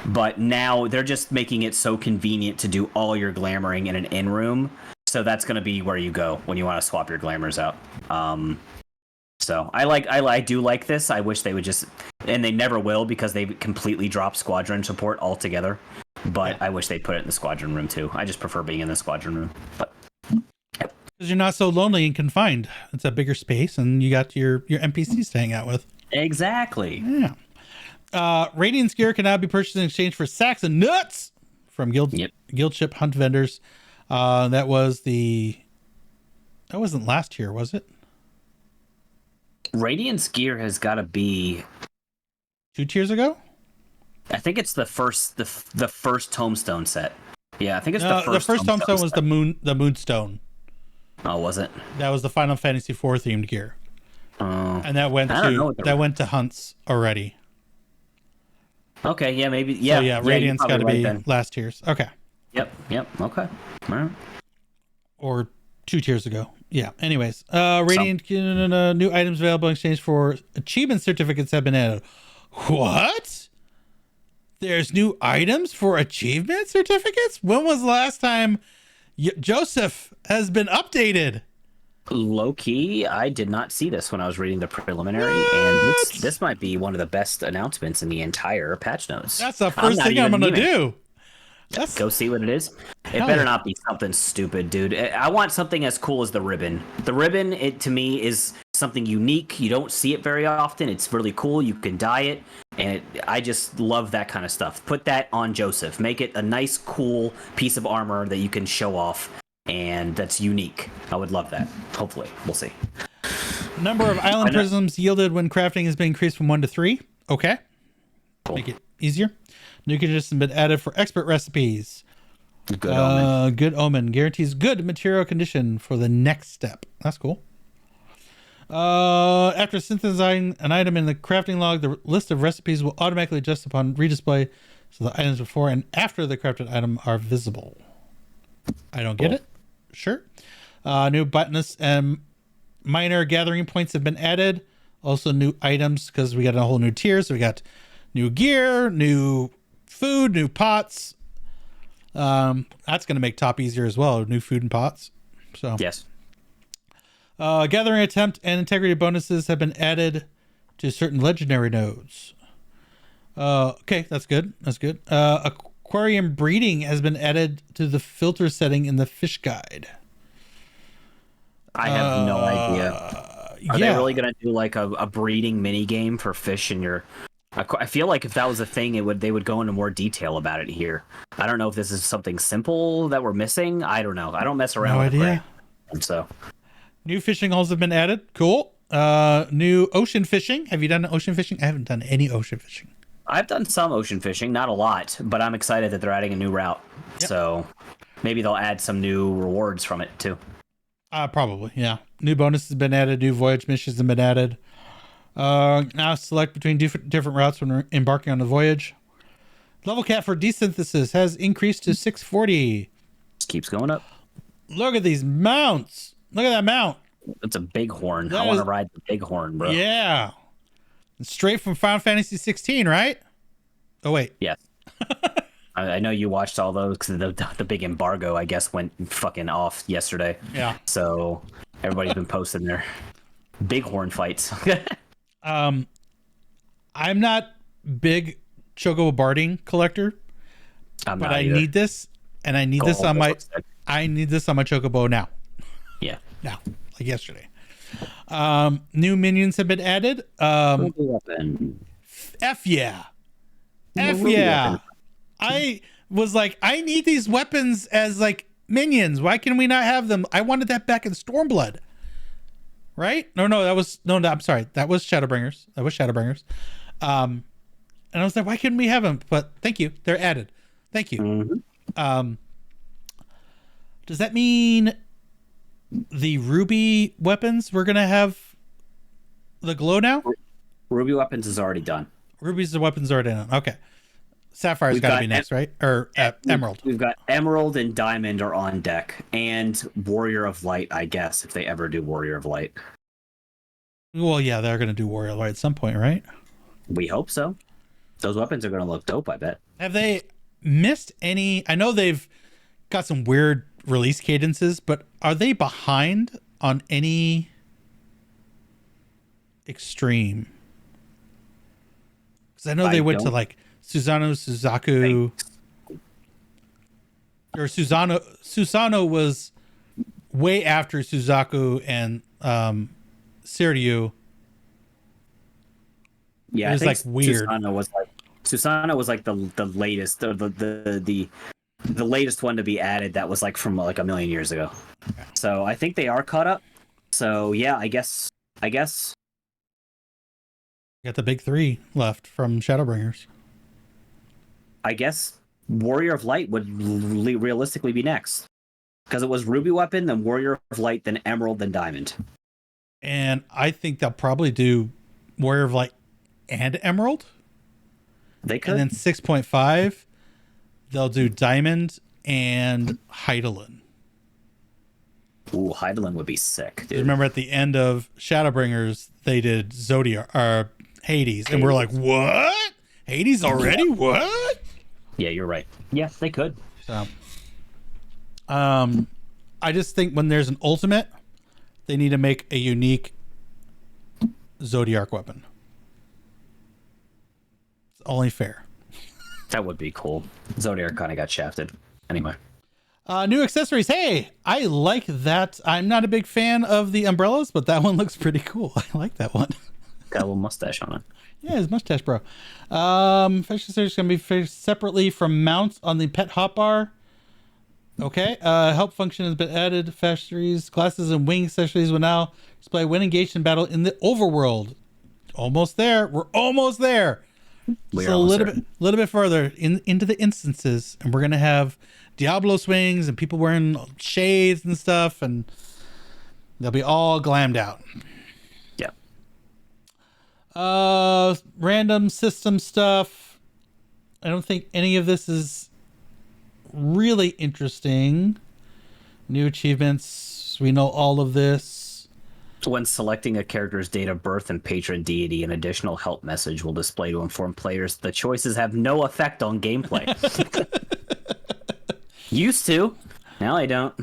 But now they're just making it so convenient to do all your glamoring in an in-room. So that's going to be where you go when you want to swap your glamours out. So I do like this. I wish they would just, and they never will because they completely drop squadron support altogether. But I wish they'd put it in the squadron room too. I just prefer being in the squadron room. But because you're not so lonely and confined. It's a bigger space, and you got your NPCs to hang out with. Exactly. Yeah. Radiant's gear can now be purchased in exchange for sacks and nuts from guild ship hunt vendors. That wasn't last year, was it? Radiant's gear has got to be 2 tiers ago. I think it's the first Tombstone set. Yeah, I think it's the first Tombstone was the Moonstone. Oh, was it? That was the Final Fantasy IV themed gear. And that went to hunts already. Okay, yeah, maybe. Yeah, so Radiant's got to be last tiers. Okay. Yep. Okay. All right. Or 2 tiers ago. Yeah. Anyways, Radiant new items available in exchange for achievement certificates have been added. What? There's new items for achievement certificates? When was the last time Joseph has been updated? Low key, I did not see this when I was reading the preliminary, and this might be one of the best announcements in the entire patch notes. That's the first thing I'm gonna do. Go see what it is. It better not be something stupid, dude. I want something as cool as the ribbon. The ribbon, it to me is something unique. You don't see it very often. It's really cool. You can dye it, and I just love that kind of stuff. Put that on Joseph. Make it a nice, cool piece of armor that you can show off, and that's unique. I would love that. Hopefully, we'll see. Number of island prisms yielded when crafting has been increased from 1 to 3. Okay, cool. Make it easier. New conditions have been added for expert recipes. Good omen. Good omen guarantees good material condition for the next step. That's cool. After synthesizing an item in the crafting log, the list of recipes will automatically adjust upon redisplay, so the items before and after the crafted item are visible. I don't get it. Sure. New botanist and minor gathering points have been added. Also new items because we got a whole new tier. So we got new gear, new food, new pots. That's going to make top easier as well. New food and pots. So yes. Gathering attempt and integrity bonuses have been added to certain legendary nodes. Okay, that's good. That's good. Aquarium breeding has been added to the filter setting in the fish guide. I have no idea. Are they really going to do like a breeding mini game for fish in your? I feel like if that was a thing, they would go into more detail about it here. I don't know if this is something simple that we're missing. I don't know. I don't mess around with it. So, new fishing holes have been added. Cool. New ocean fishing. Have you done ocean fishing? I haven't done any ocean fishing. I've done some ocean fishing, not a lot, but I'm excited that they're adding a new route. Yep. So maybe they'll add some new rewards from it too. Probably, yeah. New bonuses have been added. New voyage missions have been added. Now select between different routes when embarking on the voyage. Level cap for desynthesis has increased to 640. Just keeps going up. Look at these mounts. Look at that mount. It's a big horn. I want to ride the big horn, bro. Yeah. Straight from Final Fantasy XVI, right? Oh, wait. Yes. I know you watched all those because the big embargo, I guess, went fucking off yesterday. Yeah. So everybody's been posting their bighorn fights. I'm not big chocobo barding collector, but I need this, and I need this on my chocobo now. Yeah. Now, like yesterday. New minions have been added. F yeah. F yeah. I was like, I need these weapons as like minions. Why can we not have them? I wanted that back in Stormblood. right? No, I'm sorry. That was Shadowbringers. And I was like, why couldn't we have them? But thank you. They're added. Thank you. Mm-hmm. Does that mean the ruby weapons we're going to have the glow now? Ruby weapons is already done. Ruby's the weapons already done. Okay. Sapphire's got to be next, right? Or Emerald. We've got Emerald and Diamond are on deck. And Warrior of Light, I guess, if they ever do Warrior of Light. Well, yeah, they're going to do Warrior of Light at some point, right? We hope so. Those weapons are going to look dope, I bet. Have they missed any? I know they've got some weird release cadences, but are they behind on any extreme? Because I know they went to like Susanoo. Or Susano was way after Suzaku and Siryu. Yeah, it was like weird. Susano was like the latest, the latest one to be added. That was like from like a million years ago. Okay. So I think they are caught up. So yeah, I guess. Got the big three left from Shadowbringers. I guess Warrior of Light would realistically be next, because it was Ruby Weapon, then Warrior of Light, then Emerald, then Diamond. And I think they'll probably do Warrior of Light and Emerald. They could. And then 6.5, they'll do Diamond and Hydaelyn. Ooh, Hydaelyn would be sick, dude. Remember at the end of Shadowbringers, they did Zodiac or Hades, and we're like, what? Hades already? What? Yeah, you're right. Yes, they could. So, I just think when there's an ultimate, they need to make a unique Zodiac weapon. It's only fair. That would be cool. Zodiac kind of got shafted. Anyway. New accessories. Hey, I like that. I'm not a big fan of the umbrellas, but that one looks pretty cool. I like that one. Got a little mustache on it. Yeah, his mustache, bro. Fashion accessories can be faced separately from mounts on the pet hotbar. Okay. Help function has been added. Fashion accessories, glasses, and wing accessories will now display when engaged in battle in the overworld. Almost there. We're almost there. So a little bit further into the instances, and we're gonna have Diablo swings and people wearing shades and stuff, and they'll be all glammed out. Yeah. Random system stuff. I don't think any of this is really interesting. New achievements. We know all of this. When selecting a character's date of birth and patron deity, an additional help message will display to inform players the choices have no effect on gameplay. Used to. Now I don't.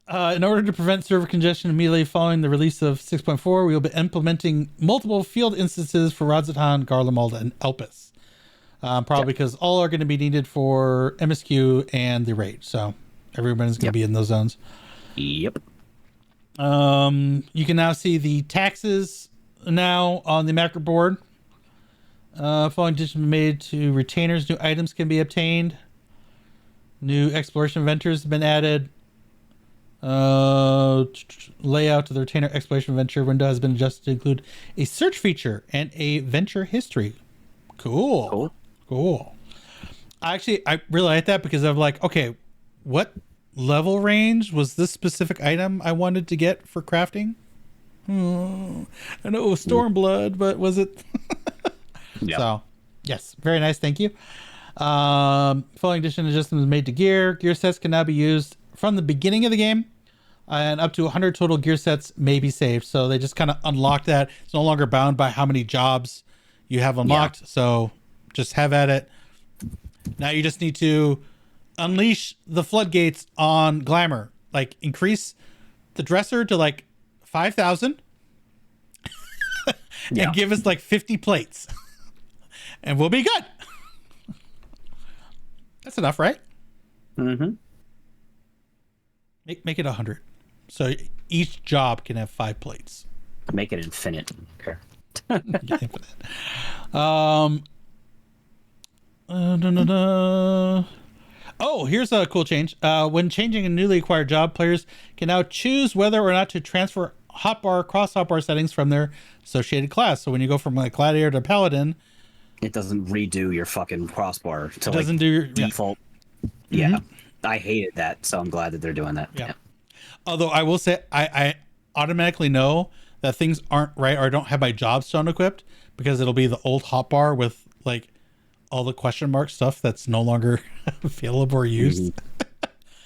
In order to prevent server congestion immediately following the release of 6.4, we will be implementing multiple field instances for Radz-at-Han, Garlemald, and Elpis. Probably because all are going to be needed for MSQ and the raid. So everyone's going to be in those zones. Yep. You can now see the taxes now on the macro board. Following additions made to retainers, new items can be obtained. New exploration ventures have been added. Layout of the retainer exploration venture window has been adjusted to include a search feature and a venture history. Cool. I really like that because I'm like, okay, what level range was this specific item I wanted to get for crafting? I know it was Stormblood, but was it? Yep. So, yes, very nice. Thank you. Following addition adjustments made to gear. Gear sets can now be used from the beginning of the game, and up to 100 total gear sets may be saved. So they just kind of unlocked that. It's no longer bound by how many jobs you have unlocked. Yeah. So just have at it. Now you just need to unleash the floodgates on glamour, like increase the dresser to like 5,000 and give us like 50 plates and we'll be good. That's enough, right? Mm-hmm. Make it 100. So each job can have 5 plates. Make it infinite. Okay. Infinite. Oh, here's a cool change. When changing a newly acquired job, players can now choose whether or not to transfer hotbar, cross hotbar settings from their associated class. So when you go from like gladiator to paladin, it doesn't redo your fucking crossbar to doesn't like do your default. Yeah. I hated that, so I'm glad that they're doing that. Yeah. Although I will say I automatically know that things aren't right or I don't have my job stone equipped because it'll be the old hotbar with like all the question mark stuff that's no longer available or used.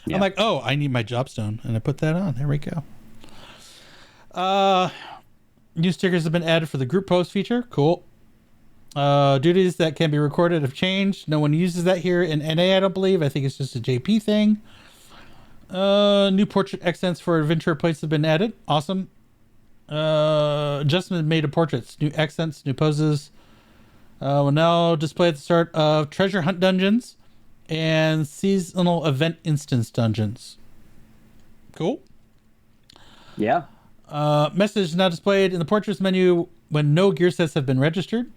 Yeah. I'm like, oh, I need my job stone, and I put that on. There we go. New stickers have been added for the group post feature. Cool. Duties that can be recorded have changed. No one uses that here in NA, I don't believe. I think it's just a JP thing. New portrait accents for adventure plates have been added. Awesome. Adjustment made to portraits. New accents, new poses. Will now display at the start of treasure hunt dungeons and seasonal event instance dungeons. Cool. Yeah. Message now displayed in the portraits menu when no gear sets have been registered.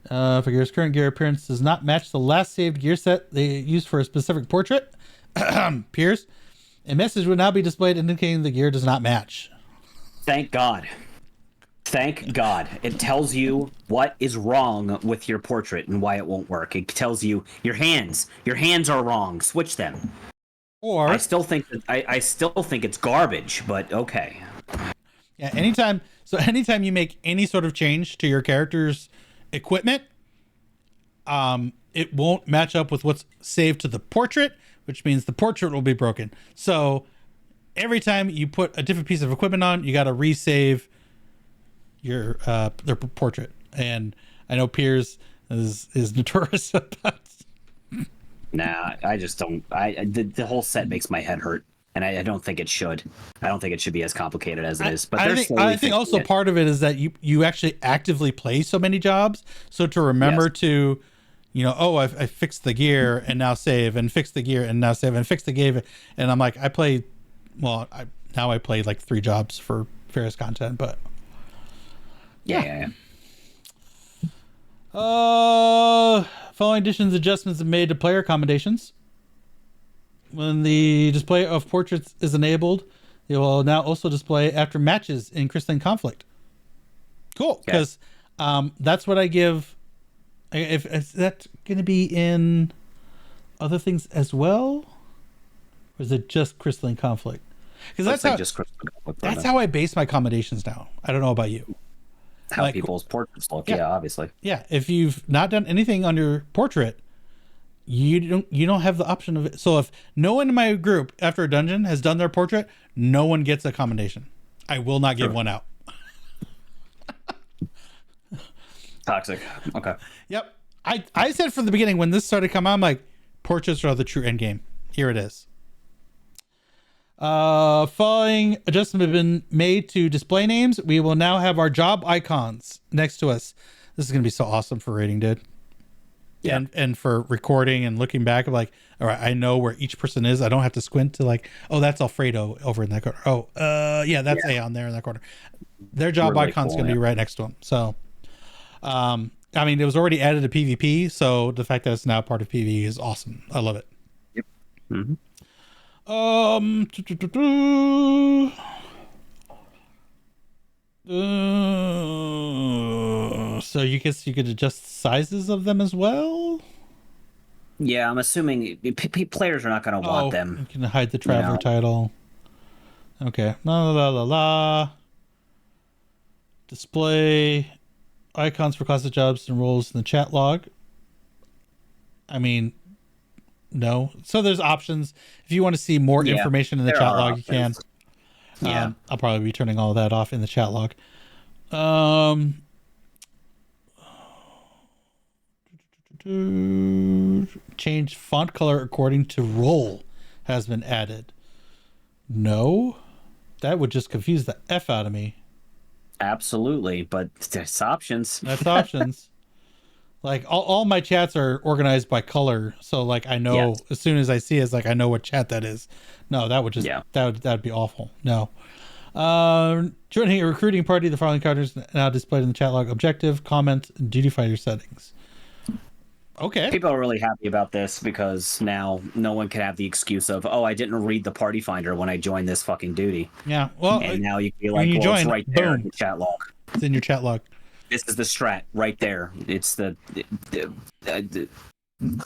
If a gear's current gear appearance does not match the last saved gear set they used for a specific portrait, Piers, a message will now be displayed indicating the gear does not match. Thank God. Thank God. It tells you what is wrong with your portrait and why it won't work. It tells you your hands are wrong. Switch them. Or I still think it's garbage, but okay. Yeah, anytime you make any sort of change to your character's equipment, it won't match up with what's saved to the portrait, which means the portrait will be broken. So every time you put a different piece of equipment on, you got to resave your their portrait. And I know Piers is notorious about. Nah, I just don't. The whole set makes my head hurt, and I don't think it should. I don't think it should be as complicated as it is. But I think also part of it is that you actually actively play so mmany jobs, so to remember to, I fixed the gear and now save, and fix the gear and now save, and fix the gear, and I'm like, I play like 3 jobs for various content, but yeah. Following additions, adjustments have made to player accommodations. When the display of portraits is enabled, it will now also display after matches in Crystalline Conflict. Cool, because that's what I give. If is that going to be in other things as well, or is it just Crystalline Conflict? Because that's how I base my accommodations now. I don't know about you. How people's portraits look, obviously. Yeah, if you've not done anything on your portrait, you don't have the option of it. So if no one in my group after a dungeon has done their portrait, no one gets a commendation. I will not give one out. Toxic. Okay. Yep. I said from the beginning when this started coming out, I'm like, portraits are the true end game. Here it is. Following adjustment have been made to display names. We will now have our job icons next to us. This is going to be so awesome for rating, dude. Yeah. And for recording and looking back, I'm like, all right, I know where each person is. I don't have to squint to like, oh, that's Alfredo over in that corner. Oh, that's Aeon there in that corner. Their job really icon's going to be right next to them. So, I mean, it was already added to PvP, so the fact that it's now part of PvE is awesome. I love it. Yep. Mm-hmm. So you guess you could adjust sizes of them as well. Yeah, I'm assuming players are not going to want them. You can hide the traveler title. Okay. La la la la. Display icons for classic jobs and roles in the chat log. I mean, no. So there's options. If you want to see more information in the chat log, options. You can. Yeah. I'll probably be turning all of that off in the chat log. Change font color according to role has been added. No, that would just confuse the F out of me. Absolutely, but there's options. That's options. Like all my chats are organized by color, so like I know as soon as I see it, it's like I know what chat that is. No, that would just that would be awful. No. Joining a recruiting party, the following characters now displayed in the chat log: objective, comment, and duty fighter settings. Okay. People are really happy about this because now no one can have the excuse of, oh, I didn't read the party finder when I joined this fucking duty. Yeah. Well, And now you can be when like, you well, join, it's right there in boom, the chat log. it's in your chat log. This is the strat right there. It's the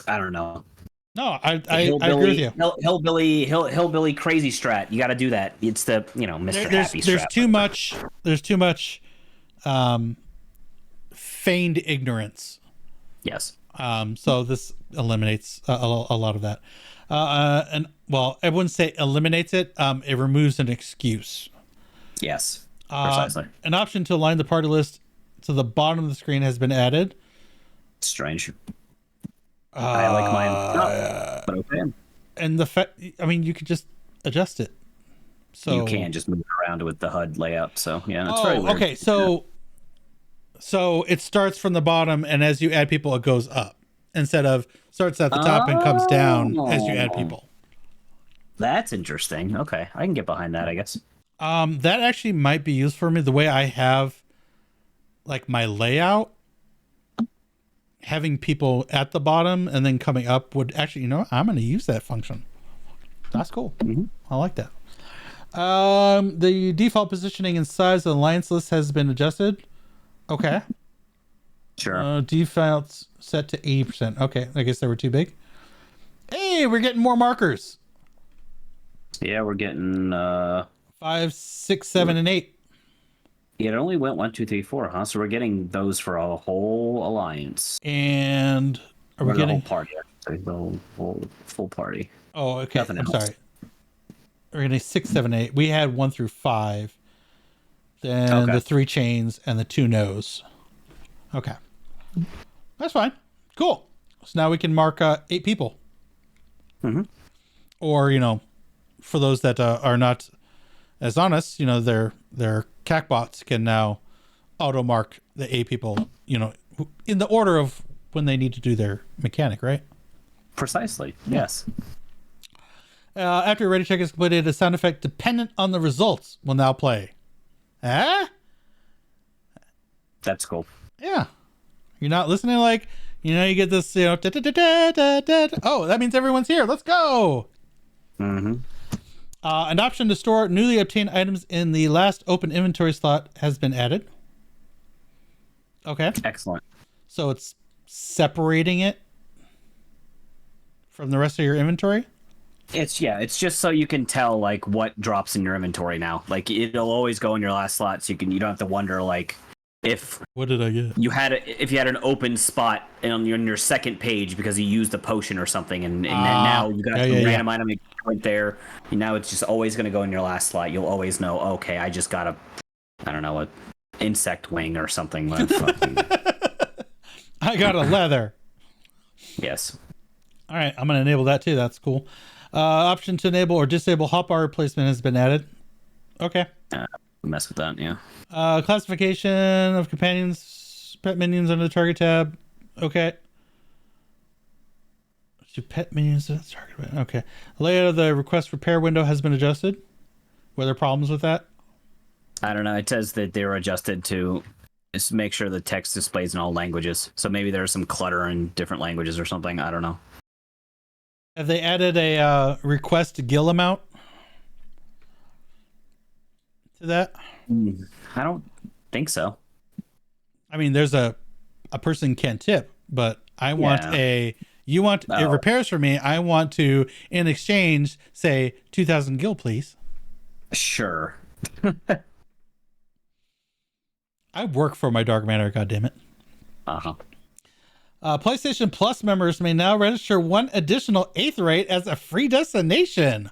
I don't know. No, I agree with you. Hillbilly crazy strat. You got to do that. It's the Mr. Happy strat. There's too much feigned ignorance. Yes. So this eliminates a lot of that. And well, I wouldn't say eliminates it. It removes an excuse. Yes. Precisely. An option to align the party list to the bottom of the screen has been added. Strange. I like mine, but okay. And the fact, I mean, you could just adjust it. So you can just move around with the HUD layout. So yeah, that's very weird. Okay. So it starts from the bottom, and as you add people, it goes up instead of starts at the top and comes down as you add people. That's interesting. Okay, I can get behind that, I guess. That actually might be used for me. The way I have like my layout, having people at the bottom and then coming up would actually, I'm going to use that function. That's cool. Mm-hmm. I like that. The default positioning and size of the alliance list has been adjusted. Okay. Sure. Defaults set to 80%. Okay. I guess they were too big. Hey, we're getting more markers. Yeah, we're getting 5, 6, 7, and 8. It only went 1, 2, 3, 4, huh? So we're getting those for a whole alliance. And are we getting the whole party? Actually, the whole full party. Oh, okay. Nothing I'm else. sorry. We're getting 6, 7, 8. We had 1 through 5. Then the 3 chains and the 2 no's. Okay. That's fine. Cool. So now we can mark 8 people. Mm-hmm. Or, for those that are not as honest, their CAC bots can now auto mark the 8 people, in the order of when they need to do their mechanic, right? Precisely. Yes. After Ready Check is completed, a sound effect dependent on the results will now play. That's cool. Yeah. You're not listening like, you get this, da, da, da, da, da, da. Oh, that means everyone's here. Let's go. Mm-hmm. An option to store newly obtained items in the last open inventory slot has been added. Okay. Excellent. So it's separating it from the rest of your inventory? It's just so you can tell like what drops in your inventory now. Like it'll always go in your last slot, so you don't have to wonder like if what did I get? If you had an open spot on your second page because you used a potion or something, and then now you got some random item went there. And now it's just always going to go in your last slot. You'll always know. Okay, I just got a insect wing or something. Like fucking... I got a leather. Yes. All right, I'm going to enable that too. That's cool. Option to enable or disable hotbar replacement has been added. Okay. Mess with that, yeah. Classification of companions, pet minions under the target tab. Okay. To pet minions under the target tab. Okay. Layout of the request repair window has been adjusted. Were there problems with that? I don't know. It says that they were adjusted to just make sure the text displays in all languages. So maybe there's some clutter in different languages or something. I don't know. Have they added a request gill amount to that? I don't think so. I mean, there's a person can tip, but I want you want it repairs for me. I want to, in exchange, say 2,000 gil, please. Sure. I work for my Dark Matter, goddammit. Uh-huh. PlayStation Plus members may now register 1 additional Aetheryte as a free destination.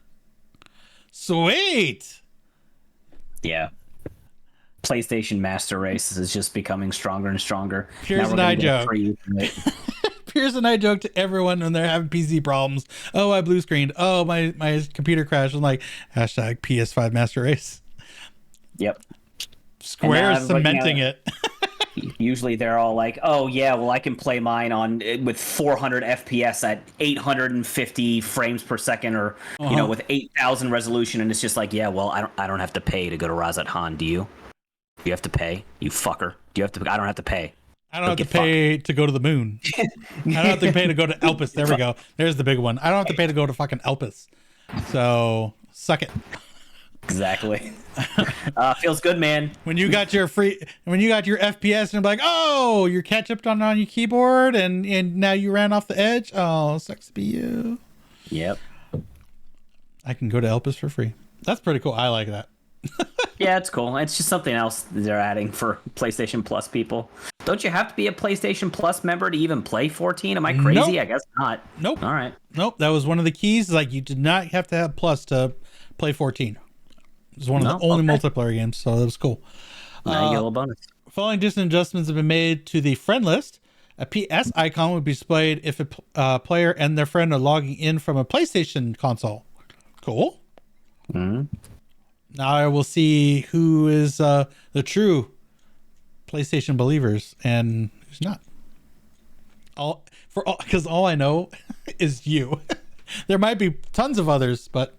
Sweet. Yeah. PlayStation Master Race is just becoming stronger and stronger. Piers and I joke. Piers and I joke to everyone when they're having PC problems. Oh, I blue screened. Oh, my computer crashed. I'm like, hashtag PS5 Master Race. Yep. Square is cementing it. Usually they're all like, oh yeah, well I can play mine on with 400 FPS at 850 frames per second, or with 8,000 resolution, and it's just like, yeah, well I don't have to pay to go to Razat Han, do you? You have to pay, you fucker. Do you have to? I don't have to pay. I don't have to pay to go to the moon. I don't have to pay to go to Elpis. There we go. There's the big one. I don't have to pay to go to fucking Elpis. So suck it. Exactly. Feels good, man. When you got your FPS and you're like, oh, you're catch up on your keyboard and now you ran off the edge. Oh, sucks to be you. Yep. I can go to Elpis for free. That's pretty cool. I like that. Yeah, it's cool. It's just something else they're adding for PlayStation Plus people. Don't you have to be a PlayStation Plus member to even play 14? Am I crazy? Nope. I guess not. Nope. All right. Nope. That was one of the keys. Like, you did not have to have Plus to play 14. It was one of the only multiplayer games, so that was cool. Now you get a little bonus. Following distant adjustments have been made to the friend list. A PS icon would be displayed if a player and their friend are logging in from a PlayStation console. Cool. Mm-hmm. Now I will see who is the true PlayStation believers and who's not. Because all I know is you. There might be tons of others, but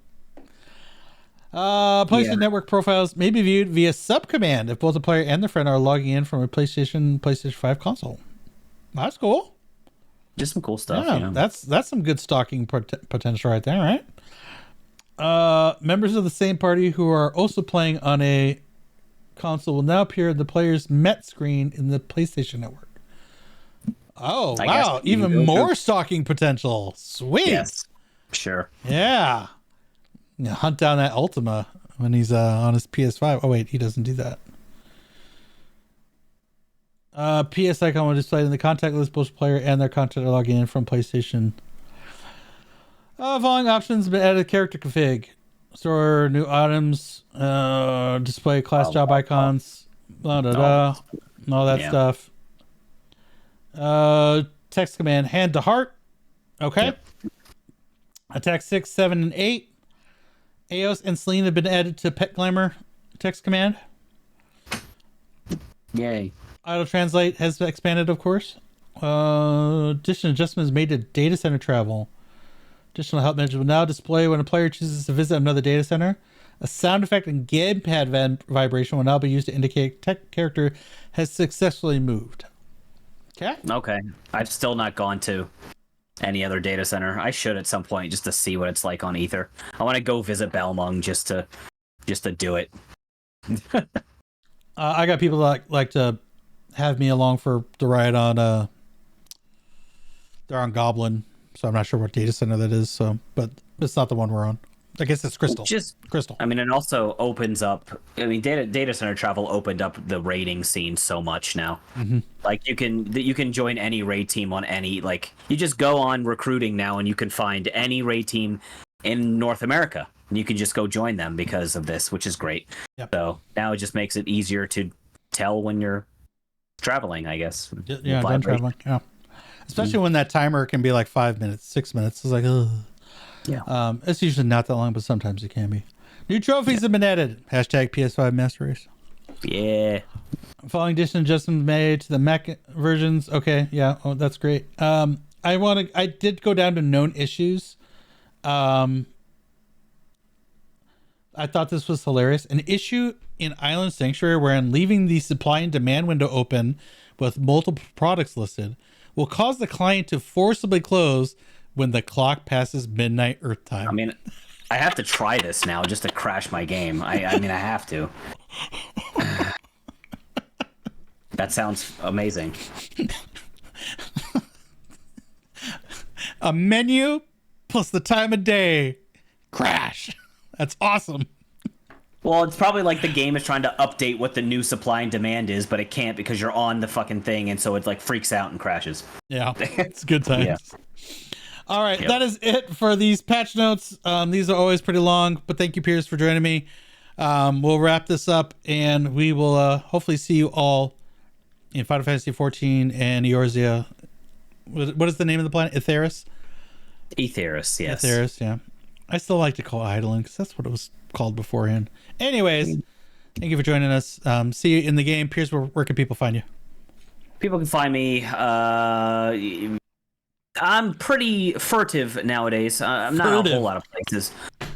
PlayStation Network profiles may be viewed via subcommand if both the player and the friend are logging in from a PlayStation 5 console. That's cool. Just some cool stuff. Yeah, that's some good stalking potential right there, right? Members of the same party who are also playing on a console will now appear in the player's Met screen in the PlayStation Network. Oh, wow. Even more stalking potential. Sweet. Yes. Sure. Yeah. Hunt down that Ultima when he's on his PS5. Oh, wait. He doesn't do that. PS icon will display in the contact list both player and their contact are logging in from PlayStation. Following options have been added character config. Store new items, display class job icons, blah, blah, blah, and all that stuff. Text command hand to heart. Okay. Yep. Attack 6, 7, and 8. Eos and Celine have been added to Pet Glamour text command. Yay. Auto translate has expanded, of course. Additional adjustments made to data center travel. Additional help message will now display when a player chooses to visit another data center. A sound effect and gamepad vibration will now be used to indicate tech character has successfully moved. Okay. Okay. I've still not gone to any other data center. I should at some point just to see what it's like on Ether. I want to go visit Belmung just to do it. I got people that like to have me along for the ride on they're on Goblin, so I'm not sure what data center that is, so but it's not the one we're on. I guess it's Crystal. Just Crystal. I mean, it also opens up. I mean, data center travel opened up the raiding scene so much now. Mm-hmm. Like you can join any raid team on any. Like you just go on recruiting now, and you can find any raid team in North America, and you can just go join them because of this, which is great. Yep. So now it just makes it easier to tell when you're traveling, I guess. Yeah, done traveling. Yeah, especially when that timer can be like 5 minutes, 6 minutes. It's like, ugh. Yeah. It's usually not that long, but sometimes it can be. New trophies have been added. Hashtag PS5 Master Race. Yeah. Following addition adjustments made to the Mac versions. Okay, yeah, oh, that's great. I did go down to known issues. I thought this was hilarious. An issue in Island Sanctuary wherein leaving the supply and demand window open with multiple products listed will cause the client to forcibly close when the clock passes midnight Earth time. I mean, I have to try this now just to crash my game. I mean, I have to. That sounds amazing. A menu plus the time of day. Crash. That's awesome. Well, it's probably like the game is trying to update what the new supply and demand is, but it can't because you're on the fucking thing, and so it like freaks out and crashes. Yeah, it's good times. Yeah. All right, That is it for these patch notes. These are always pretty long, but thank you, Piers, for joining me. We'll wrap this up, and we will hopefully see you all in Final Fantasy XIV and Eorzea. What is the name of the planet? Aetheris? Aetheris, yes. Aetheris, yeah. I still like to call it Eidolon because that's what it was called beforehand. Anyways, thank you for joining us. See you in the game. Piers, where can people find you? People can find me. I'm pretty furtive nowadays. I'm not a whole lot of places.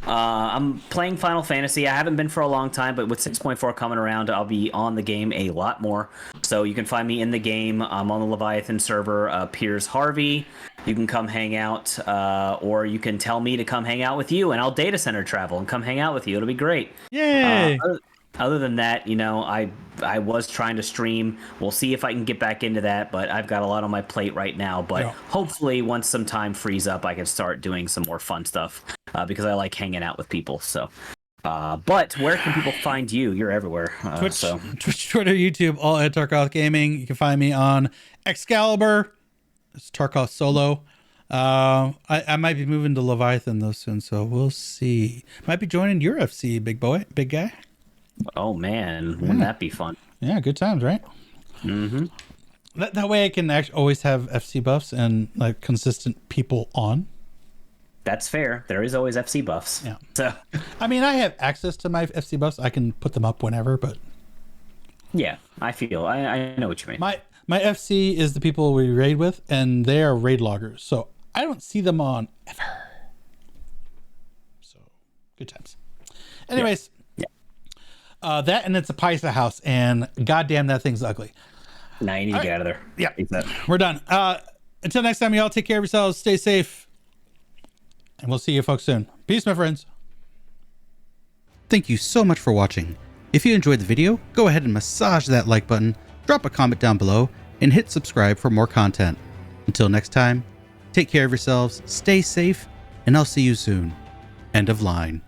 I'm playing Final Fantasy. I haven't been for a long time, but with 6.4 coming around, I'll be on the game a lot more. So you can find me in the game. I'm on the Leviathan server, Piers Harvey. You can come hang out, or you can tell me to come hang out with you, and I'll data center travel and come hang out with you. It'll be great. Yay! Other than that, I was trying to stream. We'll see if I can get back into that, but I've got a lot on my plate right now. But hopefully, once some time frees up, I can start doing some more fun stuff because I like hanging out with people. So, but where can people find you? You're everywhere. Twitch, Twitter, YouTube, all at Tarkoth Gaming. You can find me on Excalibur. It's Tarkoth Solo. I might be moving to Leviathan though soon, so we'll see. Might be joining your FC, big guy. Oh man, wouldn't that be fun? Yeah, good times, right? Mm-hmm. That way I can actually always have FC buffs and like consistent people on. That's fair. There is always FC buffs. Yeah. So I mean, I have access to my FC buffs. I can put them up whenever, but yeah, I know what you mean. My FC is the people we raid with, and they are raid loggers, so I don't see them on ever. So good times. Anyways. That and it's a Paisa house, and goddamn, that thing's ugly. Now you need to get out of there. Yeah, we're done. Until next time, y'all take care of yourselves, stay safe, and we'll see you folks soon. Peace, my friends. Thank you so much for watching. If you enjoyed the video, go ahead and massage that like button, drop a comment down below, and hit subscribe for more content. Until next time, take care of yourselves, stay safe, and I'll see you soon. End of line.